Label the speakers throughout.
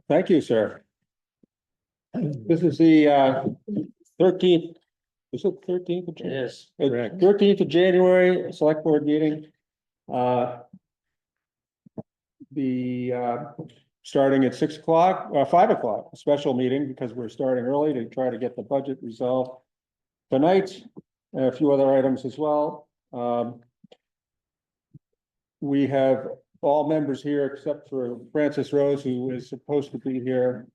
Speaker 1: Thank you, sir. This is the 13th, is it 13th?
Speaker 2: It is.
Speaker 1: 13th of January, select board meeting. Starting at 6 o'clock, 5 o'clock, a special meeting because we're starting early to try to get the budget resolved tonight, and a few other items as well. We have all members here except for Frances Rose, who is supposed to be here.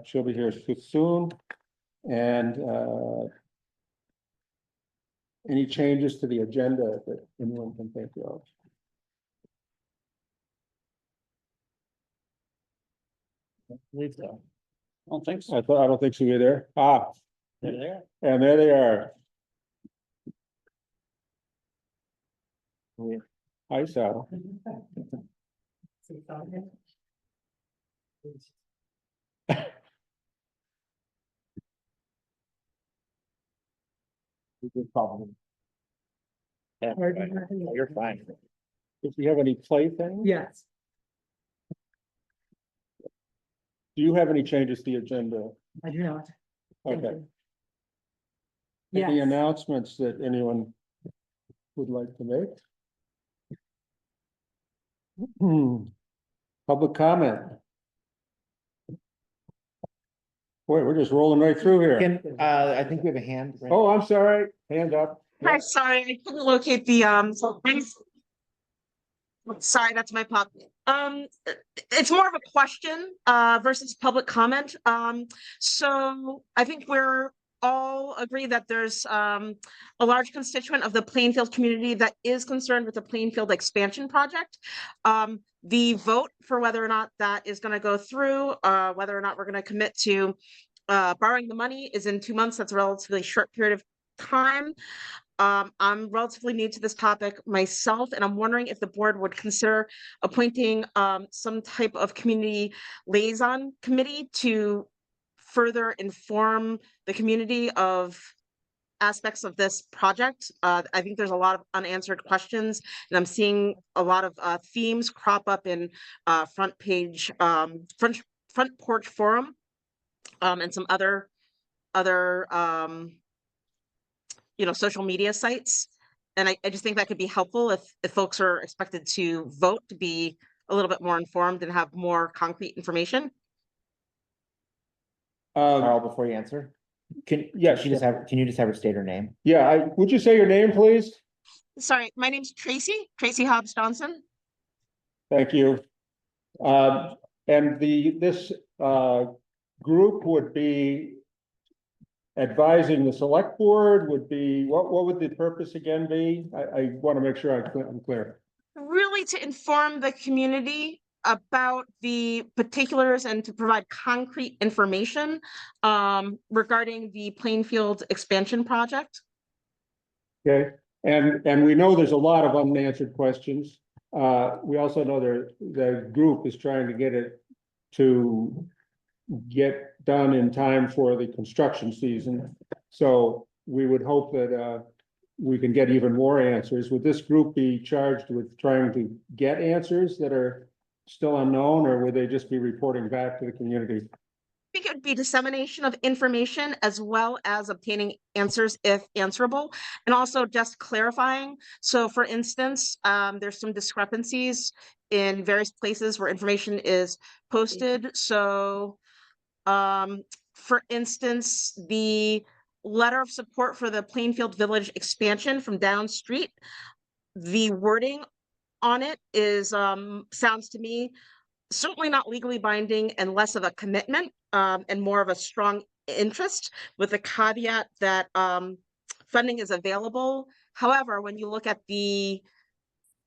Speaker 1: She'll be here soon. And any changes to the agenda that anyone can think of?
Speaker 2: I believe so. I don't think so.
Speaker 1: I don't think so either.
Speaker 2: They're there.
Speaker 1: And there they are. Hi, Sal.
Speaker 2: Problem. Yeah, you're fine.
Speaker 1: If you have any playthings?
Speaker 3: Yes.
Speaker 1: Do you have any changes to the agenda?
Speaker 3: I do not. Thank
Speaker 1: Okay.
Speaker 3: you.
Speaker 1: Any
Speaker 3: Yes.
Speaker 1: announcements that anyone would like to make? Public comment. Boy, we're just rolling right through here.
Speaker 4: I think we have a hand. right?
Speaker 1: Oh, I'm sorry. Hand up.
Speaker 5: Hi, sorry, I couldn't locate the, sorry, that's my pup. It's more of a question, versus public comment. So I think we're all agree that there's, a large constituent of the Plainfield community that is concerned with the Plainfield expansion project. The vote for whether or not that is gonna go through, whether or not we're gonna commit to, borrowing the money is in 2 months. That's a relatively short period of time. I'm relatively new to this topic myself, and I'm wondering if the board would consider appointing some type of community liaison committee to further inform the community of aspects of this project. I think there's a lot of unanswered questions, and I'm seeing a lot of themes crop up in front porch forum, and some other social media sites. And I just think that could be helpful if folks are expected to vote to be a little bit more informed and have more concrete information.
Speaker 4: Carl, before you answer, can you just have her state her name?
Speaker 1: Yeah, would you say your name, please?
Speaker 5: Sorry, my name's Tracy Hobbs Johnson.
Speaker 1: Thank you. And this group would be advising the select board, would be, what would the purpose again be? I want to make sure I'm clear.
Speaker 5: Really to inform the community about the particulars and to provide concrete information regarding the Plainfield expansion project.
Speaker 1: Okay, and we know there's a lot of unanswered questions. We also know the group is trying to get done in time for the construction season. So we would hope that we can get even more answers. Would this group be charged with trying to get answers that are still unknown, or would they just be reporting back to the community?
Speaker 5: I think it would be dissemination of information as well as obtaining answers if answerable, and also just clarifying. So for instance, there's some discrepancies in various places where information is posted. So for instance, the letter of support for the Plainfield Village expansion from Down Street, the wording on it is sounds to me certainly not legally binding and less of a commitment, and more of a strong interest, with the caveat that funding is available. However, when you look at the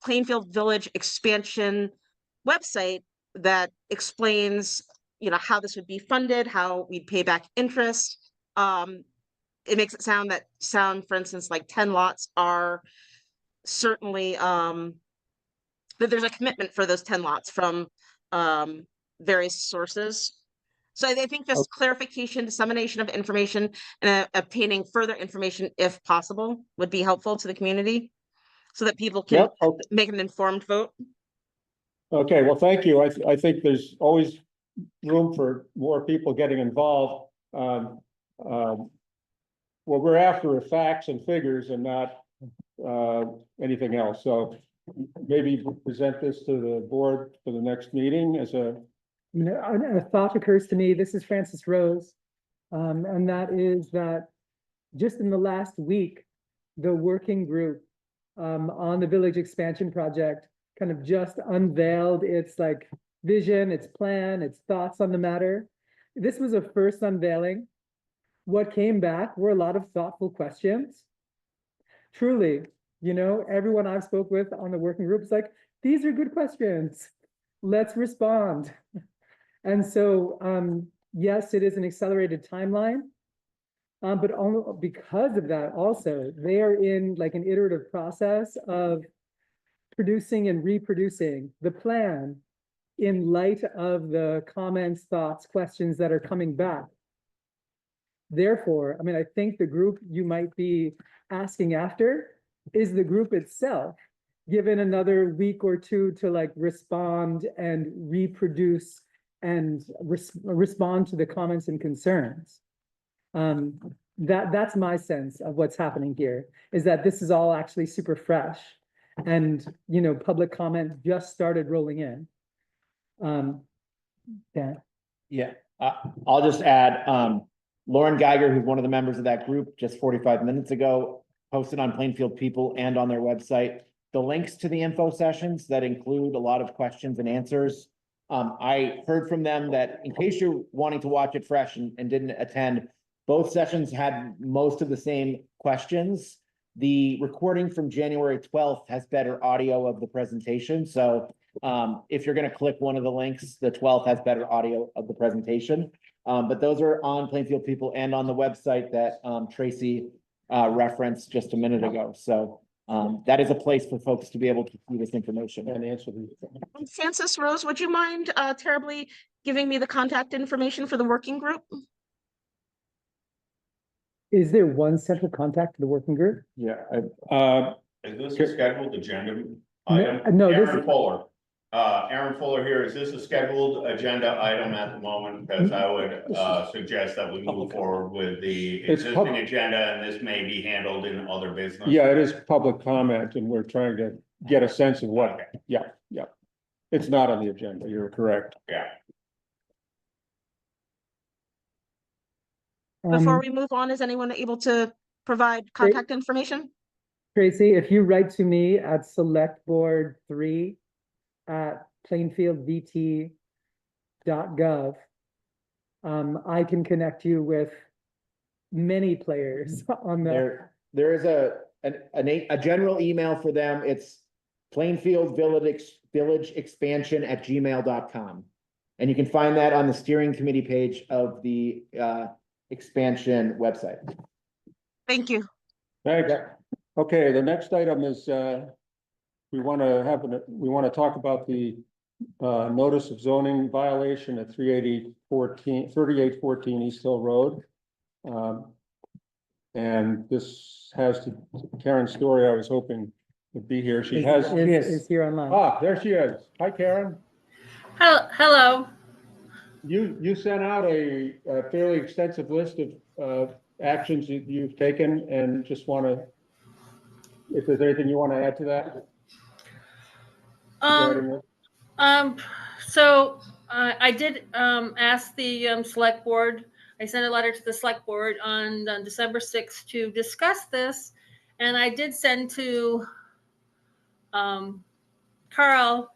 Speaker 5: Plainfield Village expansion website that explains how this would be funded, how we'd pay back interest, it makes it sound, for instance, like 10 lots are certainly that there's a commitment for those 10 lots from various sources. So I think just clarification, dissemination of information, and obtaining further information if possible would be helpful to the community so that people can make an informed vote.
Speaker 1: Okay, well, thank you. I think there's always room for more people getting involved. What we're after are facts and figures and not anything else. So maybe we'll present this to the board for the next meeting as a,
Speaker 3: You know, a thought occurs to me, this is Francis Rose. And that is that just in the last week, the working group on the village expansion project kind of just unveiled its like vision, its plan, its thoughts on the matter. This was a first unveiling. What came back were a lot of thoughtful questions. Truly, you know, everyone I've spoke with on the working group is like, these are good questions. Let's respond. And so, yes, it is an accelerated timeline. But only because of that also, they are in like an iterative process of producing and reproducing the plan in light of the comments, thoughts, questions that are coming back. Therefore, I mean, I think the group you might be asking after is the group itself, given another week or two to like respond and reproduce and respond to the comments and concerns. That's my sense of what's happening here, is that this is all actually super fresh. And, you know, public comment just started rolling in. Yeah.
Speaker 4: Yeah, I'll just add, Lauren Geiger, who's one of the members of that group, just 45 minutes ago, posted on Plainfield People and on their website, the links to the info sessions that include a lot of questions and answers. I heard from them that in case you're wanting to watch it fresh and didn't attend, both sessions had most of the same questions. The recording from January 12th has better audio of the presentation. So if you're going to click one of the links, the 12th has better audio of the presentation. But those are on Plainfield People and on the website that Tracy referenced just a minute ago. So that is a place for folks to be able to see this information.
Speaker 1: and answer these.
Speaker 5: Francis Rose, would you mind terribly giving me the contact information for the working group?
Speaker 3: Is there one central contact to the working group?
Speaker 1: Yeah,
Speaker 6: Is this a scheduled agenda
Speaker 3: No,
Speaker 6: item?
Speaker 3: no, this-
Speaker 6: Aaron Fuller. Aaron Fuller here. Is this a scheduled agenda item at the moment? Because I would suggest that we move forward with the
Speaker 1: It's
Speaker 6: existing agenda, and this may be handled in other business.
Speaker 1: yeah, it is public comment and we're trying to get a sense of what,
Speaker 6: Okay.
Speaker 1: yeah. It's not on the agenda, you're correct.
Speaker 6: Yeah.
Speaker 5: Before we move on, is anyone able to provide contact information?
Speaker 3: Tracy, if you write to me at selectboard3@plainfieldvt.gov, I can connect you with many players on the,
Speaker 4: There is a general email for them. It's Plainfield Village Expansion at gmail.com. And you can find that on the steering committee page of the expansion website.
Speaker 5: Thank you.
Speaker 1: Thanks. Okay, the next item is, we want to talk about the notice of zoning violation at 3814 East Hill Road. And this has to, Karen Story, I was hoping would be here. She has,
Speaker 3: is here online.
Speaker 1: there she is. Hi, Karen.
Speaker 7: Hello.
Speaker 1: You sent out a fairly extensive list of actions that you've taken and just want to, if there's anything you want to add to that? regarding this?
Speaker 7: So I did ask the select board. I sent a letter to the select board on December 6th to discuss this. And I did send to Carl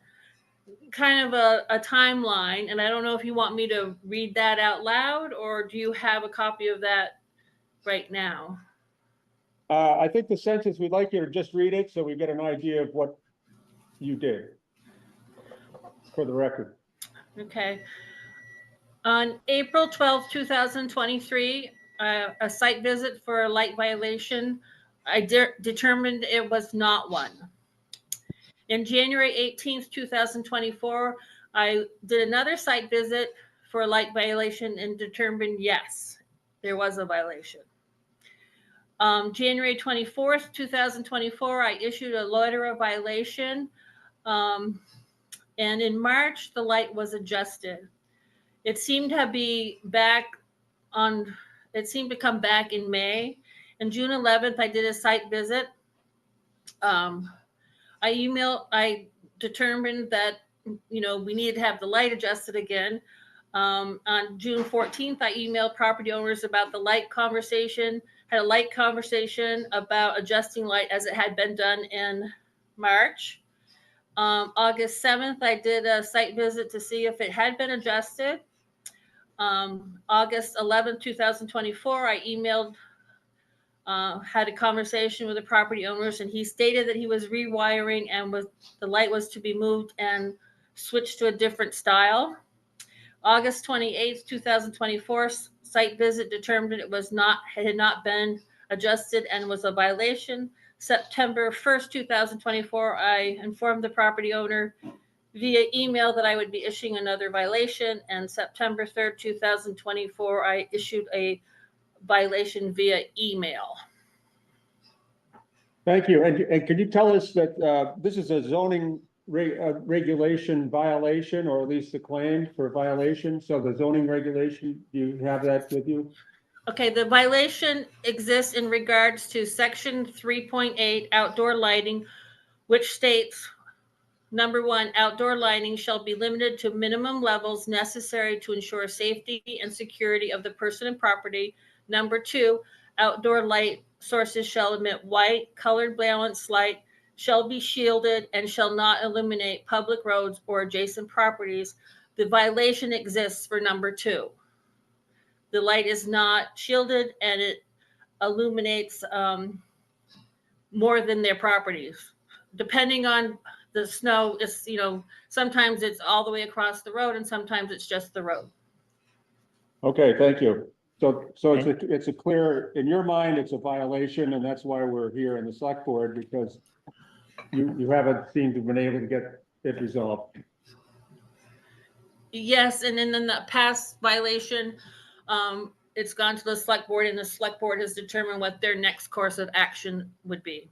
Speaker 7: kind of a timeline. And I don't know if you want me to read that out loud, or do you have a copy of that right now?
Speaker 1: I think the sense is we'd like you to just read it so we get an idea of what you did for the record.
Speaker 7: Okay. On April 12th, 2023, a site visit for a light violation, I determined it was not one. In January 18th, 2024, I did another site visit for a light violation and determined, yes, there was a violation. January 24th, 2024, I issued a letter of violation And in March, the light was adjusted. It seemed to be back on, it seemed to come back in May. And June 11th, I did a site visit. I determined that, we needed to have the light adjusted again. On June 14th, I emailed property owners about the light conversation, had a light conversation about adjusting light as it had been done in March. August 7th, I did a site visit to see if it had been adjusted. August 11th, 2024, I emailed, had a conversation with the property owners, and he stated that he was rewiring and the light was to be moved and switched to a different style. August 28th, 2024, site visit determined it had not been adjusted and was a violation. September 1st, 2024, I informed the property owner via email that I would be issuing another violation. And September 3rd, 2024, I issued a violation via email.
Speaker 1: Thank you. And can you tell us that this is a zoning regulation violation, or at least a claim for violation? So the zoning regulation, do you have that with you?
Speaker 7: Okay, the violation exists in regards to section 3.8 outdoor lighting, which states, number 1, outdoor lighting shall be limited to minimum levels necessary to ensure safety and security of the person and property. Number 2, outdoor light sources shall emit white, colored balanced light, shall be shielded, and shall not illuminate public roads or adjacent properties. The violation exists for number 2. The light is not shielded and it illuminates more than their properties. Depending on the snow, it's, sometimes it's all the way across the road and sometimes it's just the road.
Speaker 1: Okay, thank you. So it's a clear, in your mind, it's a violation, and that's why we're here in the select board, because you haven't seemed to have been able to get it resolved.
Speaker 7: Yes, and then in the past violation, it's gone to the select board, and the select board has determined what their next course of action would be.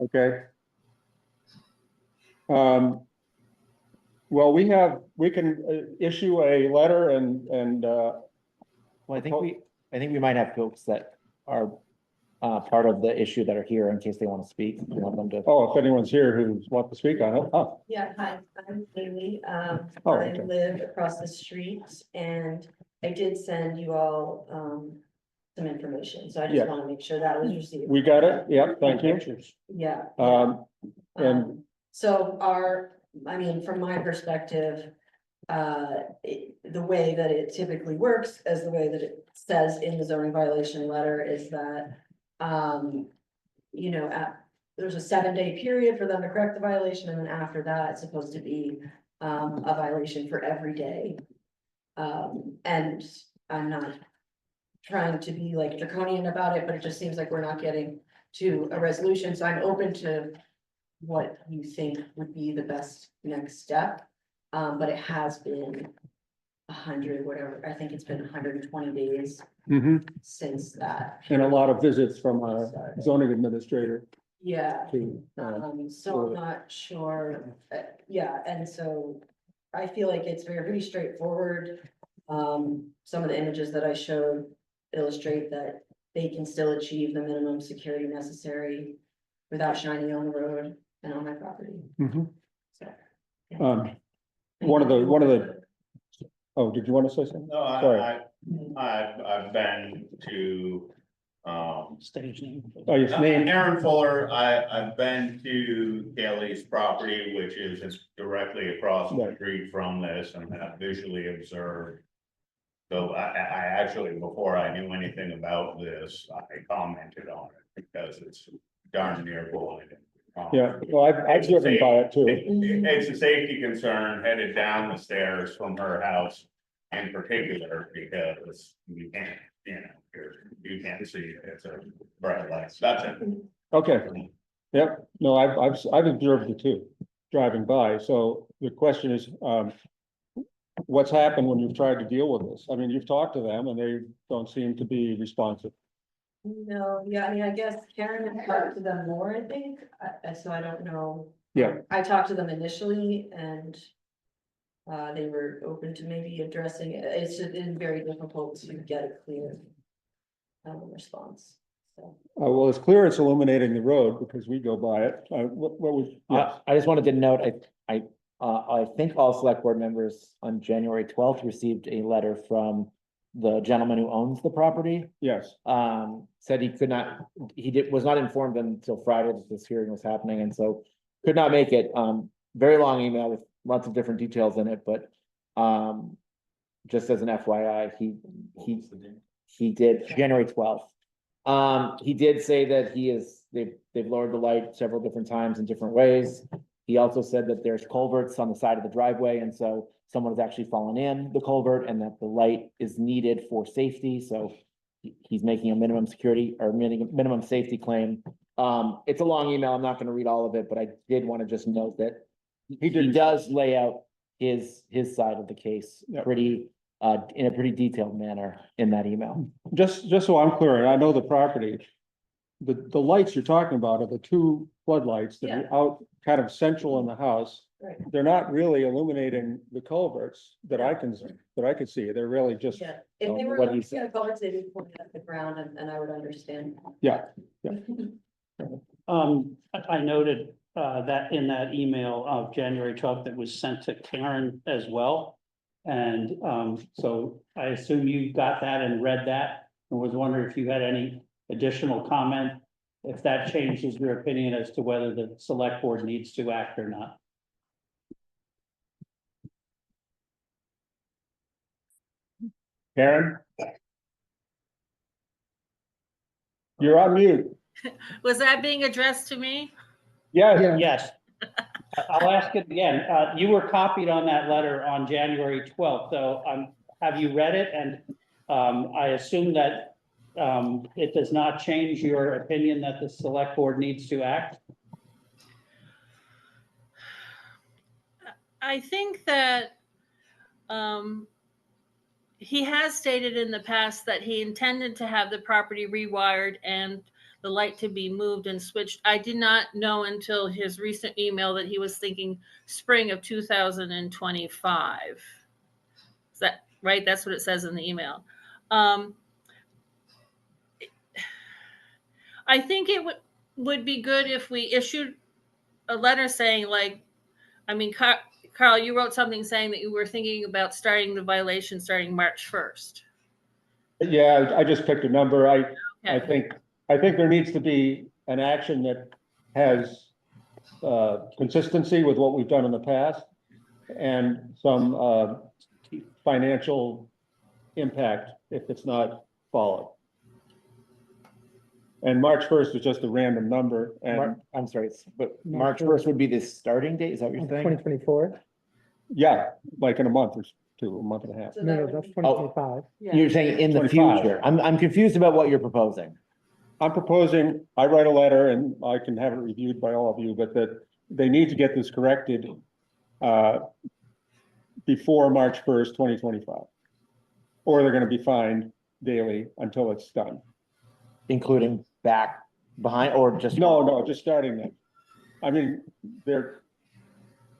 Speaker 1: Okay. Well, we can issue a letter and
Speaker 4: Well, I think we might have folks that are part of the issue that are here in case they want to speak. We want them to.
Speaker 1: oh, if anyone's here who wants to speak on it, oh,
Speaker 8: Yeah, hi, I'm Haley. I
Speaker 1: okay.
Speaker 8: live across the street and I did send you all some information, so I
Speaker 1: Yeah.
Speaker 8: just want to make sure that was received.
Speaker 1: We got it, yep, thank you.
Speaker 8: Yeah.
Speaker 1: And
Speaker 8: So from my perspective, the way that it typically works, as the way that it says in the zoning violation letter, is that, there's a 7-day period for them to correct the violation, and then after that, it's supposed to be a violation for every day. And I'm not trying to be like draconian about it, but it just seems like we're not getting to a resolution, so I'm open to what you think would be the best next step. But it has been 100, whatever, I think it's been 120 days
Speaker 1: mhm,
Speaker 8: since that.
Speaker 1: and a lot of visits from our zoning administrator
Speaker 8: Yeah,
Speaker 1: to,
Speaker 8: so I'm not sure, yeah, and so I feel like it's very straightforward. Some of the images that I showed illustrate that they can still achieve the minimum security necessary without shining on the road and on my property,
Speaker 1: mhm.
Speaker 8: so.
Speaker 1: One of the, oh, did you want to say something?
Speaker 6: No,
Speaker 1: Sorry.
Speaker 6: I've been to,
Speaker 2: Stage name.
Speaker 1: Oh, your name,
Speaker 6: Aaron Fuller. I've been to Kelly's property, which is directly across the
Speaker 1: Right.
Speaker 6: street from this, and have visually observed. So I actually, before I knew anything about this, I commented on it because it's darn near Boyd.
Speaker 1: yeah, well, I've driven by it too.
Speaker 6: It's a safety concern headed down the stairs from her house in particular, because you can't, you can't see it. It's a bright light. That's it.
Speaker 1: Okay, yep, no, I've observed it too, driving by, so the question is, what's happened when you've tried to deal with this? I mean, you've talked to them and they don't seem to be responsive.
Speaker 8: No, yeah, I guess Karen had talked to them more, I think, so I don't know
Speaker 1: Yeah.
Speaker 8: I talked to them initially and they were open to maybe addressing it. It's just been very difficult to get a clear response, so.
Speaker 1: Well, it's clear it's illuminating the road because we go by it. What was, yeah,
Speaker 4: I just wanted to note, I think all select board members on January 12th received a letter from the gentleman who owns the property.
Speaker 1: yes.
Speaker 4: Said he could not, was not informed until Friday that this hearing was happening, and so could not make it. Very long email with lots of different details in it, but, just as an FYI, he did January 12th. He did say that they've lowered the light several different times in different ways. He also said that there's culverts on the side of the driveway, and so someone has actually fallen in the culvert and that the light is needed for safety, so he's making a minimum security or minimum safety claim. It's a long email. I'm not gonna read all of it, but I did want to just note that he does lay out his side of the case
Speaker 1: Yep.
Speaker 4: pretty, in a pretty detailed manner in that email.
Speaker 1: Just so I'm clear, and I know the property, the lights you're talking about are the two floodlights that are out kind of central in the house.
Speaker 8: Right.
Speaker 1: They're not really illuminating the culverts that I can see. They're really just,
Speaker 8: Yeah, if they were
Speaker 4: What he
Speaker 8: looking at colors, they'd be pointing at the ground and I would understand.
Speaker 1: yeah.
Speaker 2: I noted, that in that email of January 12th, that was sent to Karen as well. And, so I assume you got that and read that, and was wondering if you had any additional comment, if that changes your opinion as to whether the select board needs to act or not.
Speaker 1: Karen? You're on mute.
Speaker 7: Was that being addressed to me?
Speaker 1: Yes,
Speaker 2: Yes. I'll ask it again. You were copied on that letter on January 12th, so, have you read it? And, I assume that, it does not change your opinion that the select board needs to act?
Speaker 7: I think that he has stated in the past that he intended to have the property rewired and the light to be moved and switched. I did not know until his recent email that he was thinking spring of 2025. Is that right? That's what it says in the email. I think it would be good if we issued a letter saying, like, I mean, Carl, you wrote something saying that you were thinking about starting the violation starting March 1st.
Speaker 1: yeah, I just picked a number. I
Speaker 7: Okay.
Speaker 1: think there needs to be an action that has consistency with what we've done in the past and some financial impact if it's not followed. And March 1st is just a random number and
Speaker 4: I'm sorry, but
Speaker 3: March
Speaker 4: March 1st would be the starting date, is that what you're saying?
Speaker 3: 2024?
Speaker 1: yeah, like in a month or two, a month and a half.
Speaker 8: So
Speaker 3: No,
Speaker 8: that
Speaker 3: no,
Speaker 8: would
Speaker 3: that's
Speaker 8: be-
Speaker 3: 2025.
Speaker 8: Yeah.
Speaker 4: You're saying in the
Speaker 1: 25.
Speaker 4: future. I'm confused about what you're proposing.
Speaker 1: I'm proposing, I write a letter and I can have it reviewed by all of you, but that they need to get this corrected before March 1st, 2025. Or they're gonna be fined daily until it's done.
Speaker 4: Including back, behind, or just?
Speaker 1: No, just starting then. I mean, they're,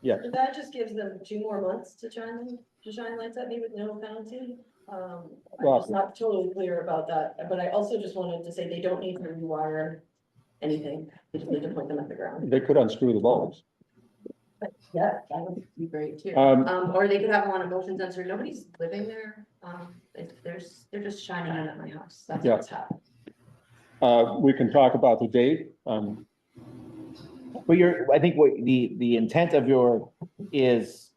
Speaker 1: yeah,
Speaker 8: That just gives them 2 more months to shine lights at me with no penalty. I'm just not totally clear about that, but I also just wanted to say they don't need to rewire anything. They just need to point them at the ground.
Speaker 1: they could unscrew the bulbs.
Speaker 8: Yeah, that would be great too.
Speaker 1: Um,
Speaker 8: Or they could have them on a motion sensor. Nobody's living there. They're just shining in at my house. That's
Speaker 1: Yeah.
Speaker 8: what's happening.
Speaker 1: We can talk about the date.
Speaker 4: But I think what the intent of is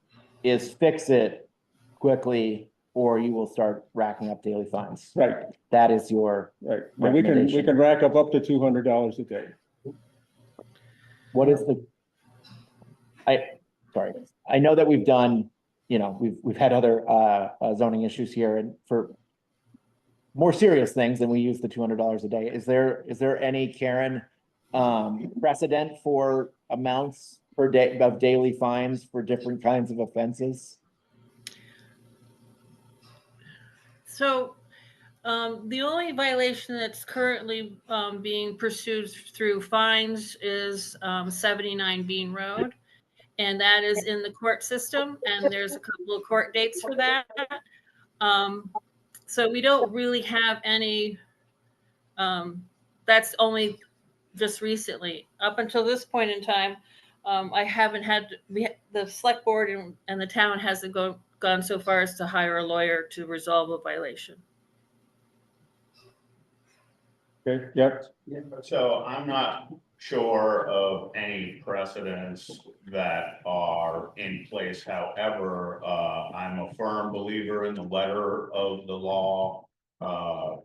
Speaker 4: fix it quickly, or you will start racking up daily fines.
Speaker 1: Right,
Speaker 4: That is your,
Speaker 1: right. And we can rack up to $200 a day.
Speaker 4: what is the? I know that we've done, we've had other zoning issues here and for more serious things than we use the $200 a day. Is there any, Karen, precedent for amounts per day of daily fines for different kinds of offenses?
Speaker 7: So The only violation that's currently being pursued through fines is 79 Bean Road. And that is in the court system, and there's a couple of court dates for that. So we don't really have any, that's only just recently. Up until this point in time, I haven't had, the select board and the town hasn't gone so far as to hire a lawyer to resolve a violation.
Speaker 1: Okay, yep,
Speaker 6: So I'm not sure of any precedents that are in place. However, I'm a firm believer in the letter of the law.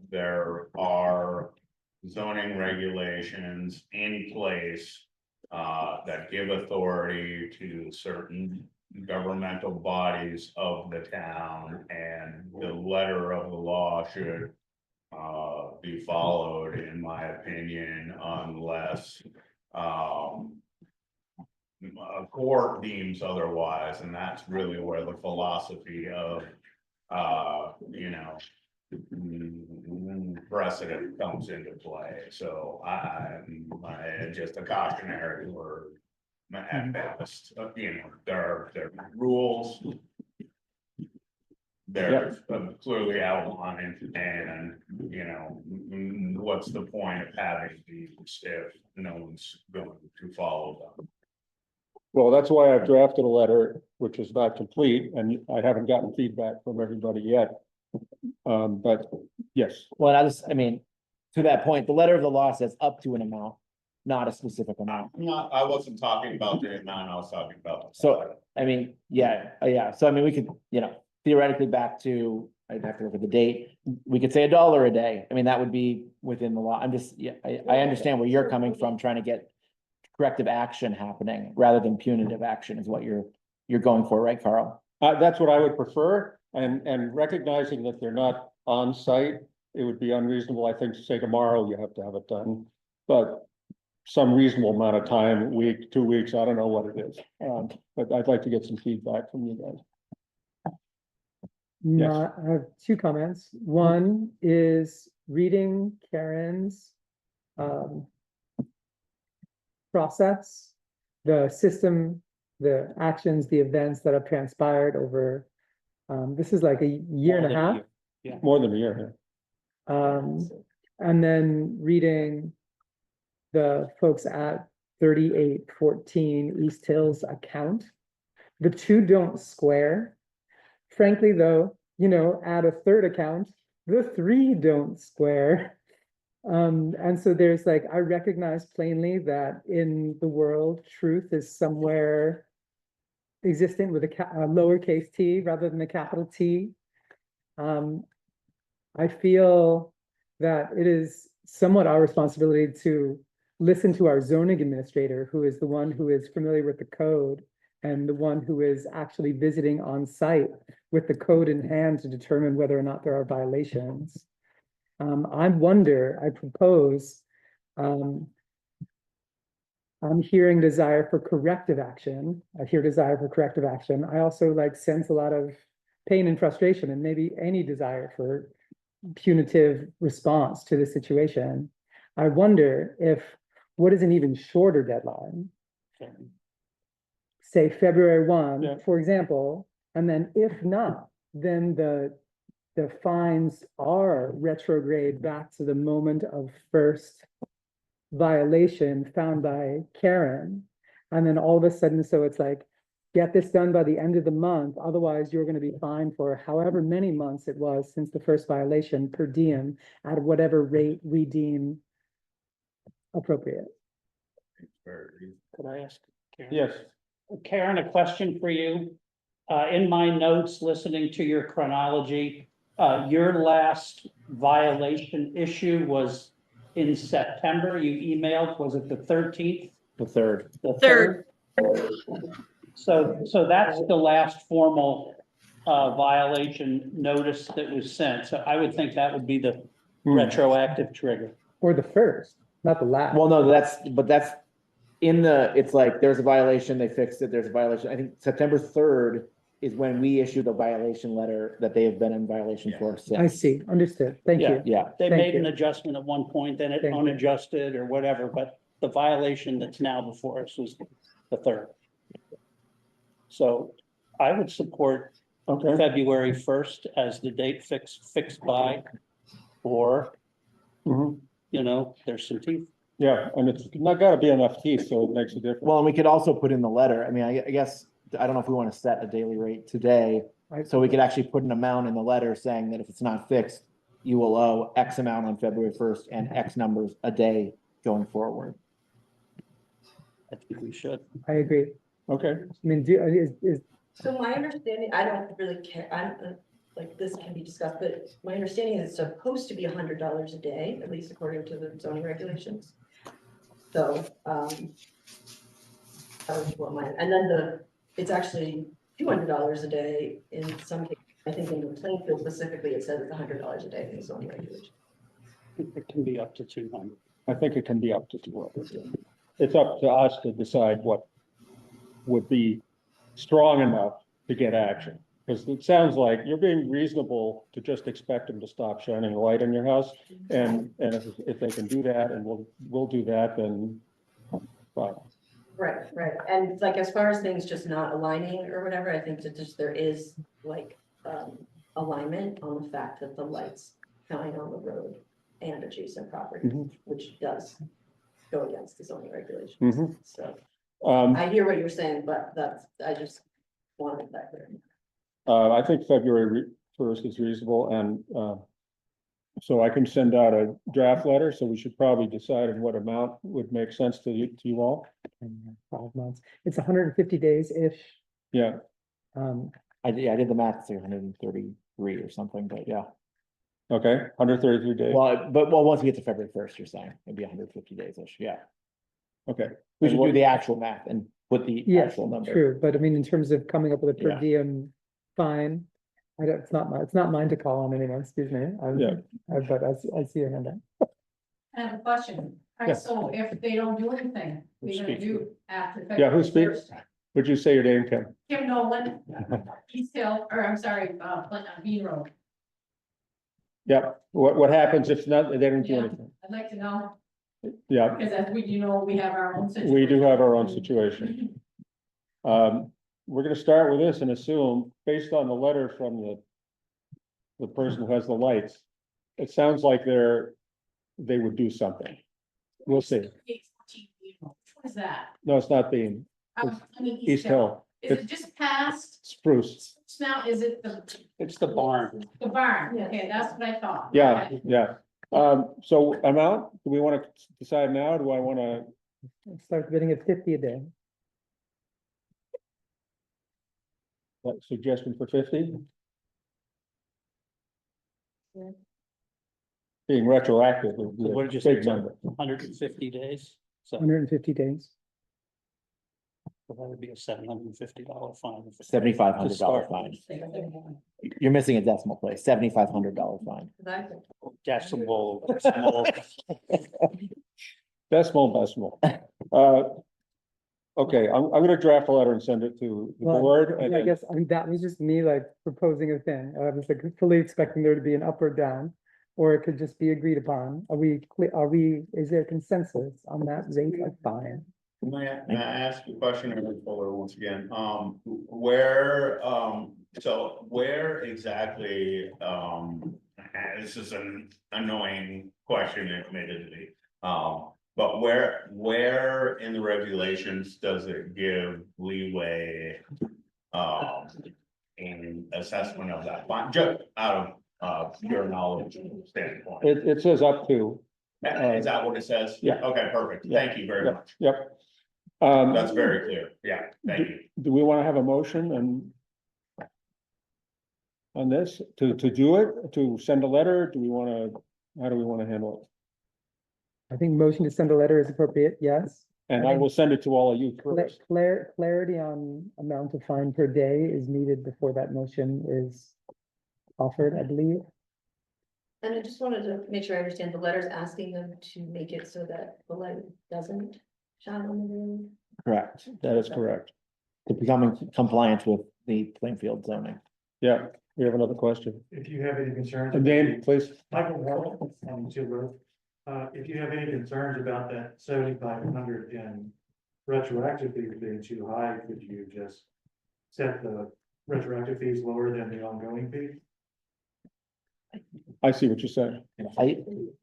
Speaker 6: There are zoning regulations in place that give authority to certain governmental bodies of the town, and the letter of the law should be followed, in my opinion, unless a court deems otherwise, and that's really where the philosophy of you know, precedent comes into play. So I just a cautionary word at best. You know, there are rules. There's clearly outlined, and you know, what's the point of having these if no one's going to follow them?
Speaker 1: well, that's why I've drafted a letter, which is not complete, and I haven't gotten feedback from everybody yet. But yes,
Speaker 4: Well, I mean, to that point, the letter of the law says up to an amount, not a specific amount.
Speaker 6: I wasn't talking about the amount, I was talking about.
Speaker 4: So, I mean, yeah. So I mean, we could, you know, theoretically back to, I'd have to look at the date. We could say $1 a day. I mean, that would be within the law. I'm just, yeah, I understand where you're coming from, trying to get corrective action happening rather than punitive action is what you're going for, right, Carl?
Speaker 1: that's what I would prefer, and recognizing that they're not on site, it would be unreasonable, I think, to say tomorrow you have to have it done. But some reasonable amount of time, week, 2 weeks, I don't know what it is. But I'd like to get some feedback from you guys. Yes.
Speaker 3: I have two comments. One is reading Karen's process, the system, the actions, the events that have transpired over, this is like a year and a half.
Speaker 1: More than a year.
Speaker 3: And then reading the folks at 3814 East Hills account. The two don't square. Frankly, though, you know, add a third account, the three don't square. And so there's like, I recognize plainly that in the world, truth is somewhere existent with a lowercase t rather than a capital T. I feel that it is somewhat our responsibility to listen to our zoning administrator, who is the one who is familiar with the code and the one who is actually visiting on site with the code in hand to determine whether or not there are violations. I propose, I'm hearing desire for corrective action. I hear desire for corrective action. I also sense a lot of pain and frustration, and maybe any desire for punitive response to the situation. I wonder if, what is an even shorter deadline? Say February 1, for example, and then if not, then the fines are retrograde back to the moment of first violation found by Karen. And then all of a sudden, so it's like, get this done by the end of the month. Otherwise, you're going to be fined for however many months it was since the first violation per diem at whatever rate we deem appropriate.
Speaker 2: Could I ask Karen?
Speaker 1: Yes,
Speaker 2: Karen, a question for you. In my notes, listening to your chronology, your last violation issue was in September. You emailed, was it the 13th?
Speaker 4: The third.
Speaker 2: The
Speaker 7: Third.
Speaker 2: So that's the last formal violation notice that was sent. So I would think that would be the retroactive trigger.
Speaker 3: Or the first, not the last.
Speaker 4: Well, no, that's in the, it's like, there's a violation, they fixed it, there's a violation. I think September 3rd is when we issue the violation letter that they have been in violation for
Speaker 3: I
Speaker 4: since.
Speaker 3: see, understood, thank
Speaker 2: Yeah.
Speaker 3: you.
Speaker 4: Yeah,
Speaker 2: They
Speaker 3: Thank
Speaker 2: made an
Speaker 3: you.
Speaker 2: adjustment at one point, then it
Speaker 3: Thank you.
Speaker 2: unadjusted or whatever, but the violation that's now before us was the third. So I would support
Speaker 1: Okay,
Speaker 2: February first as the date fixed by, or,
Speaker 1: mhm.
Speaker 2: you know, there's some teeth.
Speaker 1: Yeah, and it's not gotta be enough teeth, so it makes a difference.
Speaker 4: well, and we could also put in the letter, I mean, I guess, I don't know if we want to set a daily rate today. So we could actually put an amount in the letter saying that if it's not fixed, you will owe X amount on February first and X numbers a day going forward.
Speaker 2: I think we should.
Speaker 3: I agree.
Speaker 1: Okay,
Speaker 3: I mean, is,
Speaker 8: So my understanding, I don't really care, like, this can be discussed, but my understanding is it's supposed to be $100 a day, at least according to the zoning regulations. So, that was what and then it's actually $200 a day in some cases. I think in the Plainfield specifically, it says it's $100 a day in the zoning regulation.
Speaker 2: It can be up to 200.
Speaker 1: I think it can be up to 200. It's up to us to decide what would be strong enough to get action. Because it sounds like you're being reasonable to just expect them to stop shining a light in your house. And if they can do that and we'll do that, then fine.
Speaker 8: Right, and like, as far as things just not aligning or whatever, I think that just there is like, alignment on the fact that the lights shine on the road and adjacent property,
Speaker 1: Mhm.
Speaker 8: which does go against the zoning regulations.
Speaker 1: Mhm.
Speaker 8: So
Speaker 1: Um,
Speaker 8: I hear what you're saying, but I just wanted that there.
Speaker 1: I think February first is reasonable and, so I can send out a draft letter, so we should probably decide on what amount would make sense to you all.
Speaker 3: 5 months, it's 150 days-ish.
Speaker 1: Yeah,
Speaker 4: I did the math, it's like 133 or something, but yeah.
Speaker 1: okay, 133 days,
Speaker 4: Well, once we get to February first, you're saying it'd be 150 days-ish, yeah.
Speaker 1: okay.
Speaker 4: We
Speaker 1: And
Speaker 4: should
Speaker 1: what-
Speaker 4: do the actual math and put the
Speaker 3: Yes,
Speaker 4: actual number.
Speaker 3: true, but I mean, in terms of coming up with a per
Speaker 4: Yeah.
Speaker 3: diem fine, it's not mine to call on anyone, excuse me.
Speaker 1: Yeah.
Speaker 3: But I see your hand up.
Speaker 9: I have a question. All
Speaker 1: Yeah.
Speaker 9: right, so if they don't do anything,
Speaker 1: Who's
Speaker 9: we're gonna
Speaker 1: speaking?
Speaker 9: do after.
Speaker 1: Yeah, who
Speaker 9: February
Speaker 1: speaks?
Speaker 9: 1st.
Speaker 1: Would you say your name, Kim?
Speaker 9: Kim Nolan, East Hill, or I'm sorry, Bean Road.
Speaker 1: Yeah, what happens if not, they don't do
Speaker 9: Yeah.
Speaker 1: anything?
Speaker 9: I'd like to know,
Speaker 1: Yeah,
Speaker 9: because as we, we have our own situation.
Speaker 1: we do have our own situation. We're gonna start with this and assume, based on the letter from the person who has the lights, it sounds like they would do something. We'll see.
Speaker 9: Which one is that?
Speaker 1: No, it's not Beam,
Speaker 9: I mean,
Speaker 1: East Hill,
Speaker 9: Is it just past,
Speaker 1: Spruce.
Speaker 9: now, is it
Speaker 2: It's the barn.
Speaker 9: the barn? Okay, that's what I thought.
Speaker 1: Yeah,
Speaker 9: Okay.
Speaker 1: yeah. So amount, do we wanna decide now? Do I wanna,
Speaker 3: Start bidding at 50 a day.
Speaker 1: suggestion for 50?
Speaker 8: Yeah.
Speaker 1: Being retroactive would be
Speaker 2: So what
Speaker 1: a
Speaker 2: did you say?
Speaker 1: big number.
Speaker 2: 150 days. So
Speaker 3: 150 days.
Speaker 2: that would be a $750 fine.
Speaker 4: $7,500 fine. You're missing a decimal place, $7,500 fine.
Speaker 2: Decimal.
Speaker 1: Decimal. Okay, I'm gonna draft a letter and send it to the
Speaker 3: Well,
Speaker 1: board. and
Speaker 3: I
Speaker 1: then-
Speaker 3: guess, I mean, that was just me like proposing a thing. I was like fully expecting there to be an up or down. Or it could just be agreed upon. Is there consensus on that rate of fine?
Speaker 6: May I ask a question, Eric Fuller, once again, where exactly, this is an annoying question admittedly. But where in the regulations does it give leeway? In assessment of that fine, just out of pure knowledge standpoint?
Speaker 1: It says up to,
Speaker 6: Is that what it says?
Speaker 1: Yeah.
Speaker 6: Okay, perfect,
Speaker 1: Yeah.
Speaker 6: thank you very
Speaker 1: Yep.
Speaker 6: much,
Speaker 1: yep.
Speaker 6: that's very clear, yeah, thank you.
Speaker 1: Do we wanna have a motion and on this, to do it, to send a letter? Do we wanna, how do we wanna handle
Speaker 3: I think motion to send a letter is appropriate, yes.
Speaker 1: it? And I will send it to all of you first.
Speaker 3: Clarity on amount of fine per day is needed before that motion is offered, I believe.
Speaker 8: And I just wanted to make sure I understand, the letter's asking them to make it so that the light doesn't shine on the road.
Speaker 4: Correct.
Speaker 1: That is correct.
Speaker 4: To become in compliance with the Plainfield zoning.
Speaker 1: Yeah, we have another question.
Speaker 10: If you have any concerns.
Speaker 1: Name, please.
Speaker 10: Michael Warren, on Two Road. If you have any concerns about that 7,500 and retroactive fees being too high, could you just set the retroactive fees lower than the ongoing fee?
Speaker 1: I see what you're saying.
Speaker 4: I,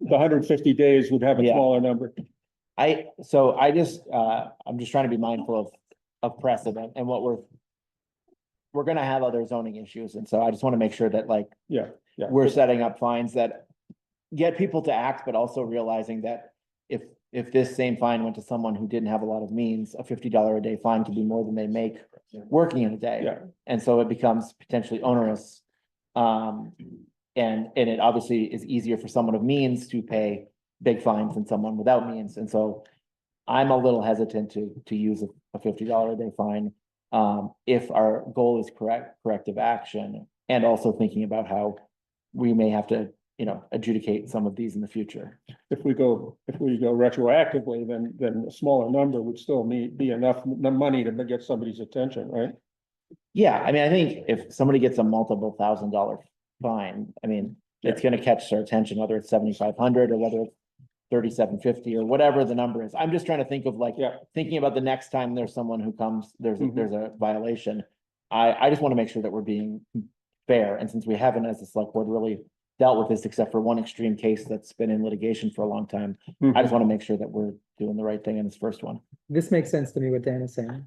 Speaker 1: The 150 days would have a
Speaker 4: Yeah.
Speaker 1: smaller number.
Speaker 4: so I just, I'm just trying to be mindful of precedent and what we're gonna have other zoning issues, and so I just wanna make sure that like,
Speaker 1: Yeah.
Speaker 4: we're setting up fines that get people to act, but also realizing that if this same fine went to someone who didn't have a lot of means, a $50 a day fine could be more than they make working in a day.
Speaker 1: Yeah.
Speaker 4: And so it becomes potentially onerous. And it obviously is easier for someone of means to pay big fines than someone without means. And so I'm a little hesitant to use a $50 a day fine. If our goal is corrective action, and also thinking about how we may have to, adjudicate some of these in the future.
Speaker 1: If we go retroactively, then a smaller number would still be enough money to get somebody's attention, right?
Speaker 4: Yeah, I mean, I think if somebody gets a multiple $1,000 fine, I mean, it's gonna catch their attention, whether it's 7,500 or whether it's 3,750 or whatever the number is. I'm just trying to think of like,
Speaker 1: Yeah.
Speaker 4: thinking about the next time there's someone who comes, there's
Speaker 1: Mhm.
Speaker 4: a violation. I just want to make sure that we're being fair, and since we haven't, as a select board, really dealt with this except for one extreme case that's been in litigation for a long time, I just want to make sure that we're doing the right thing in this first one.
Speaker 3: This makes sense to me, what Dan is saying.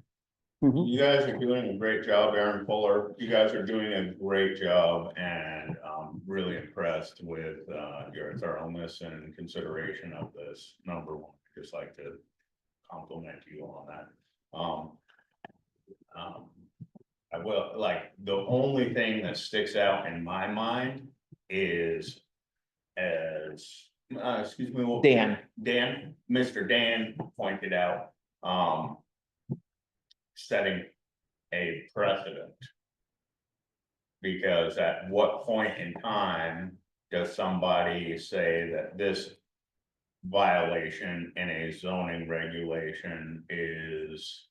Speaker 1: Mhm.
Speaker 6: You guys are doing a great job, Aaron Fuller. You guys are doing a great job, and I'm really impressed with your thoroughness and consideration of this. Number one, just like to compliment you on that. I will, like, the only thing that sticks out in my mind is excuse me. Mr. Dan pointed out, setting a precedent. Because at what point in time does somebody say that this violation in a zoning regulation is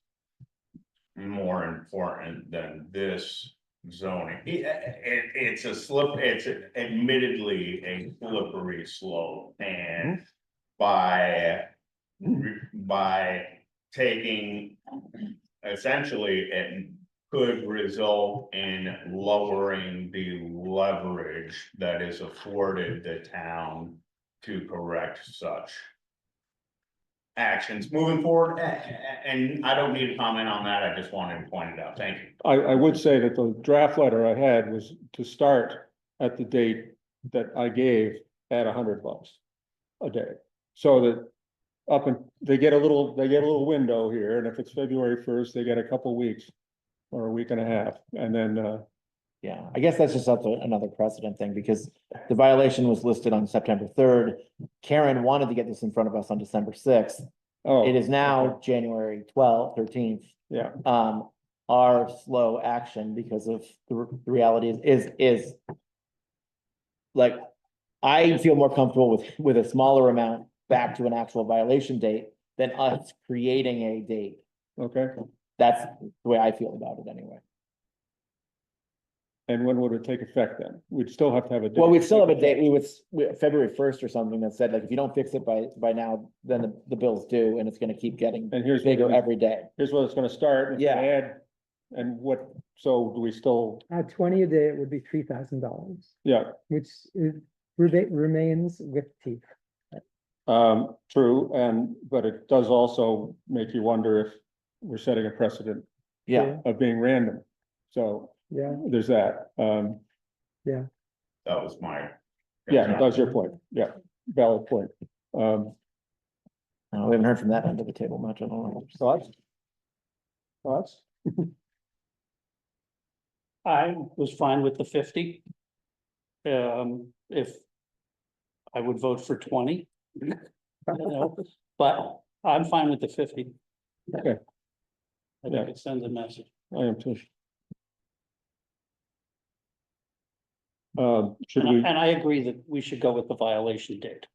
Speaker 6: more important than this zoning? It's admittedly a slippery slope, and by taking, essentially, it could result in lowering the leverage that is afforded the town to correct such actions moving forward. And I don't need to comment on that. I just wanted to point it out. Thank you.
Speaker 1: I would say that the draft letter I had was to start at the date that I gave at $100 a day. So that they get a little window here, and if it's February 1st, they get a couple weeks or a week and a half, and then,
Speaker 4: Yeah, I guess that's just another precedent thing, because the violation was listed on September 3rd. Karen wanted to get this in front of us on December 6th.
Speaker 1: oh.
Speaker 4: It is now January 12th, 13th.
Speaker 1: Yeah,
Speaker 4: Our slow action, because of the reality is like, I feel more comfortable with a smaller amount back to an actual violation date than us creating a date.
Speaker 1: okay.
Speaker 4: That's the way I feel about it anyway.
Speaker 1: And when would it take effect then? We'd still have to have a date.
Speaker 4: Well, we'd still have a date, February 1st or something that said, like, if you don't fix it by now, then the bill's due, and it's gonna keep getting
Speaker 1: And here's
Speaker 4: bigger every day.
Speaker 1: Here's what it's gonna start. It's gonna
Speaker 4: Yeah.
Speaker 1: add, and what, so do we still,
Speaker 3: At 20 a day, it would be $3,000,
Speaker 1: yeah,
Speaker 3: which remains with teeth.
Speaker 1: true, but it does also make you wonder if we're setting a precedent
Speaker 4: Yeah,
Speaker 1: of being random. So
Speaker 3: Yeah,
Speaker 1: there's that.
Speaker 6: That was my.
Speaker 1: Yeah, that's your point. Yeah, valid point.
Speaker 4: we haven't heard from that end of the table much, I don't know.
Speaker 1: Thoughts? Thoughts?
Speaker 2: I was fine with the 50. If I would vote for 20. But I'm fine with the 50.
Speaker 1: Okay.
Speaker 2: I think it sends a message.
Speaker 1: I am too. Should
Speaker 2: And
Speaker 1: we,
Speaker 2: I agree that we should go with the violation date.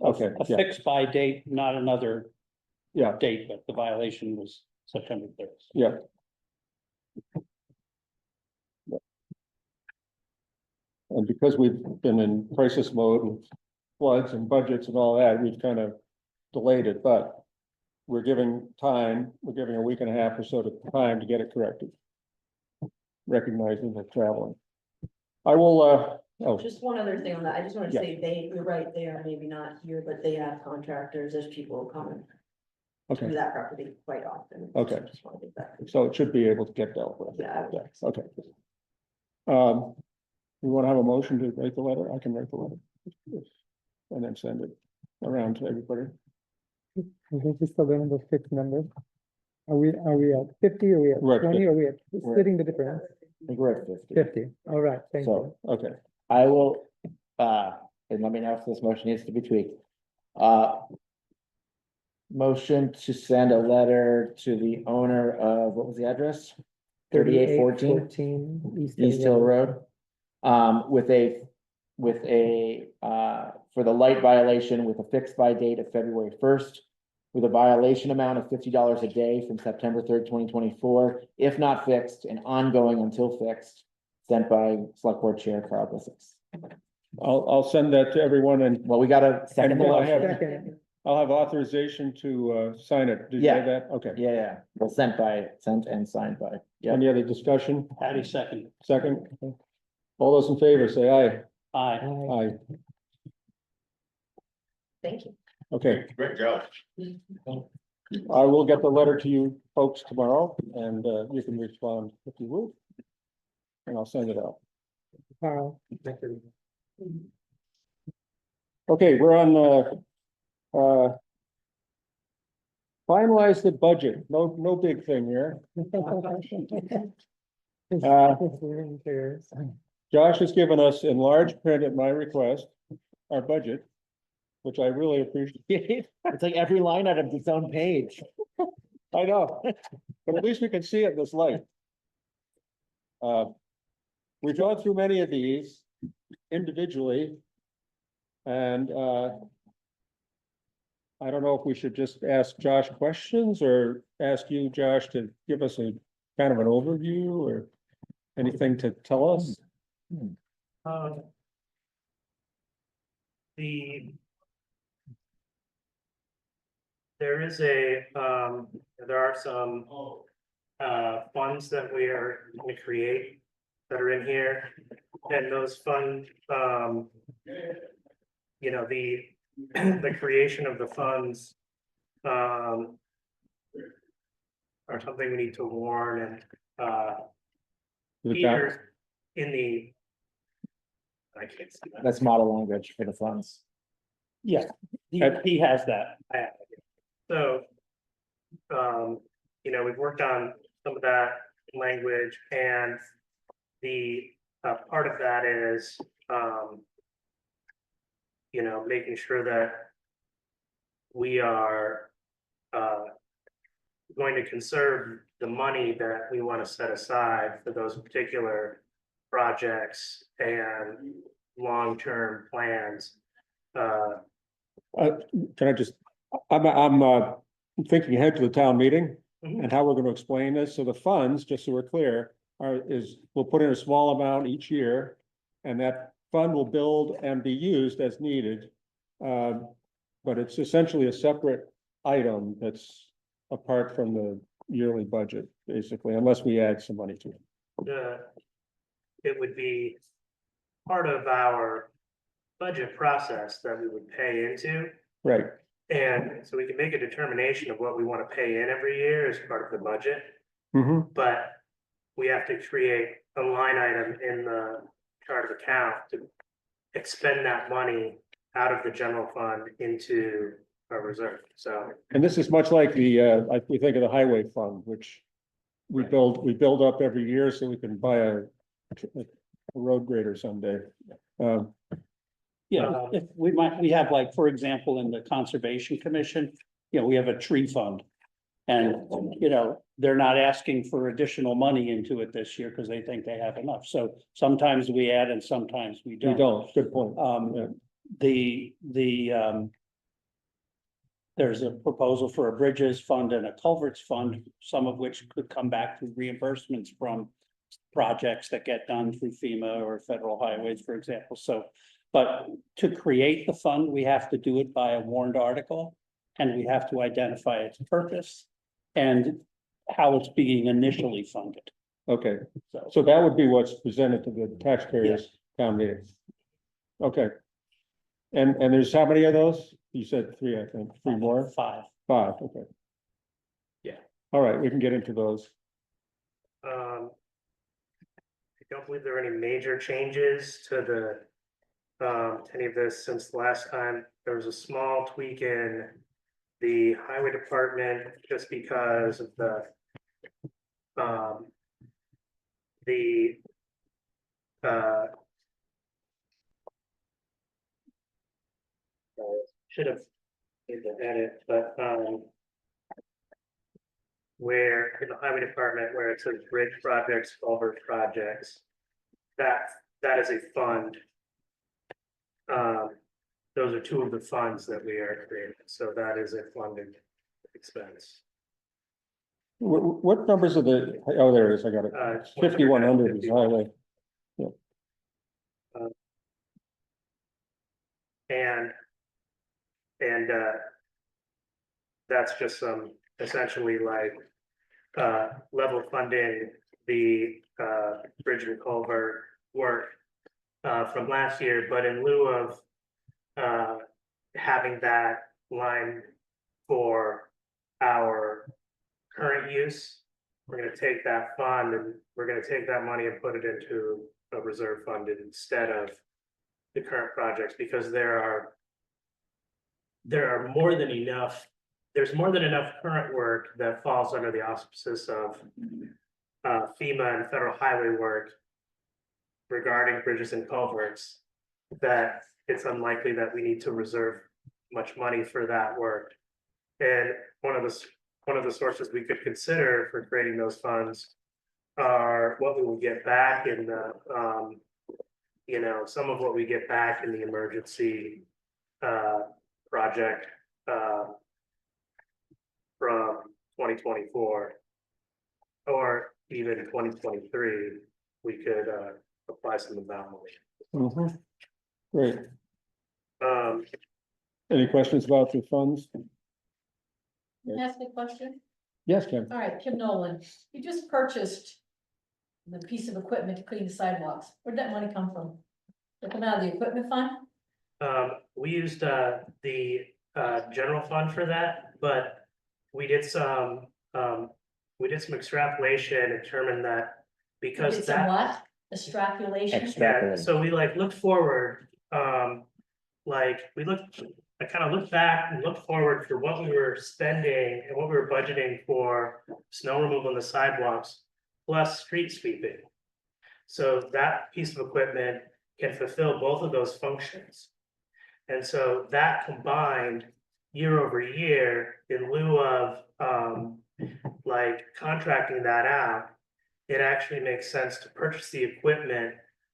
Speaker 1: okay,
Speaker 2: A
Speaker 1: yeah,
Speaker 2: fixed by date, not another
Speaker 1: yeah,
Speaker 2: date, but the violation was September 3rd.
Speaker 1: yeah. because we've been in crisis mode with floods and budgets and all that, we've kind of delayed it, but we're giving a week and a half or so to time to get it corrected. Recognizing the traveling. I will,
Speaker 8: Just one other thing on that, I just wanted to
Speaker 1: Yeah.
Speaker 8: say, you're right, they are maybe not here, but they have contractors, there's people coming
Speaker 1: okay,
Speaker 8: to that property quite often.
Speaker 1: Okay.
Speaker 8: Just want to get that.
Speaker 1: so it should be able to get dealt with.
Speaker 8: Yeah.
Speaker 1: Yeah, okay. You want to have a motion to write the letter? I can write the letter. And then send it around to everybody.
Speaker 3: I think we still don't have a fixed number. Are we at 50? Are we at
Speaker 1: We're at
Speaker 3: 20? Are we at
Speaker 4: We're-
Speaker 3: splitting the difference?
Speaker 4: I think we're at 50.
Speaker 3: 50. All right, thank you.
Speaker 4: So
Speaker 1: Okay,
Speaker 4: I will, and let me know if this motion needs to be tweaked. Motion to send a letter to the owner of, what was the address? 3814
Speaker 3: East
Speaker 4: East Hill Road. With a, for the light violation with a fixed by date of February 1st. With a violation amount of $50 a day from September 3rd, 2024, if not fixed and ongoing until fixed. Sent by Select Board Chair Carl Bissix.
Speaker 1: I'll send that to everyone and
Speaker 4: Well, we got a second.
Speaker 1: And will I have-
Speaker 4: motion.
Speaker 3: Second.
Speaker 1: I'll have authorization to sign it. Did you
Speaker 4: Yeah.
Speaker 1: have that? Okay.
Speaker 4: Yeah, well, sent and signed by, yeah.
Speaker 1: Any other discussion?
Speaker 2: Patty second.
Speaker 1: Second? All those in favor, say aye.
Speaker 2: Aye.
Speaker 3: Aye.
Speaker 1: Aye.
Speaker 8: Thank you.
Speaker 1: Okay,
Speaker 6: Great job.
Speaker 1: I will get the letter to you folks tomorrow and you can respond if you will. And I'll send it out.
Speaker 3: Carl.
Speaker 1: Okay, we're on finalize the budget. No big thing here. Josh has given us in large print at my request, our budget, which I really appreciate.
Speaker 4: It's like every line item's its own page.
Speaker 1: I know, but at least we can see it in this light. We've gone through many of these individually. And I don't know if we should just ask Josh questions or ask you, Josh, to give us a kind of an overview or anything to tell us.
Speaker 10: There is there are some funds that we are going to create that are in here. And those funds, you know, the creation of the funds are something we need to warn and Peter in the I can't see that.
Speaker 4: That's model language for the funds.
Speaker 2: Yeah, he has that.
Speaker 10: I have it. So, you know, we've worked on some of that language and the part of that is, you know, making sure that we are going to conserve the money that we want to set aside for those particular projects and long-term plans.
Speaker 1: Can I just, I'm thinking ahead to the town meeting and how we're going to explain this. So the funds, just so we're clear, we'll put in a small amount each year. And that fund will build and be used as needed. But it's essentially a separate item that's apart from the yearly budget, basically, unless we add some money to it.
Speaker 10: It would be part of our budget process that we would pay into.
Speaker 1: Right.
Speaker 10: And so we can make a determination of what we want to pay in every year as part of the budget,
Speaker 1: Mm-hmm.
Speaker 10: but we have to create a line item in the chart of account to expend that money out of the general fund into a reserve, so.
Speaker 1: And this is much like we think of the highway fund, which we build up every year so we can buy a road grader someday.
Speaker 2: Yeah, if we have like, for example, in the Conservation Commission, you know, we have a tree fund. And, you know, they're not asking for additional money into it this year because they think they have enough. So sometimes we add and sometimes we
Speaker 1: We
Speaker 2: don't.
Speaker 1: don't, good point.
Speaker 2: There's a proposal for a bridges fund and a culverts fund, some of which could come back through reimbursements from projects that get done through FEMA or federal highways, for example, so. But to create the fund, we have to do it by a warrant article, and we have to identify its purpose and how it's being initially funded,
Speaker 1: Okay,
Speaker 2: so.
Speaker 1: so that would be what's presented to the taxpayers town meeting. Okay. And there's how many of those? You said three, I think, three more,
Speaker 2: 5.
Speaker 1: five, okay.
Speaker 2: Yeah.
Speaker 1: All right, we can get into those.
Speaker 10: I don't believe there are any major changes to any of this since the last time. There was a small tweak in the highway department just because of should have made the edit, but where in the highway department, where it says bridge projects, culvert projects, that is a fund. Those are two of the funds that we are creating, so that is a funded expense.
Speaker 1: What numbers are the, oh, there it is, I got it. 5100 is highway.
Speaker 10: And that's just some essentially like level funding the bridge and culvert work from last year, but in lieu of having that line for our current use, we're gonna take that fund and we're gonna take that money and put it into a reserve fund instead of the current projects, because there are more than enough, there's more than enough current work that falls under the auspices of FEMA and federal highway work regarding bridges and culverts, that it's unlikely that we need to reserve much money for that work. And one of the sources we could consider for creating those funds are what we will get back in the some of what we get back in the emergency project from 2024 or even 2023, we could apply some of that money.
Speaker 1: Mhm. Great.
Speaker 10: Um,
Speaker 1: Any questions about the funds?
Speaker 9: Can I ask a question?
Speaker 1: Yes, Kim.
Speaker 9: All right, Kim Nolan, you just purchased the piece of equipment to clean the sidewalks. Where'd that money come from? Did it come out of the equipment fund?
Speaker 10: we used the general fund for that, but we did some extrapolation and determined that
Speaker 9: You
Speaker 10: because
Speaker 9: did some
Speaker 10: that.
Speaker 9: what? Extrapolation?
Speaker 10: Yeah, so we like looked forward, I kind of looked back and looked forward for what we were spending and what we were budgeting for snow removal on the sidewalks, plus street sweeping. So that piece of equipment can fulfill both of those functions. And so that combined year over year, in lieu of contracting that out, it actually makes sense to purchase the equipment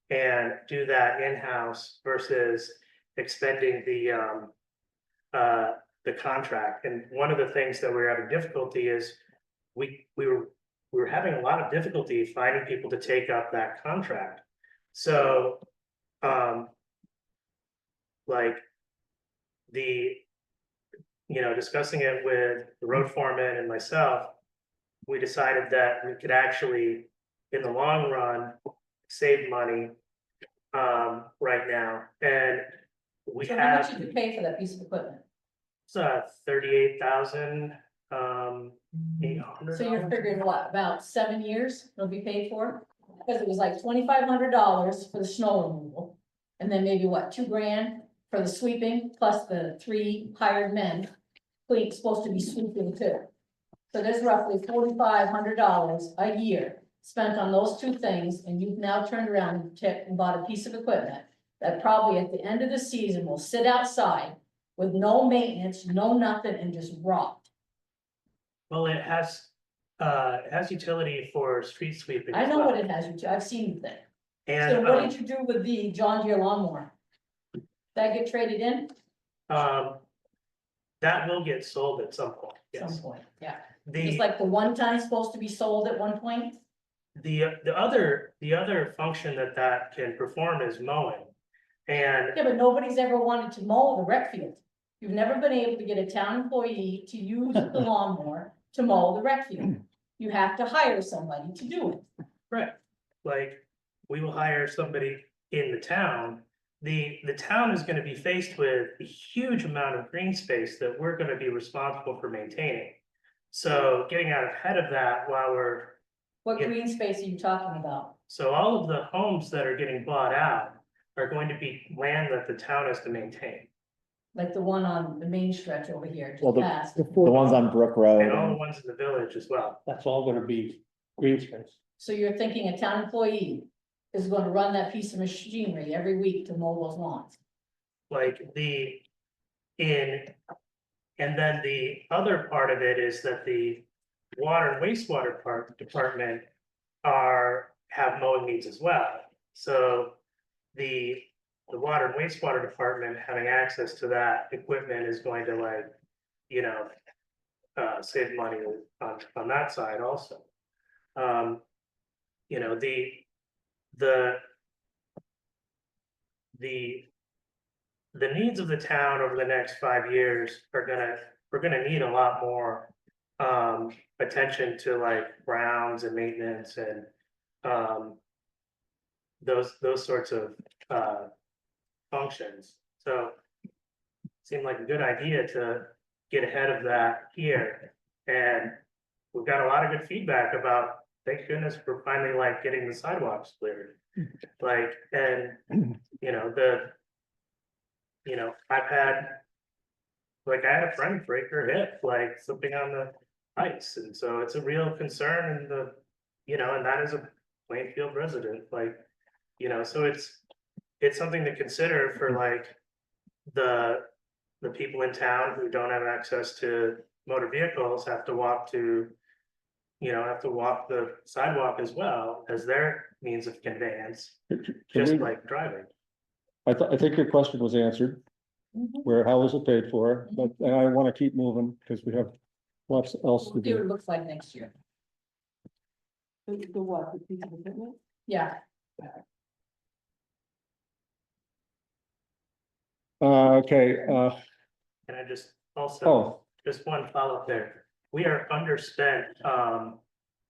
Speaker 10: and do that in-house versus expending the contract. And one of the things that we were having difficulty is we were having a lot of difficulty finding people to take up that contract. So discussing it with the road foreman and myself, we decided that we could actually, in the long run, save money right now. And we
Speaker 9: So how much
Speaker 10: have
Speaker 9: did you pay for that piece of equipment?
Speaker 10: it's 38,800.
Speaker 9: So you're figuring what, about 7 years it'll be paid for? Because it was like $2,500 for the snow removal. And then maybe what, $2,000 for the sweeping, plus the 3 hired men. Supposed to be sweeping too. So there's roughly $4,500 a year spent on those two things, and you've now turned around and bought a piece of equipment that probably at the end of the season will sit outside with no maintenance, no nothing, and just rot.
Speaker 10: Well, it has utility for street sweeping.
Speaker 9: I
Speaker 10: as
Speaker 9: know
Speaker 10: well.
Speaker 9: what it has, I've seen the thing.
Speaker 10: And
Speaker 9: So what did you do with the John Deere lawnmower? Did that get traded in?
Speaker 10: that will get sold at some point.
Speaker 9: At
Speaker 10: Yes.
Speaker 9: some point, yeah.
Speaker 10: The
Speaker 9: Just like the one time supposed to be sold at one point?
Speaker 11: the other function that can perform is mowing. And
Speaker 9: Yeah, but nobody's ever wanted to mow the rec field. You've never been able to get a town employee to use the lawnmower to mow the rec field. You have to hire somebody to do it.
Speaker 11: right, like, we will hire somebody in the town. The town is gonna be faced with a huge amount of green space that we're gonna be responsible for maintaining. So getting out ahead of that while
Speaker 9: What
Speaker 11: Yeah.
Speaker 9: green space are you talking about?
Speaker 11: so all of the homes that are getting bought out are going to be land that the town has to maintain.
Speaker 9: Like the one on the main stretch over here,
Speaker 4: Well,
Speaker 9: just past.
Speaker 4: The ones on Brook Road.
Speaker 11: And all the ones in the village as well.
Speaker 2: That's all gonna be green space.
Speaker 9: So you're thinking a town employee is gonna run that piece of machinery every week to mow those lawns?
Speaker 11: Like and then the other part of it is that the water and wastewater department have mowing needs as well. So the water and wastewater department having access to that equipment is going to save money on that side also. The needs of the town over the next 5 years we're gonna need a lot more attention to like grounds and maintenance and those sorts of functions. So seemed like a good idea to get ahead of that here. And we've got a lot of good feedback about, thank goodness we're finally like getting the sidewalks cleared. Like, and I've had, like, I had a friend break her hip, like slipping on the ice, and so it's a real concern and and that is a Plainfield resident, like, so it's something to consider for like the people in town who don't have access to motor vehicles have to walk the sidewalk as well as their means of conveyance, just like driving.
Speaker 1: I think your question was answered, how was it paid for, but I want to keep moving because we have lots else to
Speaker 9: We'll see what
Speaker 1: do.
Speaker 9: it looks like next year.
Speaker 8: The what, the piece of equipment?
Speaker 9: Yeah,
Speaker 1: Okay,
Speaker 11: And I just also,
Speaker 1: oh,
Speaker 11: just one follow-up there. We are underspent,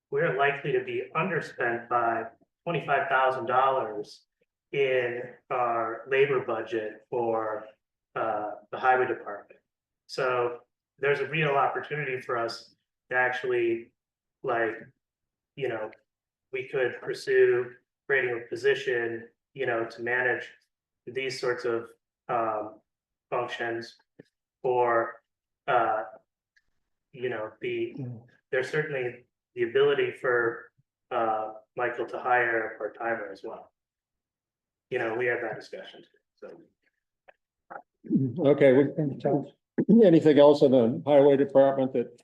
Speaker 11: we are likely to be underspent by $25,000 in our labor budget for the highway department. So there's a real opportunity for us to actually, we could pursue creating a position, to manage these sorts of functions, or there's certainly the ability for Michael to hire a part-timer as well. We had that discussion, so.
Speaker 1: okay, anything else in the highway department that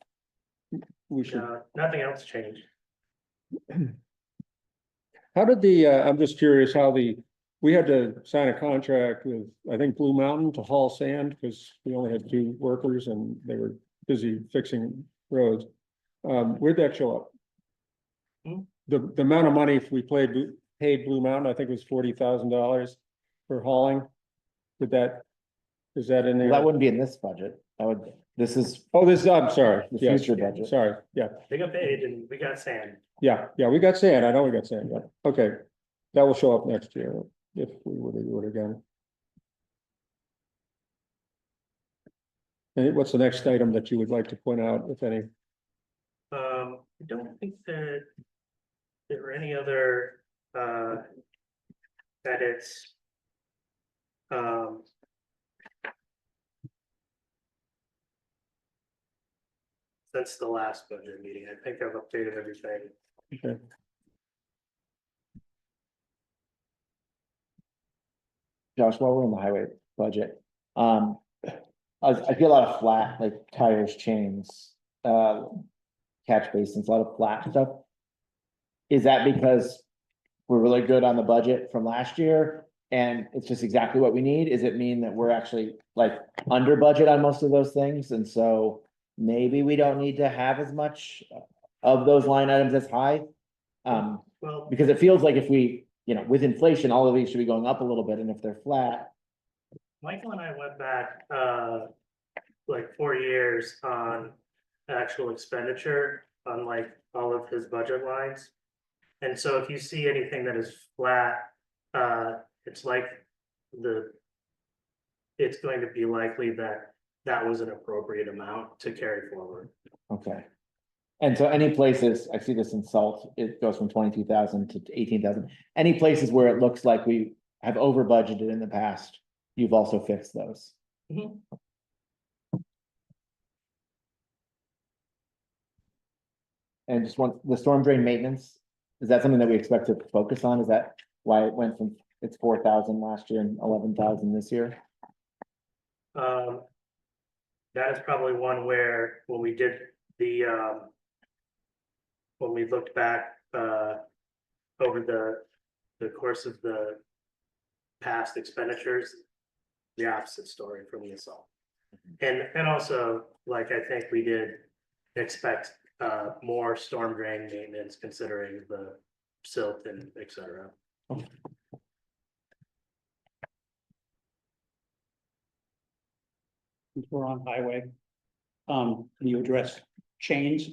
Speaker 1: we should?
Speaker 11: Nothing else changed.
Speaker 1: How did I'm just curious how we had to sign a contract with, I think, Blue Mountain to haul sand because we only had 2 workers and they were busy fixing roads. Where'd that show up? The amount of money if we paid Blue Mountain, I think it was $40,000 for hauling. Is that in there?
Speaker 4: That wouldn't be in this budget. I'm sorry.
Speaker 1: The
Speaker 4: future budget.
Speaker 1: Sorry, yeah.
Speaker 11: They got paid and we got sand.
Speaker 1: Yeah, we got sand. I know we got sand. Yeah, okay. That will show up next year if we were to do it again. And what's the next item that you would like to point out, if any?
Speaker 11: I don't think that there were any other edits. Since the last budget meeting, I think I've updated everything.
Speaker 1: Okay.
Speaker 4: Josh, while we're in the highway budget, I feel a lot of flat, like tires, chains, catch basins, a lot of flat stuff. Is that because we're really good on the budget from last year and it's just exactly what we need? Does it mean that we're actually like under budget on most of those things? And so maybe we don't need to have as much of those line items as high?
Speaker 11: Well,
Speaker 4: Because it feels like if we, with inflation, all of these should be going up a little bit, and if they're flat.
Speaker 11: Michael and I went back, like 4 years on actual expenditure on like all of his budget lines. And so if you see anything that is flat, it's like it's going to be likely that that was an appropriate amount to carry forward.
Speaker 4: Okay. And so any places, I see this in salt, it goes from 22,000 to 18,000. Any places where it looks like we have over budgeted in the past, you've also fixed those.
Speaker 11: Mhm.
Speaker 4: And just the storm drain maintenance, is that something that we expect to focus on? Is that why it went from, it's 4,000 last year and 11,000 this year?
Speaker 11: That is probably one where when we did the, when we looked back, over the course of the past expenditures, the opposite story from the assault. And also, like, I think we did expect, more storm drain maintenance considering the silt and et cetera.
Speaker 2: Since we're on highway. Can you address chains?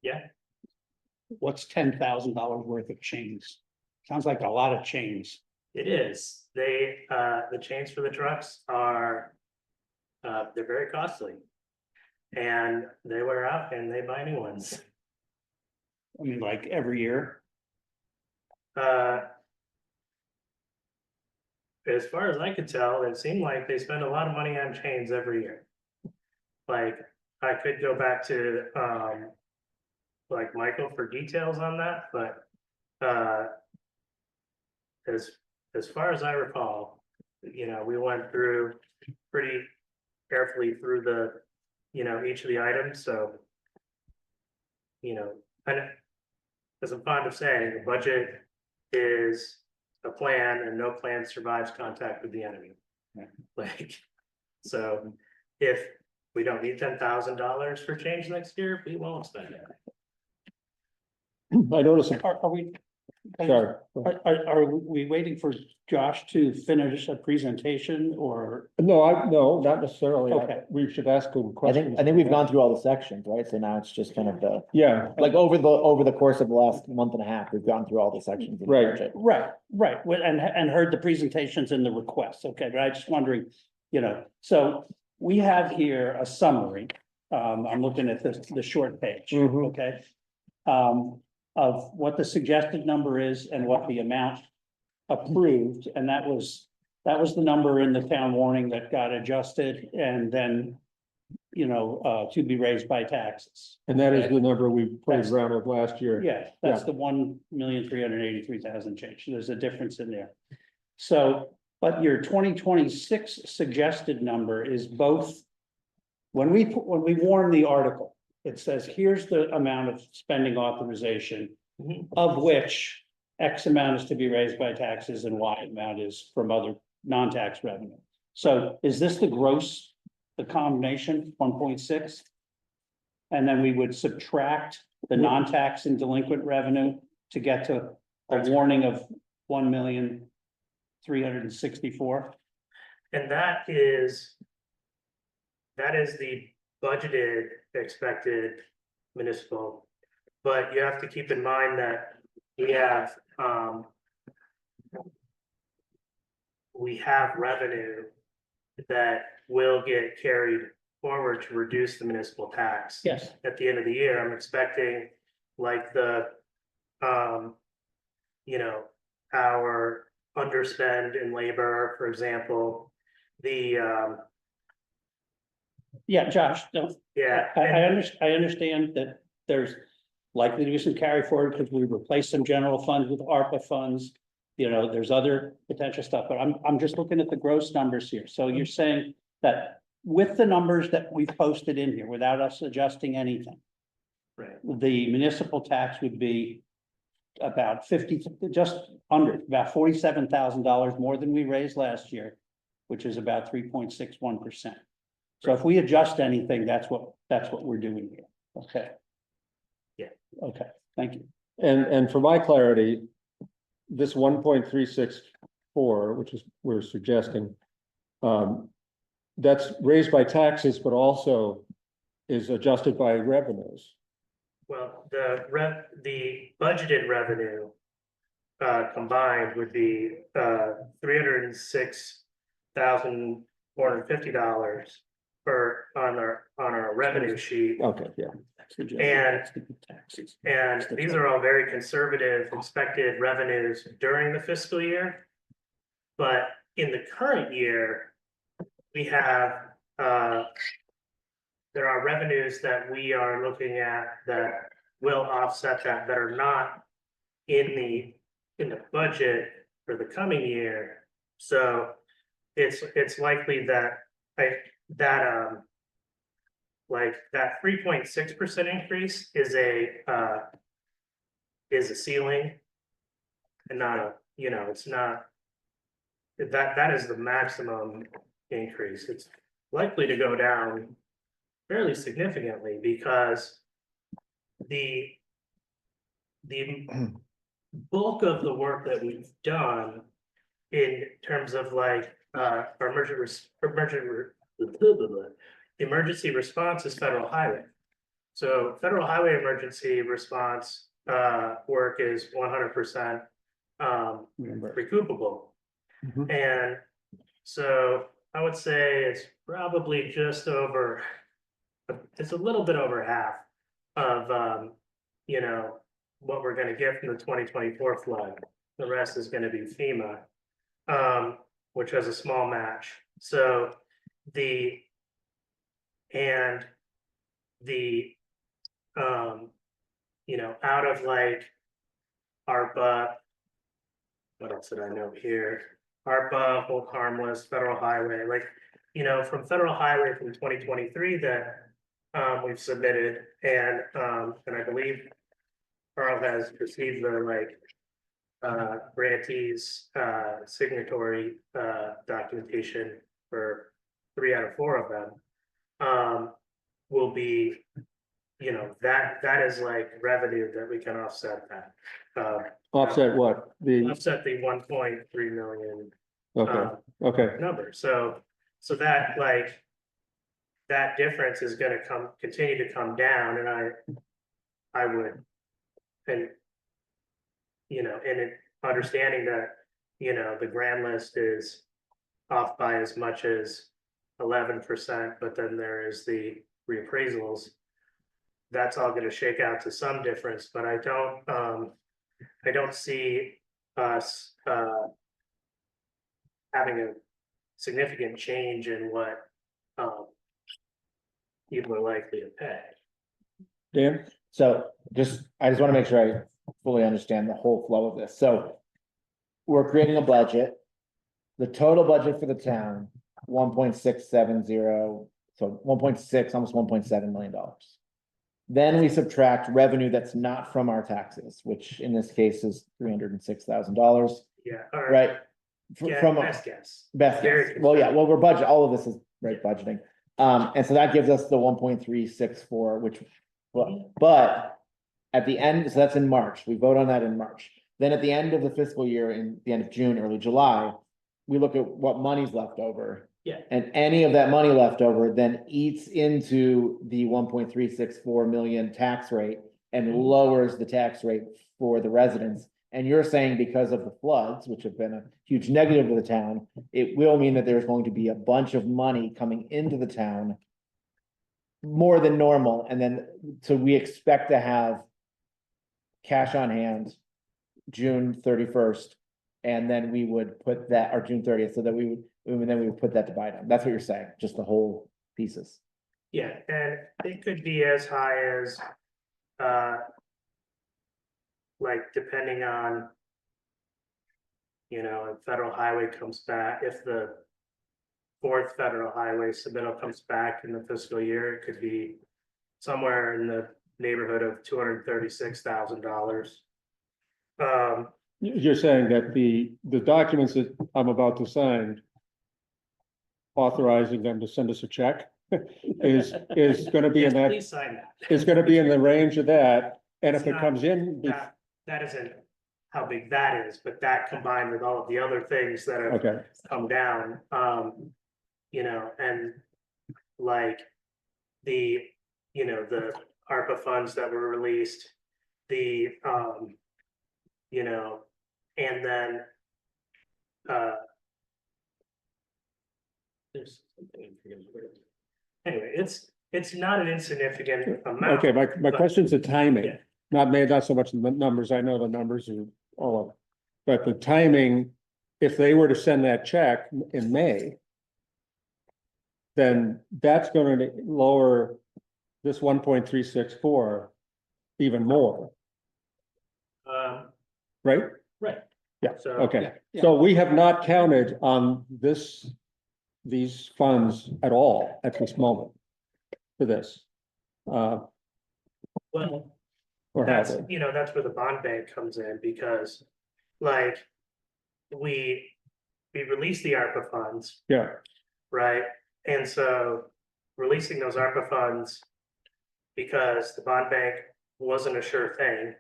Speaker 11: Yeah.
Speaker 2: What's $10,000 worth of chains? Sounds like a lot of chains.
Speaker 11: It is. The chains for the trucks are, they're very costly. And they wear out and they buy new ones.
Speaker 2: I mean, like every year.
Speaker 11: As far as I could tell, it seemed like they spend a lot of money on chains every year. Like, I could go back to, like Michael for details on that, but, as far as I recall, we went through pretty carefully through the, each of the items, so. And as I'm fond of saying, the budget is a plan and no plan survives contact with the enemy. Like, so if we don't need $10,000 for change next year, we won't spend it.
Speaker 1: I noticed,
Speaker 2: Are we?
Speaker 1: sorry,
Speaker 2: Are we waiting for Josh to finish a presentation or?
Speaker 1: no, not necessarily.
Speaker 2: Okay.
Speaker 1: We should ask him
Speaker 4: I
Speaker 1: questions.
Speaker 4: think we've gone through all the sections, right? So now it's just kind of
Speaker 1: Yeah,
Speaker 4: like over the course of the last month and a half, we've gone through all the sections. of the
Speaker 1: Right.
Speaker 4: budget.
Speaker 2: Right, and heard the presentations and the requests, okay, but I just wondering, so we have here a summary. I'm looking at the short page,
Speaker 1: Mhm.
Speaker 2: okay? Of what the suggested number is and what the amount approved, and that was the number in the town warning that got adjusted and then, to be raised by taxes.
Speaker 1: and that is
Speaker 2: Okay?
Speaker 1: the number we played
Speaker 2: That's-
Speaker 1: around with last year.
Speaker 2: Yeah, that's the 1,383,000 change. There's a difference in there. So, but your 2026 suggested number is both. When we warn the article, it says, here's the amount of spending authorization,
Speaker 11: Mhm.
Speaker 2: of which X amount is to be raised by taxes and Y amount is from other non-tax revenue. So is this the gross, the combination, 1.6? And then we would subtract the non-tax and delinquent revenue to get to a warning of 1,364,000.
Speaker 11: And that is the budgeted expected municipal. But you have to keep in mind that we have revenue that will get carried forward to reduce the municipal tax.
Speaker 2: Yes,
Speaker 11: At the end of the year, I'm expecting like our underspend in labor, for example,
Speaker 2: yeah, Josh, no,
Speaker 11: yeah.
Speaker 2: I understand that there's likely to be some carry forward because we replaced some general funds with ARPA funds. There's other potential stuff, but I'm just looking at the gross numbers here. So you're saying that with the numbers that we've posted in here, without us adjusting anything,
Speaker 11: Right.
Speaker 2: the municipal tax would be about about $47,000 more than we raised last year. which is about 3.61%. So if we adjust anything, that's what we're doing here. Okay.
Speaker 11: Yeah.
Speaker 2: Okay, thank you.
Speaker 1: And for my clarity, this 1.364, which is, we're suggesting, that's raised by taxes, but also is adjusted by revenues.
Speaker 11: Well, the budgeted revenue combined would be $306,450 on our revenue sheet.
Speaker 1: Okay, yeah.
Speaker 11: And these are all very conservative expected revenues during the fiscal year. But in the current year, we have, there are revenues that we are looking at that will offset that are not in the budget for the coming year. So it's likely that that 3.6% increase is a ceiling. And not a, it's not, that is the maximum increase. It's likely to go down fairly significantly because the bulk of the work that we've done in terms of like our emergency response is federal highway. So federal highway emergency response work is 100% recoupable.
Speaker 1: Mhm.
Speaker 11: And so I would say it's probably just over, it's a little bit over half of what we're gonna get from the 2024 flood. The rest is gonna be FEMA, which has a small match. So out of like ARPA, what else did I note here? ARPA, hold harmless, federal highway, from federal highway from 2023 that we've submitted, and I believe Carl has received the grantees signatory documentation for 3 out of 4 of them. Will be, that is like revenue that we can offset that.
Speaker 1: Offset what?
Speaker 11: Offset the 1.3 million
Speaker 1: Okay,
Speaker 11: number. So that that difference is gonna continue to come down, and I would, and understanding that, the grand list is off by as much as 11%, but then there is the reappraisals. That's all gonna shake out to some difference, but I don't see us having a significant change in what people are likely to pay.
Speaker 1: Dan?
Speaker 4: So I just want to make sure I fully understand the whole flow of this. So we're creating a budget. The total budget for the town, 1.670, so 1.6, almost $1.7 million. Then we subtract revenue that's not from our taxes, which in this case is $306,000,
Speaker 11: Yeah.
Speaker 4: right? From
Speaker 11: Best guess.
Speaker 4: best
Speaker 11: Very
Speaker 4: guess. Well, yeah, well, we're all of this is right budgeting. And so that gives us the 1.364, which, but at the end, so that's in March, we vote on that in March. Then at the end of the fiscal year, in the end of June, early July, we look at what money's left over.
Speaker 11: Yeah.
Speaker 4: And any of that money left over then eats into the 1.364 million tax rate and lowers the tax rate for the residents. And you're saying because of the floods, which have been a huge negative to the town, it will mean that there's going to be a bunch of money coming into the town more than normal. And then, so we expect to have cash on hand June 31st. And then we would put that, or June 30th, so that we would put that to buy down. That's what you're saying, just the whole pieces.
Speaker 11: Yeah, and it could be as high as, depending on, if federal highway comes back, if the 4th federal highway submittal comes back in the fiscal year, it could be somewhere in the neighborhood of $236,000.
Speaker 1: You're saying that the documents that I'm about to sign authorizing them to send us a check is gonna be
Speaker 11: Yes,
Speaker 1: in that,
Speaker 11: please sign that.
Speaker 1: is gonna be in the range of that. And if
Speaker 11: It's
Speaker 1: it
Speaker 11: not
Speaker 1: comes in,
Speaker 11: That isn't how big that is, but that combined with all of the other things that have
Speaker 1: okay,
Speaker 11: come down, you know, and like the, you know, the ARPA funds that were released, the, you know, and then, there's something, anyway, it's not an insignificant amount.
Speaker 1: okay, my
Speaker 11: but-
Speaker 1: question's the timing,
Speaker 11: Yeah.
Speaker 1: not so much the numbers, I know the numbers are all of. But the timing, if they were to send that check in May. Then that's gonna lower this 1.364 even more, right?
Speaker 11: Right.
Speaker 1: Yeah,
Speaker 11: So,
Speaker 1: okay,
Speaker 2: yeah.
Speaker 1: so we have not counted on these funds at all at this moment. For this.
Speaker 11: well,
Speaker 1: Or have
Speaker 11: that's,
Speaker 1: we?
Speaker 11: you know, that's where the bond bank comes in, because like we release the ARPA funds,
Speaker 1: Yeah,
Speaker 11: right? And so releasing those ARPA funds, because the bond bank wasn't a sure thing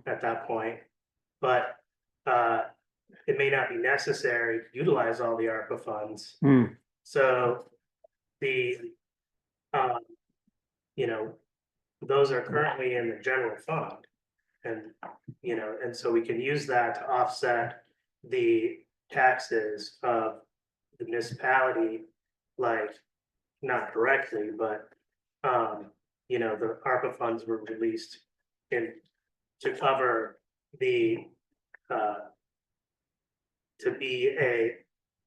Speaker 11: at that point, but it may not be necessary to utilize all the ARPA funds. So the, you know, those are currently in the general fund. And, you know, and so we can use that to offset the taxes of the municipality, like, not directly, but, you know, the ARPA funds were released in, to cover the, to be a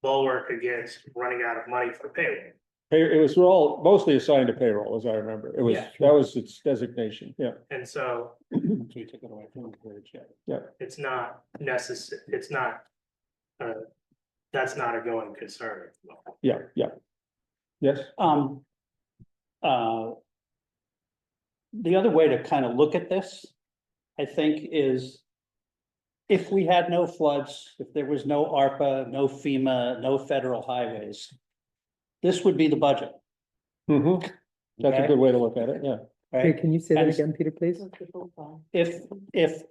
Speaker 11: bulwark against running out of money for payroll.
Speaker 1: it was all mostly assigned to payroll, as I remember, it was,
Speaker 11: Yeah.
Speaker 1: that was its designation, yeah.
Speaker 11: And so
Speaker 2: We took it away from the bridge, yeah.
Speaker 11: it's not necessary, it's not, that's not a going concern.
Speaker 1: Yeah, yeah. Yes,
Speaker 2: The other way to kind of look at this, I think, is if we had no floods, if there was no ARPA, no FEMA, no federal highways, this would be the budget.
Speaker 1: that's a
Speaker 2: Okay?
Speaker 1: good way to look at it, yeah.
Speaker 3: Hey,
Speaker 2: Right?
Speaker 3: can you say that
Speaker 2: And-
Speaker 3: again, Peter, please?
Speaker 2: If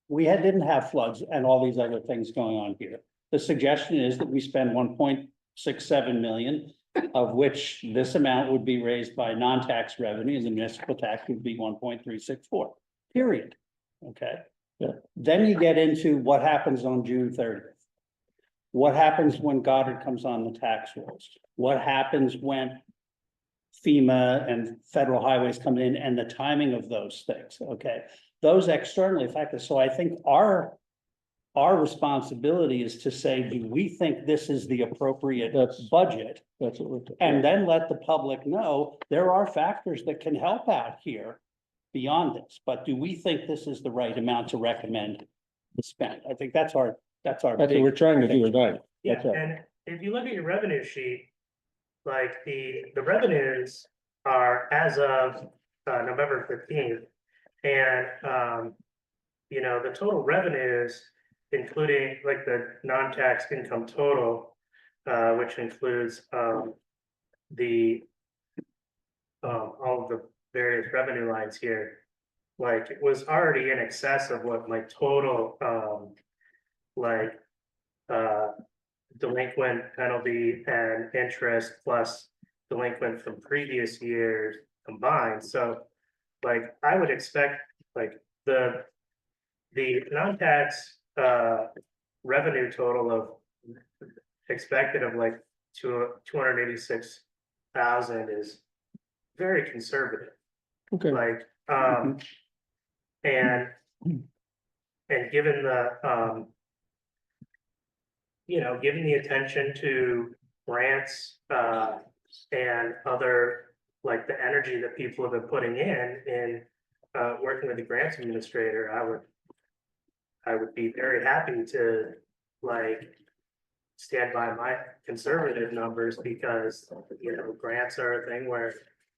Speaker 2: we didn't have floods and all these other things going on here, the suggestion is that we spend 1.67 million, of which this amount would be raised by non-tax revenue, and the municipal tax would be 1.364, period. Okay?
Speaker 1: Yeah.
Speaker 2: Then you get into what happens on June 30th. What happens when Goddard comes on the tax rolls? What happens when FEMA and federal highways come in, and the timing of those things, okay? Those externally affected, so I think our responsibility is to say, do we think this is the appropriate budget?
Speaker 1: That's what we're.
Speaker 2: And then let the public know there are factors that can help out here beyond this, but do we think this is the right amount to recommend to spend? I think that's our
Speaker 1: That's what
Speaker 2: big
Speaker 1: we're trying to do tonight.
Speaker 11: Yeah,
Speaker 1: That's right.
Speaker 11: and if you look at your revenue sheet, like the revenues are as of November 15th. And you know, the total revenues, including like the non-tax income total, which includes the all of the various revenue lines here, like it was already in excess of what my total like delinquent penalty and interest plus delinquent from previous years combined. So like I would expect like the non-tax revenue total of expected of like 286,000 is very conservative.
Speaker 1: Okay,
Speaker 11: Like and given the you know, given the attention to grants and other, like the energy that people have been putting in working with the grants administrator, I would be very happy to like stand by my conservative numbers, because, you know, grants are a thing where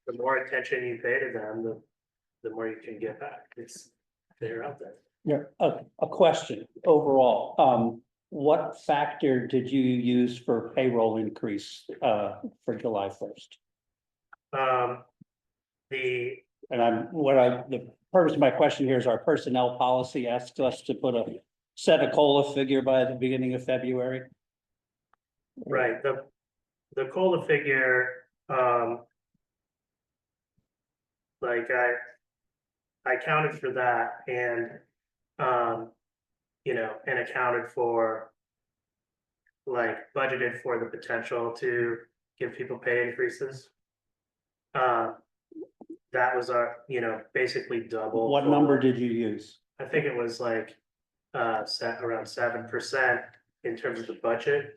Speaker 11: the more attention you pay to them, the more you can get back. They're out there.
Speaker 2: a question overall. what factor did you use for payroll increase, for July first?
Speaker 11: The,
Speaker 2: The purpose of my question here is our personnel policy asks us to put a set a COLA figure by the beginning of February.
Speaker 11: right, the COLA figure, like I counted for that and, you know, and accounted for like budgeted for the potential to give people pay increases. That was our, you know, basically double.
Speaker 2: What number did you use?
Speaker 11: I think it was like, set around 7% in terms of the budget.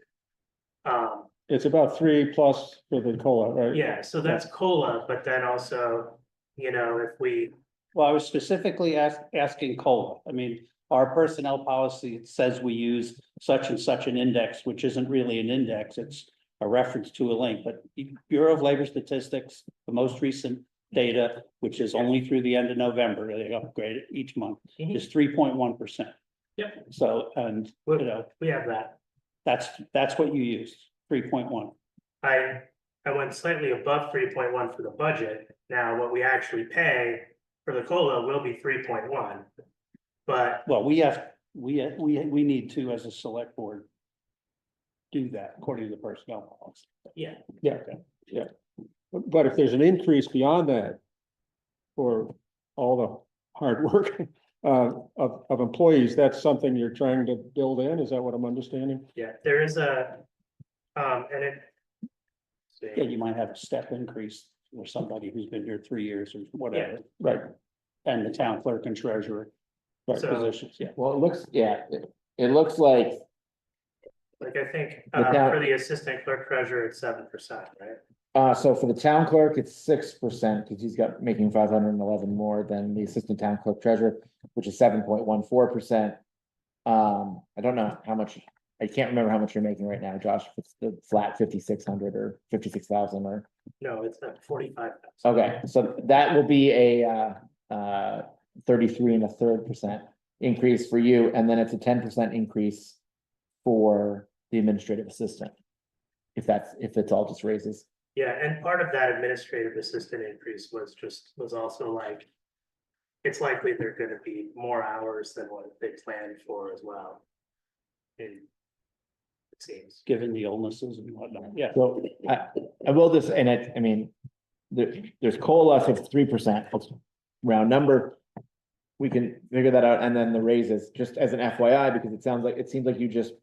Speaker 1: It's about 3 plus for the COLA, right?
Speaker 11: Yeah, so that's COLA, but then also, you know, if we,
Speaker 2: Well, I was specifically asking COLA. I mean, our personnel policy says we use such and such an index, which isn't really an index. It's a reference to a link, but Bureau of Labor Statistics, the most recent data, which is only through the end of November, they upgrade it each month, is 3.1%.
Speaker 11: Yep.
Speaker 2: So, and, you know,
Speaker 11: we have that.
Speaker 2: that's what you used, 3.1.
Speaker 11: I went slightly above 3.1 for the budget. Now, what we actually pay for the COLA will be 3.1. But
Speaker 2: Well, we need to, as a select board, do that according to the personnel policy.
Speaker 11: yeah,
Speaker 1: Yeah. But if there's an increase beyond that for all the hard work of employees, that's something you're trying to build in? Is that what I'm understanding?
Speaker 11: yeah, there is a, and it.
Speaker 2: Yeah, you might have a step increase for somebody who's been here 3 years or whatever.
Speaker 1: Right.
Speaker 2: And the town clerk and treasurer
Speaker 11: So-
Speaker 2: positions, yeah.
Speaker 4: Well, it looks, yeah, it looks like,
Speaker 11: Like, I think,
Speaker 4: The town-
Speaker 11: for the assistant clerk treasurer, it's 7%, right?
Speaker 4: so for the town clerk, it's 6%, because he's got making 511 more than the assistant town clerk treasurer, which is 7.14%. I don't know how much, I can't remember how much you're making right now, Josh, if it's the flat 5,600 or 56,000 or.
Speaker 11: No, it's at 45,000.
Speaker 4: Okay, so that will be a 33.33% increase for you, and then it's a 10% increase for the administrative assistant. If it's all just raises.
Speaker 11: Yeah, and part of that administrative assistant increase was also like, it's likely they're gonna be more hours than what they planned for as well. And it seems.
Speaker 2: Given the illnesses and whatnot, yeah.
Speaker 4: So I will just, and I mean, there's COLA, so it's 3%, round number. We can figure that out, and then the raises, just as an FYI, because it seems like you just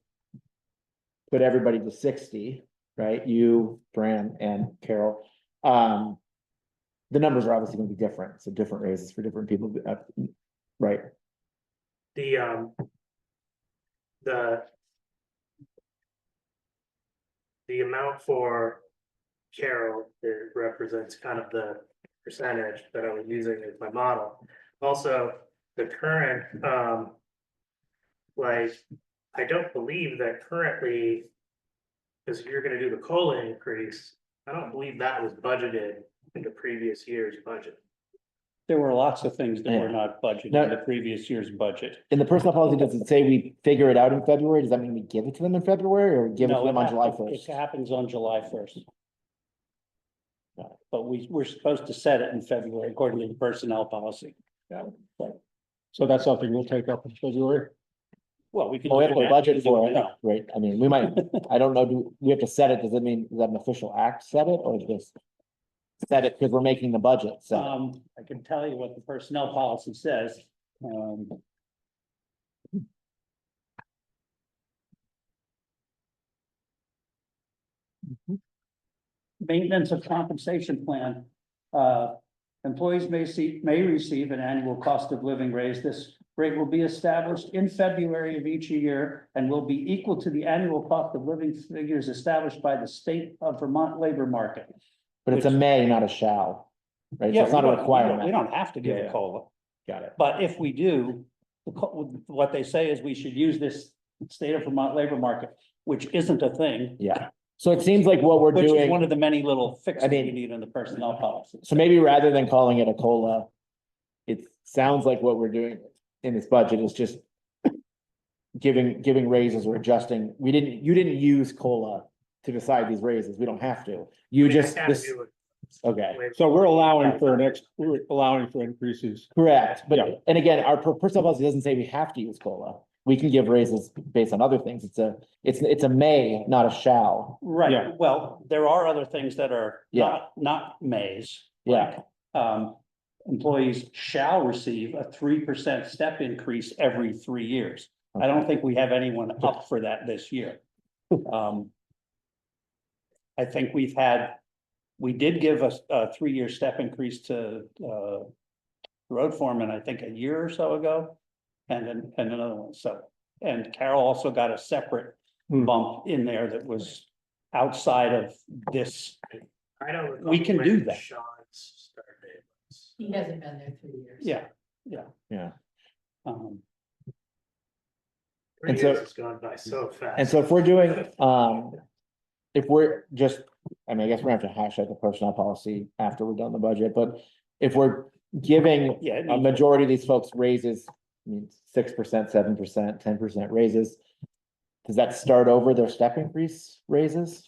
Speaker 4: put everybody to 60, right? You, Fran, and Carol. The numbers are obviously gonna be different, so different raises for different people, right?
Speaker 11: The amount for Carol, it represents kind of the percentage that I was using as my model. Also, the current, like, I don't believe that currently, because you're gonna do the COLA increase, I don't believe that was budgeted in the previous year's budget.
Speaker 2: There were lots of things that were
Speaker 4: Yeah.
Speaker 2: not budgeted
Speaker 4: No.
Speaker 2: in the previous year's budget.
Speaker 4: In the personnel policy, does it say we figure it out in February? Does that mean we give it to them in February, or give it to
Speaker 2: No,
Speaker 4: them on July
Speaker 2: It
Speaker 4: 1st?
Speaker 2: happens on July 1st. But we're supposed to set it in February according to the personnel policy.
Speaker 1: So that's something we'll take up in February.
Speaker 2: Well, we can.
Speaker 4: Well, we have
Speaker 2: do
Speaker 4: to
Speaker 2: that.
Speaker 4: budget for it,
Speaker 2: No.
Speaker 4: right? I mean, we might, I don't know, do we have to set it? Does it mean, is that an official act set it, or just set it because we're making the budget, so.
Speaker 2: I can tell you what the personnel policy says. Maintenance of compensation plan. Employees may receive an annual cost of living raise. This rate will be established in February of each year and will be equal to the annual cost of living figures established by the state of Vermont labor market.
Speaker 4: But it's a may, not a shall, right? So
Speaker 2: Yeah,
Speaker 4: it's not a
Speaker 2: we
Speaker 4: requirement.
Speaker 2: don't have to give
Speaker 4: Yeah,
Speaker 2: a
Speaker 4: yeah.
Speaker 2: COLA,
Speaker 4: Got it.
Speaker 2: but if we do, what they say is we should use this state of Vermont labor market, which isn't a thing.
Speaker 4: Yeah. So it seems like what we're
Speaker 2: Which is one
Speaker 4: doing,
Speaker 2: of the many little fixes
Speaker 4: I mean-
Speaker 2: you need in the personnel policy.
Speaker 4: so maybe rather than calling it a COLA, it sounds like what we're doing in this budget is just giving raises or adjusting. You didn't use COLA to decide these raises. We don't have to. You just,
Speaker 11: I kinda
Speaker 4: this,
Speaker 11: do it
Speaker 4: okay.
Speaker 11: way-
Speaker 1: So we're allowing for we're allowing for increases.
Speaker 4: Correct,
Speaker 1: Yeah.
Speaker 4: but, and again, our personnel policy doesn't say we have to use COLA. We can give raises based on other things. It's a may, not a shall.
Speaker 1: Yeah.
Speaker 2: Right, well, there are other things that are
Speaker 4: Yeah.
Speaker 2: not mays.
Speaker 4: Yeah.
Speaker 2: Employees shall receive a 3% step increase every 3 years. I don't think we have anyone up for that this year. I think we did give a 3-year step increase to, road foreman, I think a year or so ago. And another one, so, and Carol also got a separate
Speaker 1: Hmm.
Speaker 2: bump in there that was outside of this.
Speaker 11: I don't recall
Speaker 2: We can
Speaker 11: when
Speaker 2: do that.
Speaker 11: Sean's start date was.
Speaker 9: He hasn't been there 3 years.
Speaker 2: Yeah.
Speaker 4: Yeah.
Speaker 2: Um,
Speaker 11: 3
Speaker 4: And so-
Speaker 11: years has gone by so fast.
Speaker 4: And so if we're doing, if we're just, I mean, I guess we're gonna have to hash out the personnel policy after we're done the budget, but if we're giving
Speaker 2: Yeah, it
Speaker 4: a
Speaker 2: needs-
Speaker 4: majority of these folks raises, I mean, 6%, 7%, 10% raises, does that start over their step increase raises?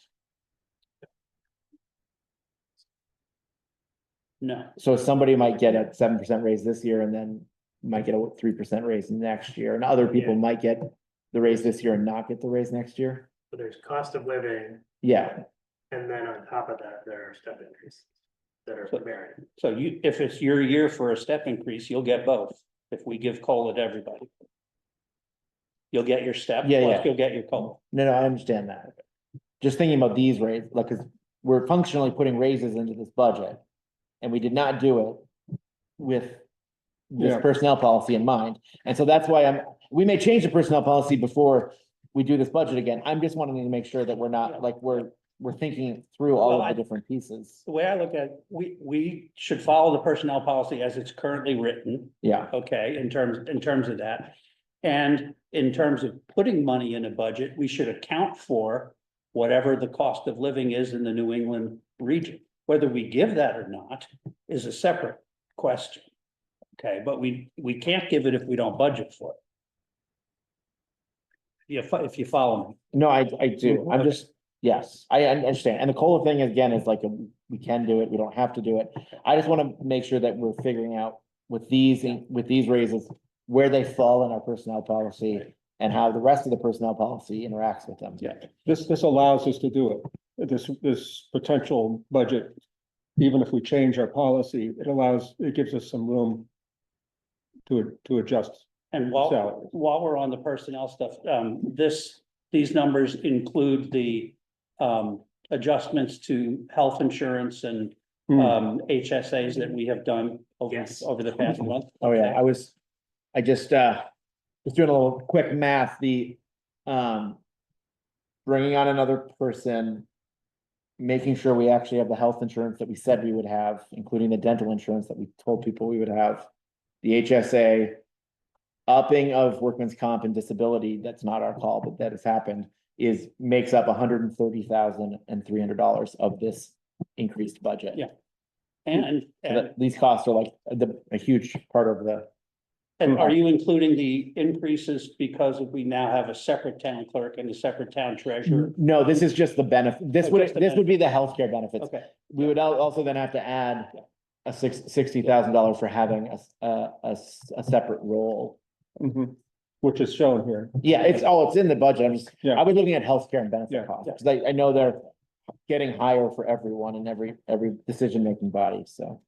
Speaker 2: No,
Speaker 4: So somebody might get a 7% raise this year and then might get a 3% raise next year, and other people
Speaker 11: Yeah.
Speaker 4: might get the raise this year and not get the raise next year?
Speaker 11: But there's cost of living,
Speaker 4: Yeah,
Speaker 11: and then on top of that, there are step increases that are merit.
Speaker 2: so if it's your year for a step increase, you'll get both, if we give COLA to everybody. You'll get your step,
Speaker 4: Yeah,
Speaker 2: plus
Speaker 4: yeah.
Speaker 2: you'll get your COLA.
Speaker 4: no, I understand that. Just thinking about these raises, like, cause we're functionally putting raises into this budget. And we did not do it with this
Speaker 1: Yeah.
Speaker 4: personnel policy in mind. And so that's why we may change the personnel policy before we do this budget again. I'm just wanting to make sure that we're not, like, we're thinking through all
Speaker 2: Well,
Speaker 4: of the different pieces.
Speaker 2: The way I look at it, we should follow the personnel policy as it's currently written.
Speaker 4: Yeah,
Speaker 2: Okay, in terms of that. And in terms of putting money in a budget, we should account for whatever the cost of living is in the New England region. Whether we give that or not is a separate question. Okay, but we can't give it if we don't budget for it. If you follow me.
Speaker 4: no, I do. I'm just, yes, I understand. And the COLA thing again is like, we can do it, we don't have to do it. I just want to make sure that we're figuring out with these raises, where they fall in our personnel policy and how the rest of the personnel policy interacts with them.
Speaker 2: Yeah.
Speaker 1: This allows us to do it. This potential budget, even if we change our policy, it gives us some room to adjust
Speaker 2: And
Speaker 1: salaries.
Speaker 2: while we're on the personnel stuff, these numbers include the adjustments to health insurance and HSAs that we have done
Speaker 11: Yes.
Speaker 2: over the past month.
Speaker 4: Oh, yeah, I just was doing a little quick math, bringing on another person, making sure we actually have the health insurance that we said we would have, including the dental insurance that we told people we would have, the HSA, upping of workman's comp and disability, that's not our call, but that has happened, makes up $130,300 of this increased budget.
Speaker 2: Yeah. And
Speaker 4: These costs are like a huge part of the.
Speaker 2: And are you including the increases because we now have a separate town clerk and a separate town treasurer?
Speaker 4: No, this is just the benefit. This
Speaker 2: Oh,
Speaker 4: would,
Speaker 2: just the
Speaker 4: this would be the healthcare benefits.
Speaker 2: Okay,
Speaker 4: We would also then have to add a $60,000 for having a separate role.
Speaker 1: Mhm. Which is shown here.
Speaker 4: Yeah, it's in the budget.
Speaker 1: Yeah.
Speaker 4: I was looking at healthcare and benefit
Speaker 1: Yeah.
Speaker 4: costs, because I know they're getting higher for everyone in every decision-making body, so.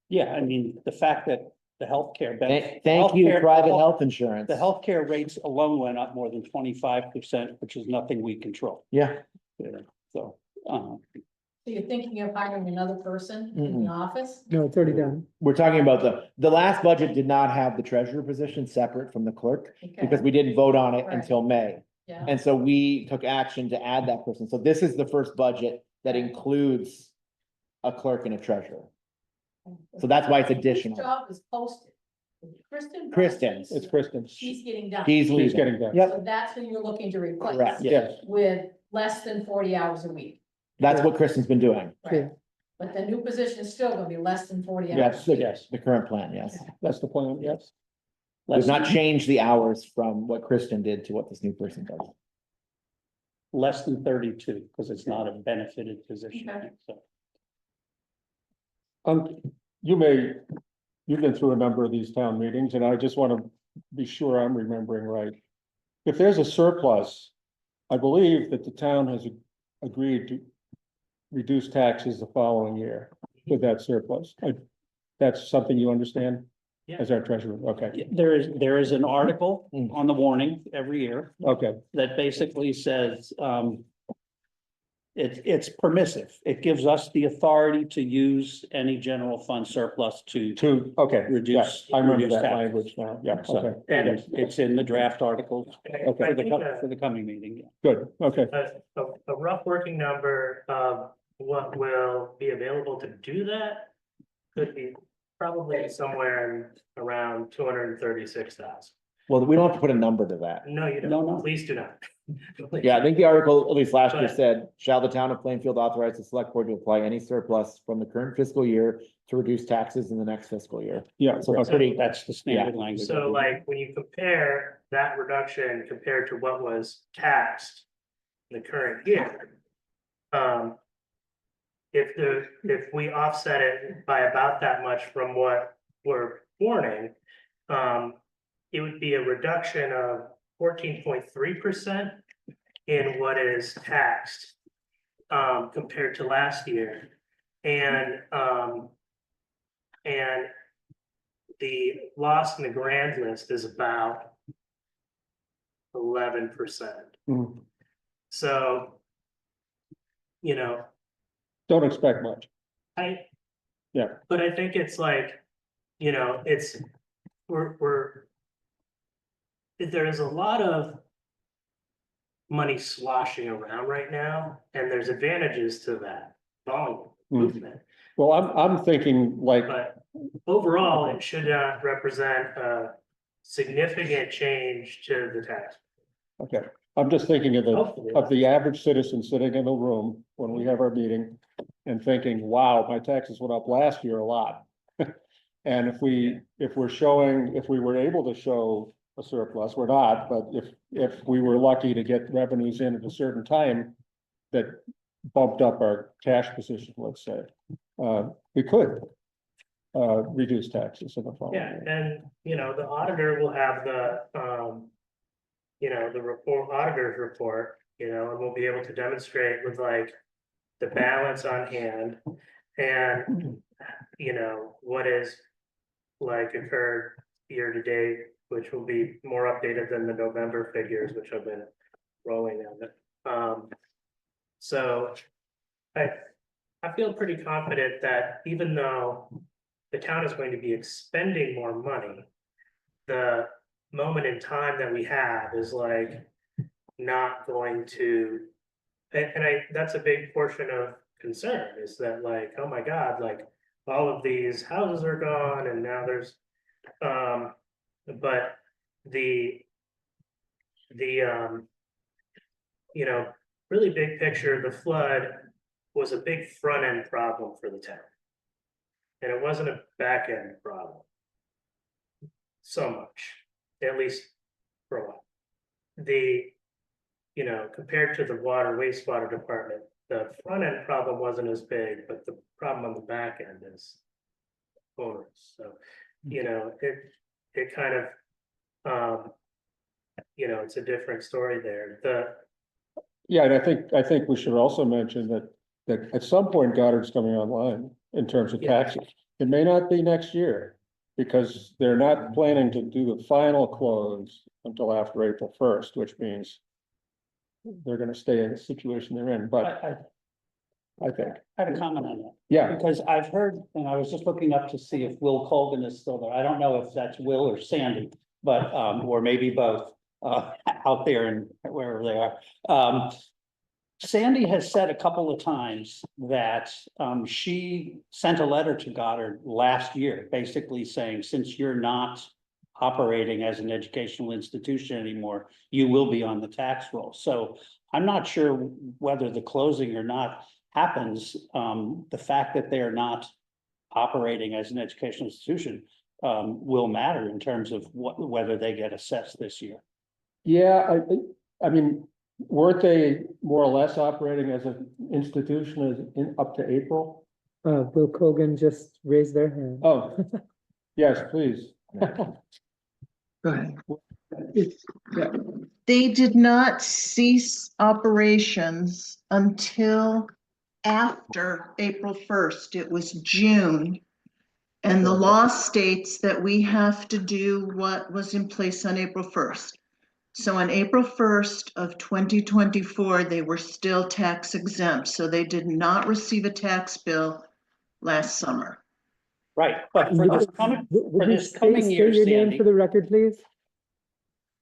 Speaker 2: yeah, I mean, the fact that the healthcare benefit.
Speaker 4: Thank you,
Speaker 2: healthcare-
Speaker 4: private health insurance.
Speaker 2: The healthcare rates alone went up more than 25%, which is nothing we control.
Speaker 4: Yeah,
Speaker 2: Yeah, so,
Speaker 9: So you're thinking of hiring another person in the office?
Speaker 3: No, it's already done.
Speaker 4: we're talking about the last budget did not have the treasurer position separate from the clerk,
Speaker 9: Okay.
Speaker 4: because we didn't vote on it
Speaker 9: Right.
Speaker 4: until May.
Speaker 9: Yeah,
Speaker 4: And so we took action to add that person. So this is the first budget that includes a clerk and a treasurer. So that's why it's
Speaker 9: Whose
Speaker 4: additional.
Speaker 9: job is posted? Kristen?
Speaker 4: Kristen's.
Speaker 1: It's Kristen's.
Speaker 9: She's getting done.
Speaker 4: He's
Speaker 1: She's
Speaker 4: leaving.
Speaker 1: getting that.
Speaker 4: Yep.
Speaker 9: So that's who you're looking to replace.
Speaker 4: Correct.
Speaker 1: Yes.
Speaker 9: With less than 40 hours a week.
Speaker 4: That's what Kristen's been doing.
Speaker 9: Right. But the new position is still gonna be less than 40 hours.
Speaker 4: Yes,
Speaker 9: a week.
Speaker 2: yes,
Speaker 4: the current plan, yes.
Speaker 1: That's the plan, yes.
Speaker 4: Does not
Speaker 2: than-
Speaker 4: change the hours from what Kristen did to what this new person does.
Speaker 2: Less than 32, because it's not a benefited position,
Speaker 8: Okay.
Speaker 2: so.
Speaker 1: You've been through a number of these town meetings, and I just want to be sure I'm remembering right. If there's a surplus, I believe that the town has agreed to reduce taxes the following year with that surplus. That's something you understand as our treasurer, okay,
Speaker 2: There is an article
Speaker 4: Mm.
Speaker 2: on the warning every year
Speaker 1: okay,
Speaker 2: that basically says, it's permissive. It gives us the authority to use any general fund surplus to,
Speaker 1: okay,
Speaker 2: Reduce-
Speaker 1: yes, I remember
Speaker 2: reduce
Speaker 1: that
Speaker 2: taxes.
Speaker 1: language now, yeah,
Speaker 2: so,
Speaker 1: okay,
Speaker 2: and it's in the draft articles
Speaker 1: Okay.
Speaker 2: for
Speaker 11: I
Speaker 2: the,
Speaker 11: think,
Speaker 2: for the coming meeting. Yeah.
Speaker 1: good, okay.
Speaker 11: a rough working number of what will be available to do that could be probably somewhere around 236,000.
Speaker 4: Well, we don't have to put a number to that.
Speaker 11: No, you
Speaker 2: No, no.
Speaker 11: don't, please do not.
Speaker 4: Yeah, I think the article, at least last year,
Speaker 11: But-
Speaker 4: said, shall the town of Plainfield authorize the select board to apply any surplus from the current fiscal year to reduce taxes in the next fiscal year?
Speaker 1: Yeah,
Speaker 4: So it's
Speaker 1: okay.
Speaker 4: pretty,
Speaker 2: That's the standard language.
Speaker 11: So like, when you compare that reduction compared to what was taxed in the current year. If we offset it by about that much from what we're warning, it would be a reduction of 14.3% in what is taxed, compared to last year. And the loss in the grand list is about 11%.
Speaker 1: Mhm.
Speaker 11: So, you know,
Speaker 1: Don't expect much, Yeah.
Speaker 11: But I think it's like, you know, there is a lot of money sloshing around right now, and there's advantages to that volume
Speaker 1: Hmm.
Speaker 11: movement.
Speaker 1: well, I'm thinking like,
Speaker 11: But overall, it should not represent a significant change to the tax.
Speaker 1: okay, I'm just thinking
Speaker 11: Hopefully.
Speaker 1: of the average citizen sitting in a room when we have our meeting and thinking, wow, my taxes went up last year a lot. And if we were able to show a surplus, we're not, but if we were lucky to get revenues in at a certain time that bumped up our cash position, let's say, we could reduce taxes in the following
Speaker 11: Yeah,
Speaker 1: year.
Speaker 11: and, you know, the auditor will have the, you know, the auditor's report, you know, and we'll be able to demonstrate with like the balance on hand and, you know, what is like occurred year to date, which will be more updated than the November figures, which have been rolling on it. So I feel pretty confident that even though the town is going to be expending more money, the moment in time that we have is like not going to, and that's a big portion of concern is that like, oh my God, like all of these houses are gone and now there's, but the, you know, really big picture, the flood was a big front end problem for the town. And it wasn't a back end problem. So much, at least for a while. You know, compared to the water wastewater department, the front end problem wasn't as big, but the problem on the back end is onerous. So, you know, it kind of, you know, it's a different story there.
Speaker 1: Yeah, and I think we should also mention that at some point Goddard's coming online in terms of
Speaker 11: Yeah.
Speaker 1: taxes. It may not be next year, because they're not planning to do the final close until after April 1st, which means they're gonna stay in the situation they're in, but I think,
Speaker 2: I had a comment on that.
Speaker 1: yeah,
Speaker 2: Because I've heard, and I was just looking up to see if Will Colgan is still there. I don't know if that's Will or Sandy, but, or maybe both, out there and wherever they are. Sandy has said a couple of times that, she sent a letter to Goddard last year, basically saying, since you're not operating as an educational institution anymore, you will be on the tax roll. So I'm not sure whether the closing or not happens. The fact that they are not operating as an educational institution will matter in terms of whether they get assessed this year.
Speaker 1: Yeah, I mean, weren't they more or less operating as an institution up to April?
Speaker 3: Bill Cogan just raised their hand.
Speaker 1: Oh, yes, please.
Speaker 3: Go ahead.
Speaker 12: They did not cease operations until after April 1st. It was June. And the law states that we have to do what was in place on April 1st. So on April 1st of 2024, they were still tax exempt. So they did not receive a tax bill last summer.
Speaker 2: Right, but for this coming,
Speaker 3: Would
Speaker 2: for
Speaker 3: you
Speaker 2: this coming year,
Speaker 3: state your name
Speaker 2: Sandy,
Speaker 3: for the record, please?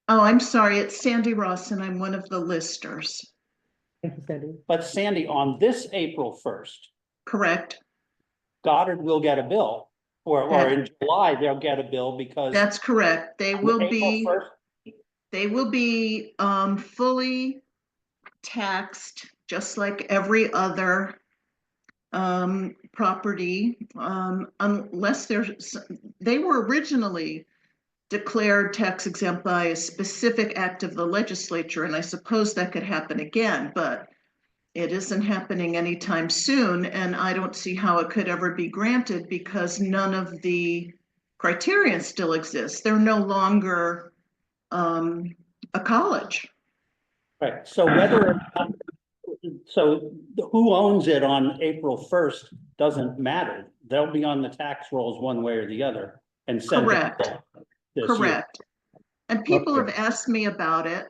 Speaker 12: Oh, I'm sorry, it's Sandy Ross and I'm one of the listers.
Speaker 3: Thank you, Sandy.
Speaker 2: but Sandy, on this April 1st,
Speaker 12: Correct?
Speaker 2: Goddard will get a bill. Or in July, they'll get a bill because.
Speaker 12: That's correct. They will
Speaker 2: April
Speaker 12: be.
Speaker 2: 1st,
Speaker 12: They will be fully taxed, just like every other property, unless they were originally declared tax exempt by a specific act of the legislature, and I suppose that could happen again, but it isn't happening anytime soon, and I don't see how it could ever be granted because none of the criterion still exists. They're no longer a college.
Speaker 2: right, so so who owns it on April 1st doesn't matter. They'll be on the tax rolls one way or the other and send.
Speaker 12: Correct.
Speaker 2: This year.
Speaker 12: Correct. And people
Speaker 1: Okay.
Speaker 12: have asked me about it.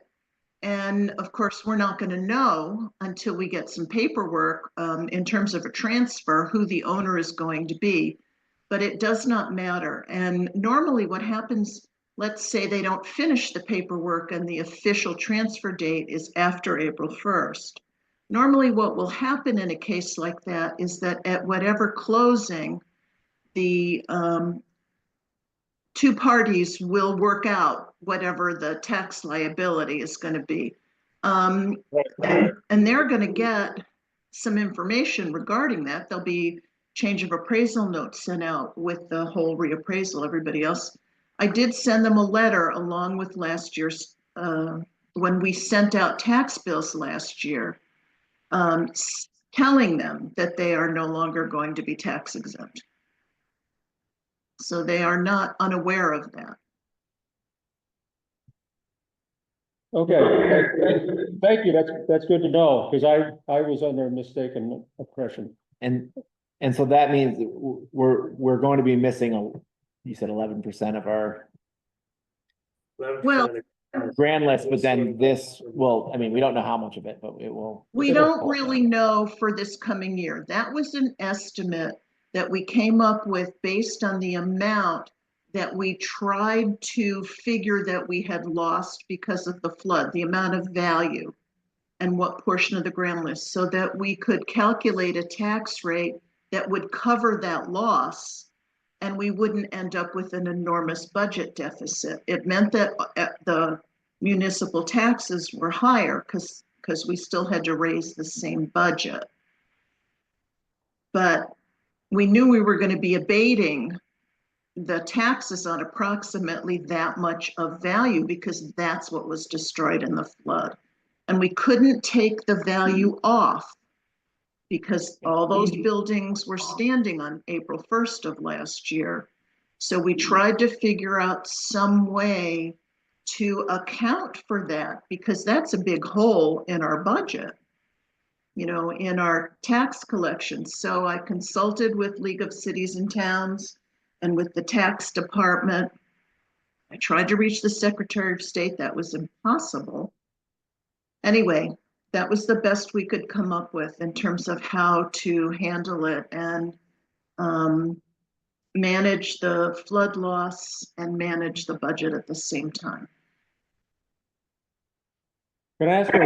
Speaker 12: And of course, we're not going to know until we get some paperwork in terms of a transfer, who the owner is going to be. But it does not matter. And normally what happens, let's say they don't finish the paperwork and the official transfer date is after April 1st. Normally what will happen in a case like that is that at whatever closing, the two parties will work out whatever the tax liability is going to be. And they're going to get some information regarding that. There'll be change of appraisal notes sent out with the whole reappraisal, everybody else. I did send them a letter along with last year's, when we sent out tax bills last year, telling them that they are no longer going to be tax exempt. So they are not unaware of that.
Speaker 1: Okay, thank you. That's good to know, because I was under a mistaken impression.
Speaker 4: And so that means we're going to be missing you said 11% of our
Speaker 11: 11%
Speaker 12: Well,
Speaker 11: of the-
Speaker 4: grand list, but then this, well, I mean, we don't know how much of it, but it will.
Speaker 12: We don't really know for this coming year. That was an estimate that we came up with based on the amount that we tried to figure that we had lost because of the flood, the amount of value and what portion of the grand list, so that we could calculate a tax rate that would cover that loss and we wouldn't end up with an enormous budget deficit. It meant that the municipal taxes were higher because we still had to raise the same budget. But we knew we were going to be abating the taxes on approximately that much of value because that's what was destroyed in the flood. And we couldn't take the value off because all those buildings were standing on April 1st of last year. So we tried to figure out some way to account for that because that's a big hole in our budget, you know, in our tax collections. So I consulted with League of Cities and Towns and with the tax department. I tried to reach the Secretary of State. That was impossible. Anyway, that was the best we could come up with in terms of how to handle it and manage the flood loss and manage the budget at the same time.
Speaker 1: Can I ask a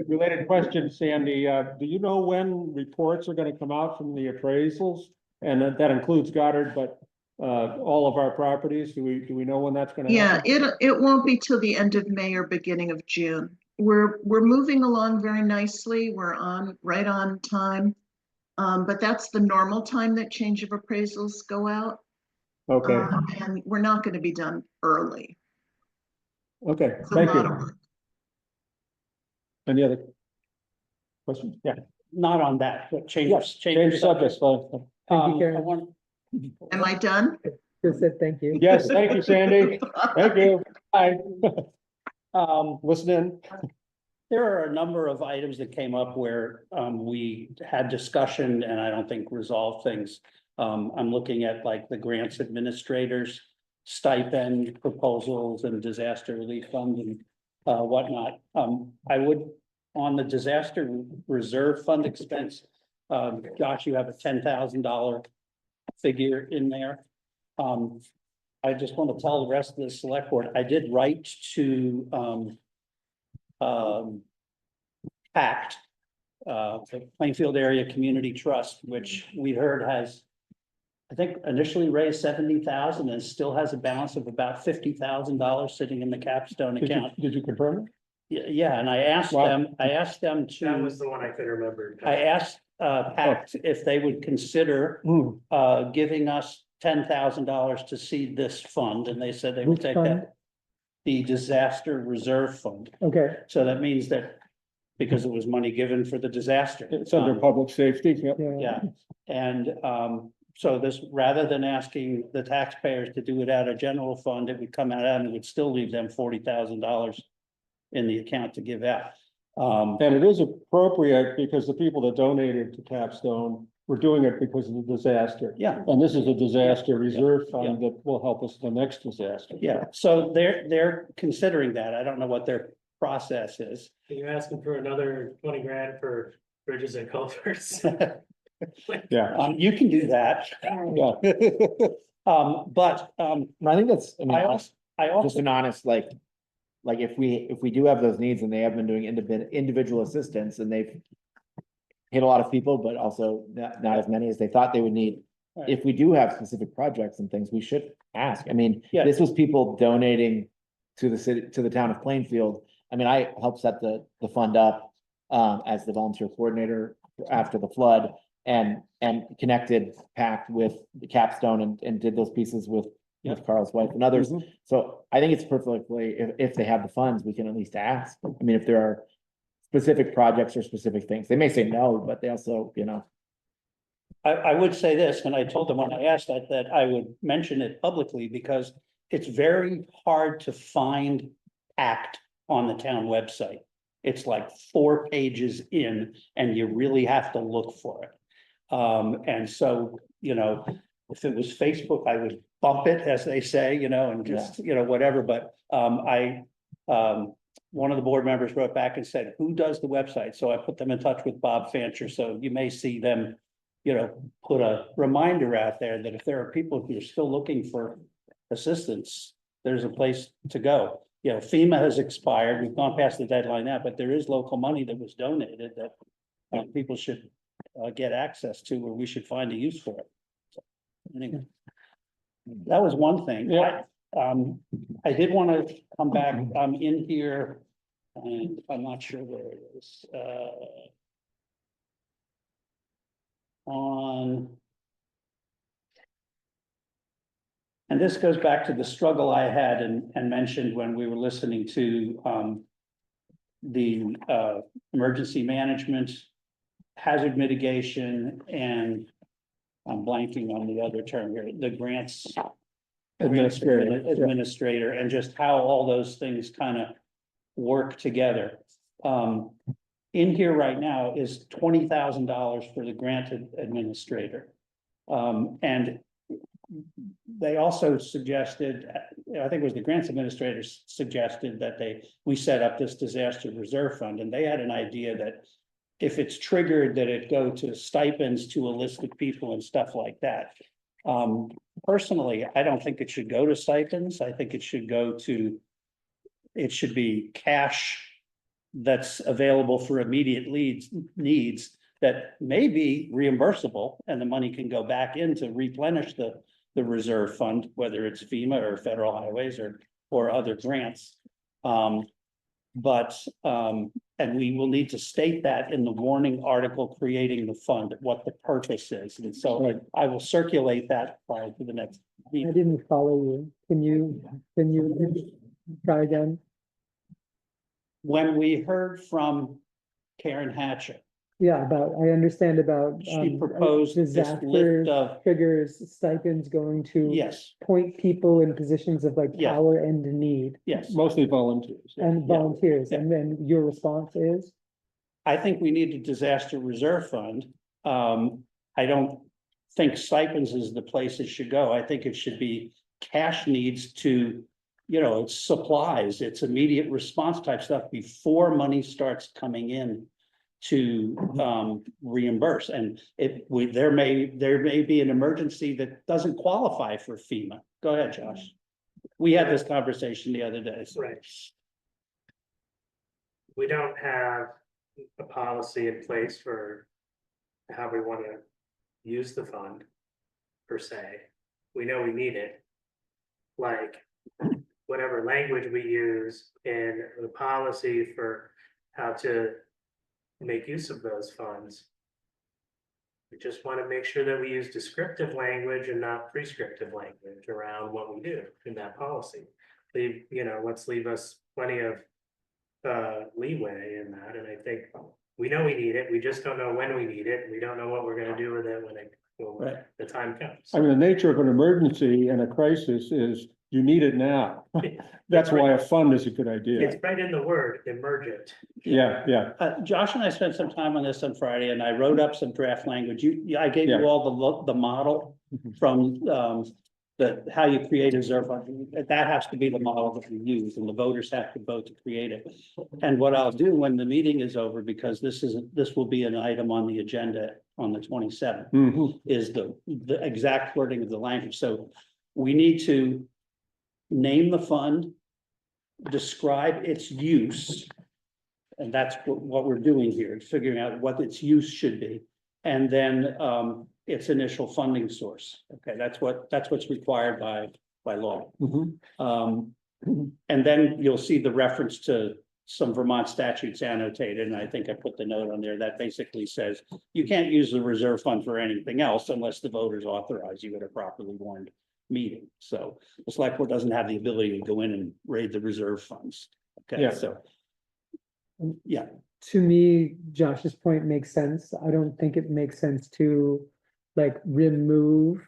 Speaker 1: related question, Sandy? Do you know when reports are going to come out from the appraisals? And that includes Goddard, but all of our properties. Do we know when that's going to
Speaker 12: Yeah,
Speaker 1: happen?
Speaker 12: it won't be till the end of May or beginning of June. We're moving along very nicely. We're right on time. But that's the normal time that change of appraisals go out.
Speaker 1: Okay,
Speaker 12: And we're not gonna be done early.
Speaker 1: okay,
Speaker 12: It's a
Speaker 1: thank
Speaker 12: lot of
Speaker 1: you.
Speaker 12: work.
Speaker 1: Any other questions? Yeah.
Speaker 2: Not on that, but change.
Speaker 1: Yes, change subjects.
Speaker 3: Thank you,
Speaker 2: I
Speaker 3: Karen.
Speaker 2: want.
Speaker 12: Am I done?
Speaker 3: Just said thank you.
Speaker 1: Yes, thank you, Sandy. Thank you. Bye. Listening.
Speaker 2: There are a number of items that came up where we had discussion and I don't think resolved things. I'm looking at like the grants administrators stipend proposals and disaster relief fund and whatnot. I would, on the disaster reserve fund expense, Josh, you have a $10,000 figure in there. I just want to tell the rest of the select board, I did write to PACT, the Plainfield Area Community Trust, which we heard has, I think initially raised 70,000 and still has a balance of about $50,000 sitting in the capstone account.
Speaker 1: Did you confirm
Speaker 2: Yeah, and I asked
Speaker 1: Wow.
Speaker 2: them,
Speaker 11: That
Speaker 2: to,
Speaker 11: was the one I could remember.
Speaker 2: I asked PACT if they would consider
Speaker 1: it?
Speaker 2: giving us $10,000 to seed this fund, and they said they would
Speaker 3: Which
Speaker 2: take
Speaker 3: fund?
Speaker 2: that. The disaster reserve fund.
Speaker 3: Okay,
Speaker 2: So that means that because it was money given for the disaster.
Speaker 1: It's under public safety. Yep.
Speaker 3: yeah.
Speaker 2: Yeah, and so this, rather than asking the taxpayers to do it out of general fund, it would come out and it would still leave them $40,000 in the account to give out.
Speaker 1: And it is appropriate because the people that donated to Capstone were doing it because of the disaster.
Speaker 2: Yeah.
Speaker 1: And this is a disaster reserve
Speaker 2: Yeah.
Speaker 1: fund that will help us in the next disaster.
Speaker 2: Yeah, so they're considering that. I don't know what their process is.
Speaker 11: Are you asking for another 20 grand for bridges and culverts?
Speaker 1: Yeah.
Speaker 2: You can do that.
Speaker 1: Yeah.
Speaker 2: But
Speaker 4: I think that's, I mean,
Speaker 2: I
Speaker 4: just
Speaker 2: also,
Speaker 4: an honest, like if we do have those needs and they have been doing individual assistance and they've hit a lot of people, but also not as many as they thought they would need.
Speaker 2: Right.
Speaker 4: If we do have specific projects and things, we should ask. I mean,
Speaker 2: Yeah.
Speaker 4: this was people donating to the city, to the town of Plainfield. I mean, I helped set the fund up as the volunteer coordinator after the flood and connected PACT with the Capstone and did those pieces with Carl's wife and others.
Speaker 1: Mhm.
Speaker 4: So I think it's perfectly, if they have the funds, we can at least ask. I mean, if there are specific projects or specific things, they may say no, but they also,
Speaker 2: I would say this, and I told them when I asked that I would mention it publicly because it's very hard to find ACT on the town website. It's like 4 pages in and you really have to look for it. And so, if it was Facebook, I would bump it, as they say, and just, whatever, but one of the board members wrote back and said, who does the website? So I put them in touch with Bob Fancher, so you may see them, put a reminder out there that if there are people who are still looking for assistance, there's a place to go. FEMA has expired, we've gone past the deadline now, but there is local money that was donated that people should get access to, or we should find a use for it. So, anyway, that was one thing.
Speaker 1: Yeah.
Speaker 2: I did want to come back, in here, and I'm not sure where it is, and this goes back to the struggle I had and mentioned when we were listening to, the, emergency management, hazard mitigation, and I'm blanking on the other term here, the grants administrator, and just how all those things kind of work together. In here right now is $20,000 for the grant administrator. And they also suggested, I think it was the grants administrators suggested that we set up this disaster reserve fund, and they had an idea that if it's triggered, that it go to stipends to a list of people and stuff like that. Personally, I don't think it should go to stipends. I think it should be cash that's available for immediate needs that may be reimbursable, and the money can go back in to replenish the reserve fund, whether it's FEMA or federal highways or other grants. And we will need to state that in the warning article creating the fund, what the purpose is. And so I will circulate that prior to the next
Speaker 3: I didn't follow you. Can you try again?
Speaker 2: When we heard from Karen Hatcher,
Speaker 3: Yeah, I understand about.
Speaker 2: she proposed this
Speaker 3: disaster
Speaker 2: list of,
Speaker 3: triggers stipends going to.
Speaker 2: yes,
Speaker 3: Point people in positions of like
Speaker 2: Yeah.
Speaker 3: power and need
Speaker 2: yes.
Speaker 1: Mostly volunteers. yeah.
Speaker 3: and volunteers,
Speaker 2: Yeah.
Speaker 3: and then your response is?
Speaker 2: I think we need a disaster reserve fund. I don't think stipends is the place it should go. I think it should be cash needs to, it's supplies, it's immediate response type stuff before money starts coming in to reimburse. And there may be an emergency that doesn't qualify for FEMA. Go ahead, Josh. We had this conversation the other day. so-
Speaker 11: Right. We don't have a policy in place for how we want to use the fund per se. We know we need it. Like, whatever language we use in the policy for how to make use of those funds. We just want to make sure that we use descriptive language and not prescriptive language around what we do in that policy. Let's leave us plenty of leeway in that, and I think we know we need it, we just don't know when we need it, we don't know what we're gonna do with it when
Speaker 2: Right.
Speaker 11: the time comes.
Speaker 1: I mean, the nature of an emergency and a crisis is you need it now. That's why a fund is a good idea.
Speaker 11: It's right in the word emergent.
Speaker 1: Yeah.
Speaker 2: Josh and I spent some time on this on Friday and I wrote up some draft language. I gave you
Speaker 1: Yeah.
Speaker 2: all the model
Speaker 1: Mhm.
Speaker 2: from how you create a reserve fund. That has to be the model that we use and the voters have to vote to create it. And what I'll do when the meeting is over, because this will be an item on the agenda on the 27th,
Speaker 1: Mhm.
Speaker 2: is the exact wording of the language. So we need to name the fund, describe its use. And that's what we're doing here, figuring out what its use should be. And then its initial funding source. Okay, that's what's required by law.
Speaker 1: Mhm.
Speaker 2: And then you'll see the reference to some Vermont statutes annotated, and I think I put the note on there that basically says you can't use the reserve fund for anything else unless the voters authorize you at a properly warned meeting. So the select board doesn't have the ability to go in and raid the reserve funds. Okay,
Speaker 1: Yeah.
Speaker 2: so. Yeah,
Speaker 3: To me, Josh's point makes sense. I don't think it makes sense to like remove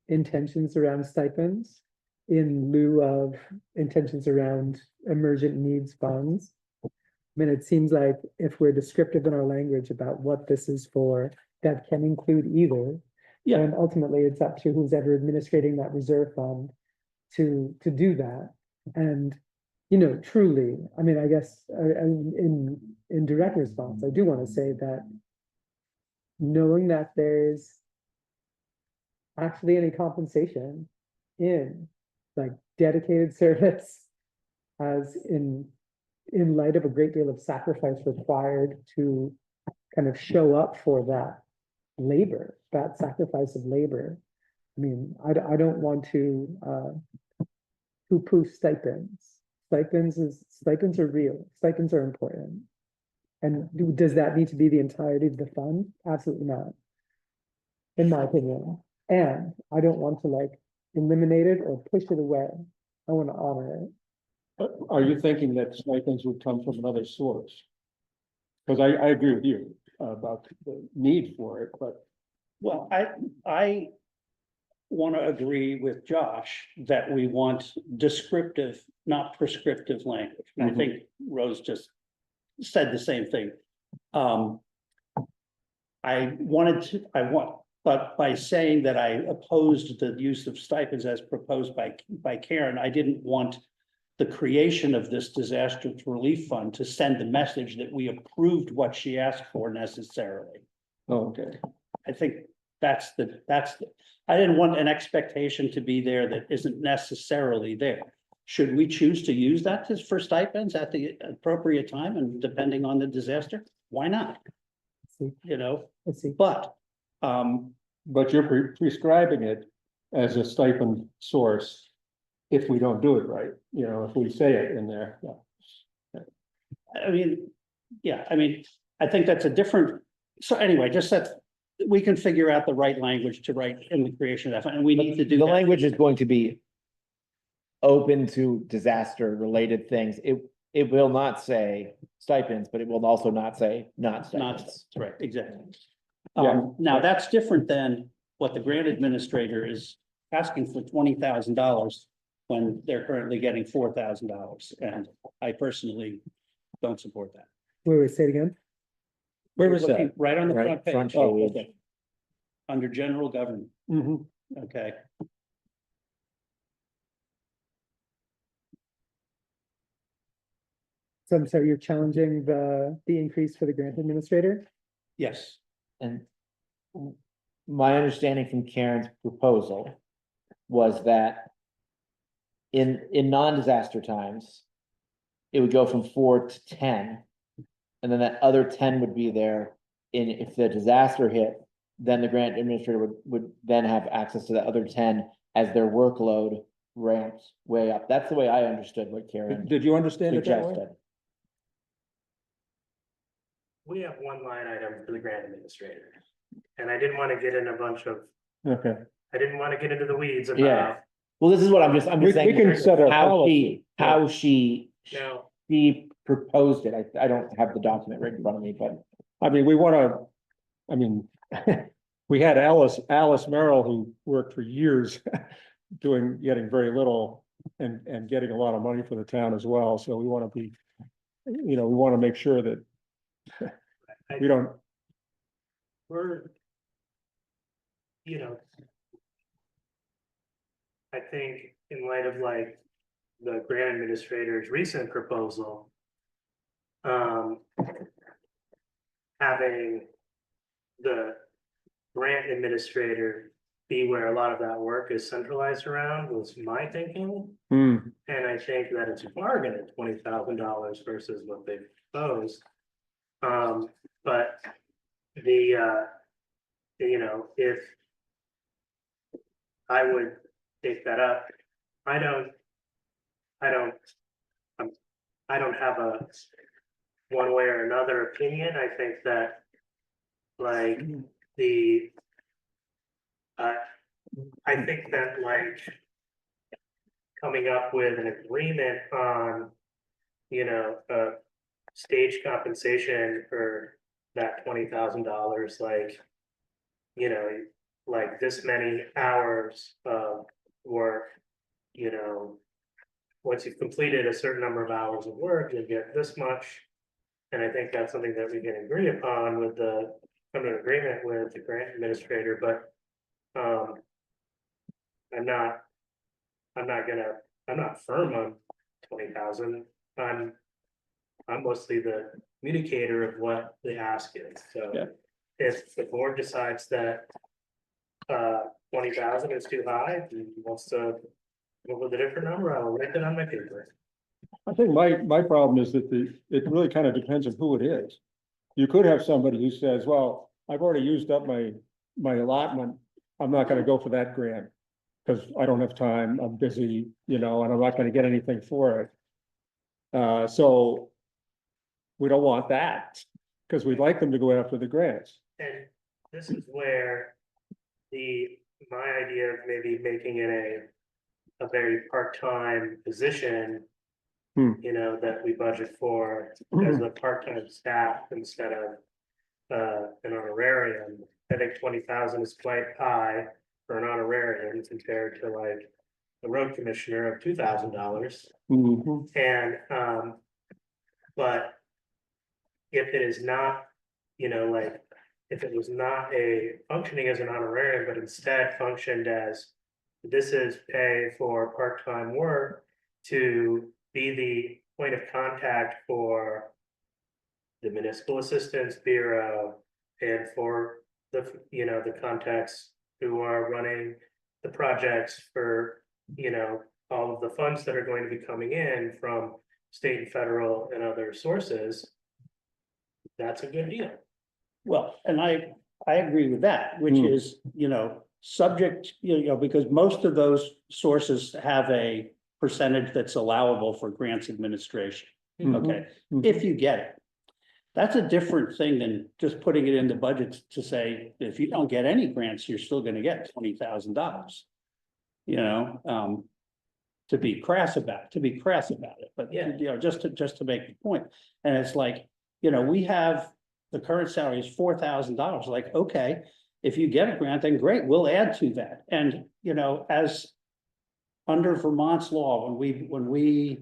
Speaker 3: intentions around stipends in lieu of intentions around emergent needs funds. I mean, it seems like if we're descriptive in our language about what this is for, that can include either.
Speaker 2: Yeah.
Speaker 3: And ultimately, it's up to who's ever administrating that reserve fund to do that. And truly, I mean, I guess in direct response, I do want to say that knowing that there's actually any compensation in like dedicated service as in light of a great deal of sacrifice required to kind of show up for that labor, that sacrifice of labor. I mean, I don't want to poo-poo stipends. Stipends are real. Stipends are important. And does that need to be the entirety of the fund? Absolutely not. In my opinion. And I don't want to like eliminate it or push it away. I want to honor it.
Speaker 1: Are you thinking that stipends would come from another source? Because I agree with you about the need for it, but.
Speaker 2: well, I want to agree with Josh that we want descriptive, not prescriptive language. And I
Speaker 1: Mhm.
Speaker 2: think Rose just said the same thing. But by saying that I opposed the use of stipends as proposed by Karen, I didn't want the creation of this disaster relief fund to send the message that we approved what she asked for necessarily.
Speaker 1: Oh, okay.
Speaker 2: I think that's I didn't want an expectation to be there that isn't necessarily there. Should we choose to use that for stipends at the appropriate time and depending on the disaster? Why not?
Speaker 3: See, let's see.
Speaker 2: But,
Speaker 1: But you're prescribing it as a stipend source if we don't do it right, if we say it in there. Yeah.
Speaker 2: I mean, I think that's a different, so anyway, just that we can figure out the right language to write in the creation of that, fund, and we need to do
Speaker 4: The
Speaker 2: that.
Speaker 4: language is going to be open to disaster related things. It will not say stipends, but it will also not say not
Speaker 2: Not,
Speaker 4: stipends.
Speaker 2: right, exactly.
Speaker 1: Yeah.
Speaker 2: Now that's different than what the grant administrator is asking for $20,000 when they're currently getting $4,000. And I personally don't support that.
Speaker 3: Wait, say it again.
Speaker 1: Where was
Speaker 2: Looking
Speaker 1: that?
Speaker 2: Right on the
Speaker 4: Right,
Speaker 2: front page.
Speaker 4: front
Speaker 2: Oh,
Speaker 4: page.
Speaker 2: okay. Under general government,
Speaker 1: Mhm.
Speaker 2: okay.
Speaker 3: So I'm sorry, you're challenging the increase for the grant administrator?
Speaker 2: Yes,
Speaker 4: And my understanding from Karen's proposal was that in non-disaster times, it would go from 4 to 10. And then that other 10 would be there if the disaster hit, then the grant administrator would then have access to the other 10 as their workload ramps way up. That's the way I understood what Karen
Speaker 1: Did you understand it that way?
Speaker 4: suggested.
Speaker 11: We have one line item for the grant administrator. And I didn't want to get in a bunch of,
Speaker 1: Okay.
Speaker 11: I didn't want to get into the weeds
Speaker 4: Yeah.
Speaker 11: about,
Speaker 4: Well, this is what I'm just
Speaker 1: We
Speaker 4: saying.
Speaker 1: can set a
Speaker 4: How
Speaker 1: policy.
Speaker 4: she
Speaker 11: no,
Speaker 4: proposed it. I don't have the document right in front of me, but
Speaker 1: I mean, we wanna, I mean, we had Alice Merrill, who worked for years getting very little and getting a lot of money for the town as well, so we wanna be, we wanna make sure that we don't,
Speaker 11: we're, you know, I think in light of like the grant administrator's recent proposal, having the grant administrator be where a lot of that work is centralized around was my thinking.
Speaker 1: hmm,
Speaker 11: And I think that it's a bargain at $20,000 versus what they proposed. But the, if I would take that up, I don't have a one way or another opinion. I think that like I think that like coming up with an agreement on, stage compensation for that $20,000, like this many hours of work, once you've completed a certain number of hours of work, you'll get this much. And I think that's something that we can agree upon with come to an agreement with the grant administrator, but I'm not firm on 20,000. I'm mostly the communicator of what the ask is, so.
Speaker 1: Yeah.
Speaker 11: If the board decides that 20,000 is too high, and wants to come up with a different number, I will write that on my paper.
Speaker 1: I think my problem is that it really kind of depends on who it is. You could have somebody who says, well, I've already used up my allotment, I'm not gonna go for that grant. Cause I don't have time, I'm busy, and I'm not gonna get anything for it. So we don't want that, because we'd like them to go after the grants.
Speaker 11: And this is where my idea of maybe making it a very part-time position.
Speaker 1: Hmm.
Speaker 11: That we budget for as a part-time staff instead of an honorarium. I think 20,000 is quite high for an honorarium compared to like the road commissioner of $2,000.
Speaker 1: Mhm.
Speaker 11: And but if it is not, if it was not functioning as an honorarium, but instead functioned as this is pay for part-time work to be the point of contact for the Municipal Assistance Bureau and for the contacts who are running the projects for, all of the funds that are going to be coming in from state and federal and other sources. That's a good deal.
Speaker 2: well, and I agree with that, which
Speaker 1: Hmm.
Speaker 2: is, subject, because most of those sources have a percentage that's allowable for grants administration.
Speaker 1: Mhm.
Speaker 2: Okay,
Speaker 1: Mhm.
Speaker 2: if you get it. That's a different thing than just putting it in the budget to say, if you don't get any grants, you're still gonna get $20,000. You know, to be crass about it, but,
Speaker 11: Yeah.
Speaker 2: you know, just to make the point. And it's like, you know, we have, the current salary is $4,000, like, okay, if you get a grant, then great, we'll add to that. And, you know, as under Vermont's law, when we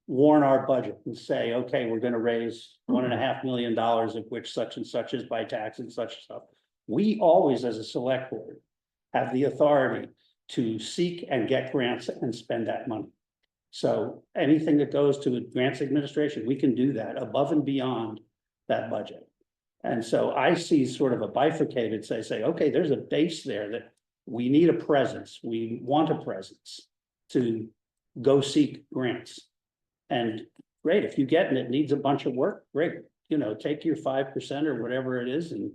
Speaker 2: warn our budget and say, okay, we're gonna raise $1.5 million, of which such and such is by tax and such stuff. We always, as a select board, have the authority to seek and get grants and spend that money. So anything that goes to the grants administration, we can do that above and beyond that budget. And so I see sort of a bifurcated, say, okay, there's a base there that we need a presence, we want a presence to go seek grants. And great, if you get and it needs a bunch of work, great, you know, take your 5% or whatever it is and,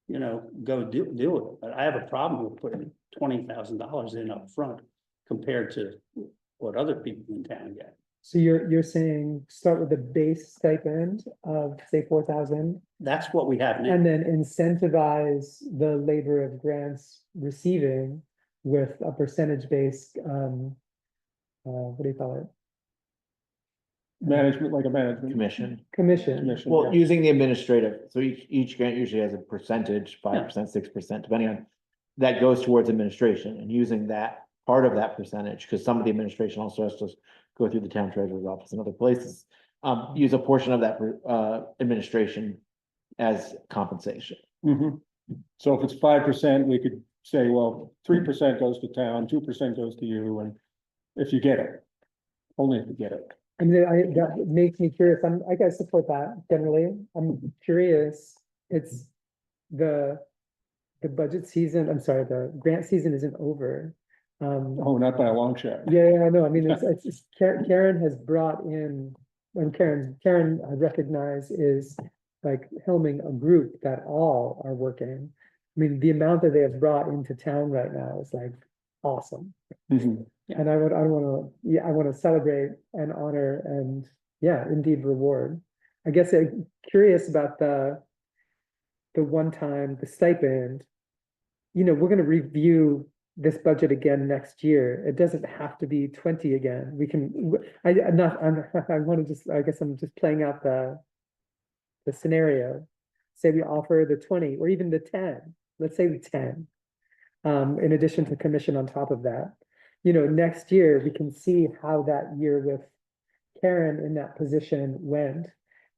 Speaker 2: you know, go do it. But I have a problem with putting $20,000 in up front compared to what other people in town get.
Speaker 3: So you're saying start with the base stipend of say 4,000
Speaker 2: That's what we have now.
Speaker 3: and then incentivize the labor of grants receiving with a percentage based, what do you call it?
Speaker 1: Management, like a management
Speaker 4: Commission.
Speaker 3: Commission.
Speaker 1: commission.
Speaker 4: Well,
Speaker 1: yeah.
Speaker 4: using the administrative, so each grant usually has a percentage, 5%, 6%, depending on. That goes towards administration and using that part of that percentage, because some of the administration also has to go through the town treasurer's office and other places. Use a portion of that administration as compensation.
Speaker 1: Mhm. So if it's 5%, we could say, well, 3% goes to town, 2% goes to you, and if you get it. Only if you get it.
Speaker 3: And then that makes me curious. I guess support that generally. I'm curious. It's the budget season, I'm sorry, the grant season isn't over.
Speaker 1: Oh, not by a long shot.
Speaker 3: Yeah, I know. I mean, it's Karen has brought in, and Karen I recognize is like helming a group that all are working. I mean, the amount that they have brought into town right now is like awesome.
Speaker 1: Mhm.
Speaker 3: And I want to celebrate and honor and, yeah, indeed reward. I guess I'm curious about the one-time, the stipend. You know, we're gonna review this budget again next year. It doesn't have to be 20 again. We can, I want to just, I guess I'm just playing out the scenario. Say we offer the 20 or even the 10, let's say the 10. In addition to commission on top of that. You know, next year, we can see how that year with Karen in that position went.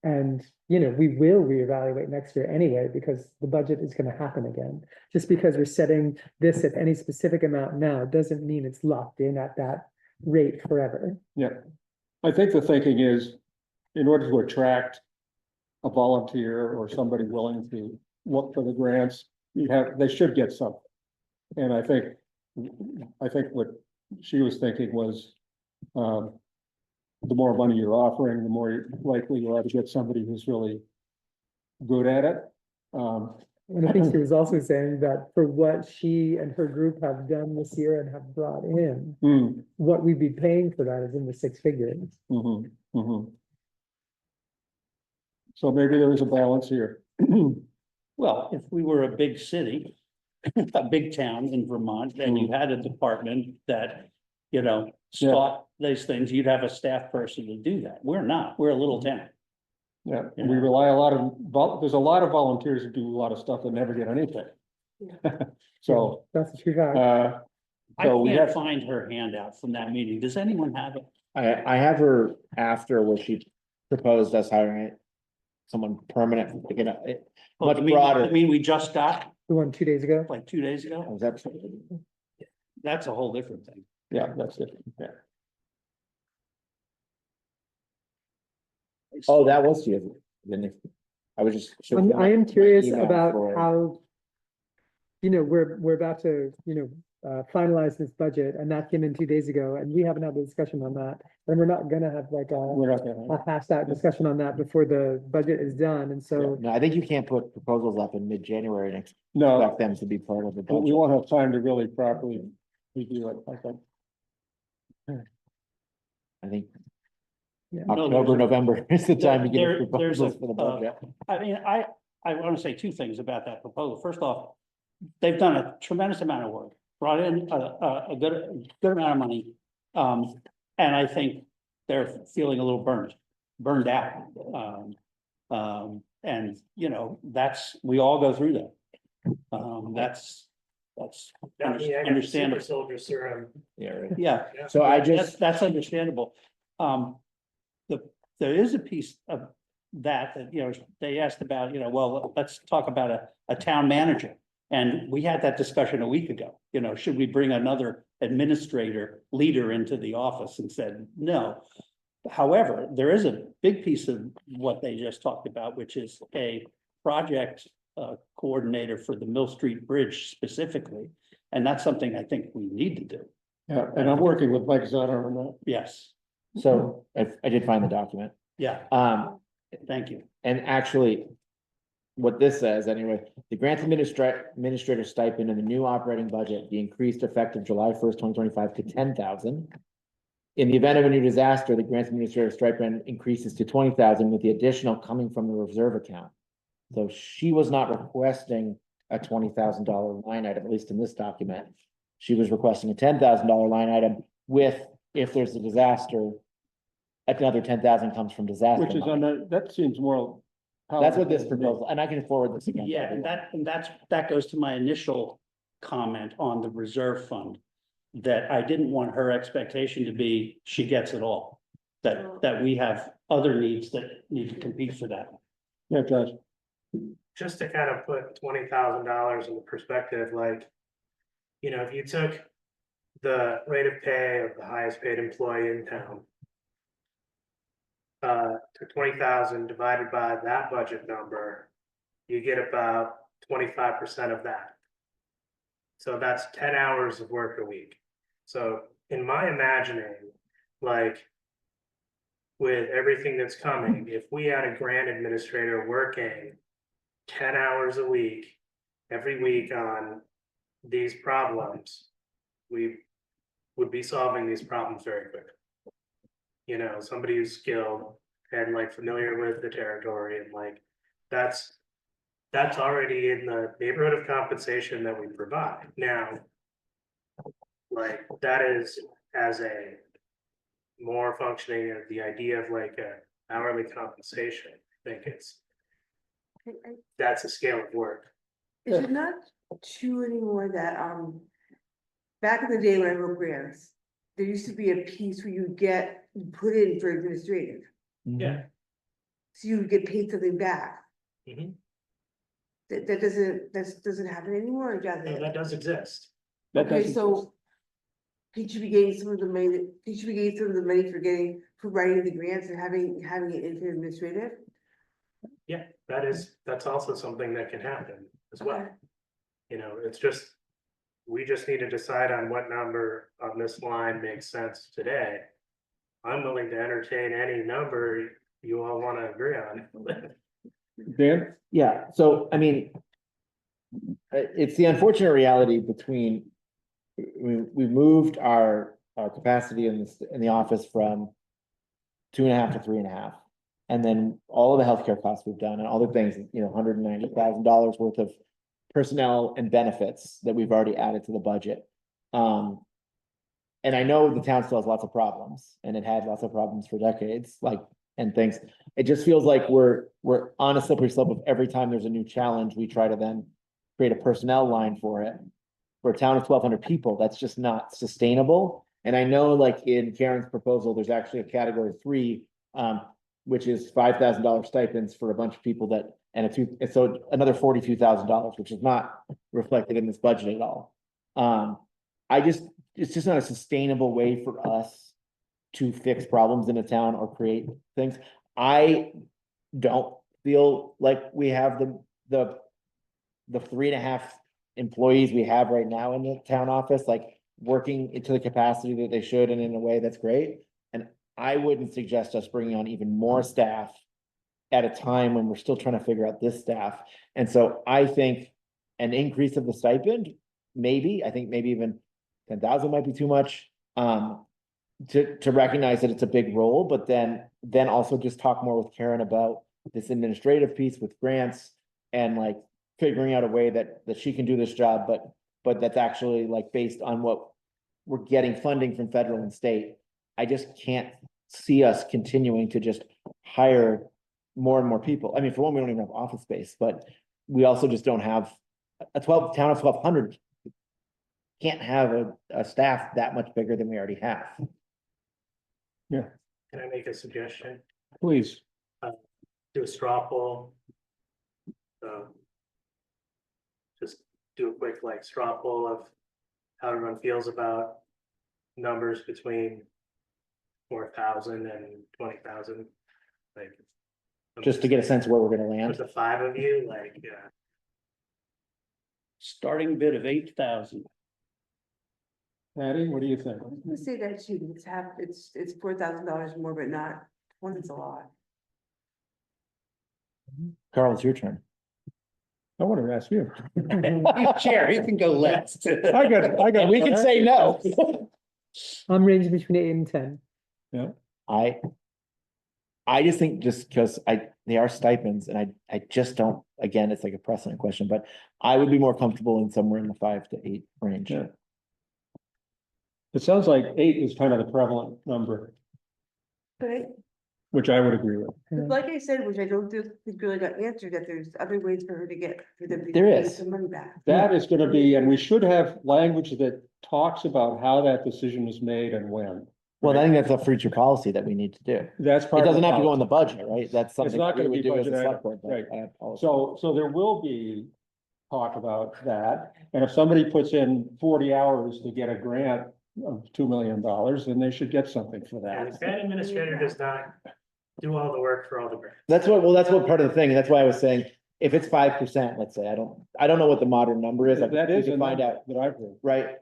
Speaker 3: And, you know, we will reevaluate next year anyway, because the budget is going to happen again. Just because we're setting this at any specific amount now, doesn't mean it's locked in at that rate forever.
Speaker 1: Yeah. I think the thinking is, in order to attract a volunteer or somebody willing to look for the grants, they should get something. And I think what she was thinking was, the more money you're offering, the more likely you are to get somebody who's really good at it.
Speaker 3: And I think she was also saying that for what she and her group have done this year and have brought in, what we'd be paying for that is in the 6 figures.
Speaker 1: So maybe there is a balance here.
Speaker 2: Well, if we were a big city, a big town in Vermont, and you had a department that, you know, sought these things, you'd have a staff person to do that. We're not, we're a little town.
Speaker 1: Yeah, and we rely a lot of, there's a lot of volunteers who do a lot of stuff that never get anything. So,
Speaker 3: That's the true fact.
Speaker 2: I
Speaker 1: so we
Speaker 2: can't
Speaker 1: have,
Speaker 2: find her handout from that meeting. Does anyone have it?
Speaker 4: I have her after where she proposed us hiring someone permanent, you know,
Speaker 2: Oh,
Speaker 4: much
Speaker 2: you mean-
Speaker 4: broader.
Speaker 2: I mean, we just got
Speaker 3: The one 2 days ago.
Speaker 2: like 2 days ago.
Speaker 4: Was that-
Speaker 2: That's a whole different thing.
Speaker 1: yeah, that's it, yeah.
Speaker 4: Oh, that was you. I was just.
Speaker 3: I am curious
Speaker 4: email
Speaker 3: about
Speaker 4: for-
Speaker 3: how, you know, we're about to, you know, finalize this budget, and that came in 2 days ago, and we haven't had a discussion on that. And we're not gonna have like
Speaker 1: We're not gonna.
Speaker 3: a hashed out discussion on that before the budget is done, and so.
Speaker 4: No, I think you can't put proposals up in mid-January and
Speaker 1: No,
Speaker 4: expect them to be part of the
Speaker 1: but we
Speaker 4: budget.
Speaker 1: won't have time to really properly review it, I think.
Speaker 4: I think
Speaker 3: Yeah.
Speaker 2: No,
Speaker 4: October,
Speaker 2: there's a-
Speaker 4: November is the time to get
Speaker 2: There's a-
Speaker 4: proposals for the budget.
Speaker 2: I mean, I want to say two things about that proposal. First off, they've done a tremendous amount of work, brought in a good amount of money. And I think they're feeling a little burned out. And, you know, we all go through that. That's
Speaker 11: Yeah, I mean, I got the super
Speaker 2: understandable.
Speaker 11: soldier serum.
Speaker 4: Yeah, right.
Speaker 2: Yeah,
Speaker 4: So I just,
Speaker 2: that's understandable. There is a piece of that, you know, they asked about, you know, well, let's talk about a town manager. And we had that discussion a week ago, you know, should we bring another administrator leader into the office, and said, no. However, there is a big piece of what they just talked about, which is a project coordinator for the Mill Street Bridge specifically. And that's something I think we need to do.
Speaker 1: Yeah, and I'm working with Mike Zotter on that.
Speaker 2: Yes,
Speaker 4: so I did find the document.
Speaker 2: yeah, thank you.
Speaker 4: And actually, what this says anyway, the grant administrator stipend in the new operating budget be increased effective July 1st, 2025 to 10,000. In the event of a new disaster, the grant administrator stipend increases to 20,000 with the additional coming from the reserve account. So she was not requesting a $20,000 line item, at least in this document. She was requesting a $10,000 line item with, if there's a disaster, another 10,000 comes from disaster.
Speaker 1: Which is
Speaker 4: money.
Speaker 1: that seems more.
Speaker 4: That's what this
Speaker 1: palatable to me.
Speaker 4: proposal, and I can forward this again. to
Speaker 2: Yeah, and
Speaker 4: everyone.
Speaker 2: that goes to my initial comment on the reserve fund. That I didn't want her expectation to be, she gets it all. That we have other needs that need to compete for that.
Speaker 1: Yeah, Josh.
Speaker 11: Just to kind of put $20,000 in perspective, like, you know, if you took the rate of pay of the highest paid employee in town, to 20,000 divided by that budget number, you get about 25% of that. So that's 10 hours of work a week. So in my imagining, like, with everything that's coming, if we had a grant administrator working 10 hours a week, every week on these problems, we would be solving these problems very quickly. You know, somebody who's skilled and like familiar with the territory, and like, that's already in the neighborhood of compensation that we provide now. Like, that is as a more functioning of the idea of like a hourly compensation. I think that's a scale of work.
Speaker 13: Is it not true anymore that, back in the day when I wrote grants, there used to be a piece where you put in for administrative,
Speaker 11: Yeah.
Speaker 13: so you would get paid something back?
Speaker 11: Mhm.
Speaker 13: That doesn't happen anymore, or does
Speaker 11: No,
Speaker 13: it?
Speaker 11: that does exist.
Speaker 13: Okay, so could you be getting some of the money, for writing the grants and having it in for administrative?
Speaker 11: Yeah, that's also something that can happen as well.
Speaker 13: Okay.
Speaker 11: You know, it's just, we just need to decide on what number on this line makes sense today. I'm willing to entertain any number you all want to agree on.
Speaker 1: Dan?
Speaker 4: Yeah, so I mean. It's the unfortunate reality between. We moved our capacity in the office from 2.5 to 3.5. And then all of the healthcare costs we've done and all the things, you know, $190,000 worth of personnel and benefits that we've already added to the budget. And I know the town still has lots of problems, and it had lots of problems for decades, and things. It just feels like we're on a slippery slope of every time there's a new challenge, we try to then create a personnel line for it. For a town of 1,200 people, that's just not sustainable. And I know, like, in Karen's proposal, there's actually a category 3, which is $5,000 stipends for a bunch of people and so another $42,000, which is not reflected in this budget at all. It's just not a sustainable way for us to fix problems in a town or create things. I don't feel like we have the 3.5 employees we have right now in the town office, like, working into the capacity that they should and in a way that's great. And I wouldn't suggest us bringing on even more staff at a time when we're still trying to figure out this staff. And so I think an increase of the stipend, I think maybe even 10,000 might be too much. to recognize that it's a big role, but then also just talk more with Karen about this administrative piece with grants and like figuring out a way that she can do this job, but that's actually like based on what we're getting funding from federal and state. I just can't see us continuing to just hire more and more people. I mean, for one, we don't even have office space, but we also just don't have a town of 1,200. Can't have a staff that much bigger than we already have.
Speaker 11: Can I make a suggestion?
Speaker 1: Please.
Speaker 11: Do a straw poll. Just do a quick like straw poll of how everyone feels about numbers between 4,000 and 20,000. Like,
Speaker 4: Just to get a sense of where we're gonna land.
Speaker 11: with the 5 of you, like, yeah.
Speaker 2: Starting bid of 8,000.
Speaker 1: Patty, what do you think?
Speaker 13: I was gonna say that too, it's $4,000 more, but not, 20's a lot.
Speaker 4: Carl, it's your turn.
Speaker 1: I want to ask you.
Speaker 2: Chair, you can go last.
Speaker 1: I got.
Speaker 4: And we can say no.
Speaker 3: I'm ranging between 8 and 10.
Speaker 4: I just think just because they are stipends and I just don't, again, it's like a precedent question, but I would be more comfortable in somewhere in the 5 to 8 range.
Speaker 1: Yeah. It sounds like 8 is kind of the prevalent number,
Speaker 13: But
Speaker 1: which I would agree with.
Speaker 13: like I said, which I don't think really got answered, that there's other ways for her to get, for them to
Speaker 4: There
Speaker 13: get
Speaker 4: is.
Speaker 13: some money back.
Speaker 1: That is gonna be, and we should have language that talks about how that decision is made and when.
Speaker 4: Well, I think that's a future policy that we need to do.
Speaker 1: That's
Speaker 4: It
Speaker 1: part of.
Speaker 4: doesn't
Speaker 1: the
Speaker 4: have to go in
Speaker 1: policy.
Speaker 4: the budget, right? That's something
Speaker 1: not
Speaker 4: we
Speaker 1: gonna
Speaker 4: would
Speaker 1: be
Speaker 4: do as a
Speaker 1: budget
Speaker 4: select
Speaker 1: item,
Speaker 4: board. but
Speaker 1: right.
Speaker 4: I have policy.
Speaker 1: So there will be talk about that, and if somebody puts in 40 hours to get a grant of $2 million, then they should get something for
Speaker 11: And the
Speaker 1: that.
Speaker 11: grant administrator does not do all the work for all the grants.
Speaker 4: That's what part of the thing, and that's why I was saying, if it's 5%, let's say, I don't know what the modern number is.
Speaker 1: That
Speaker 4: We
Speaker 1: is
Speaker 4: can
Speaker 1: a
Speaker 4: find
Speaker 1: number
Speaker 4: out,
Speaker 1: that I've heard.
Speaker 4: right?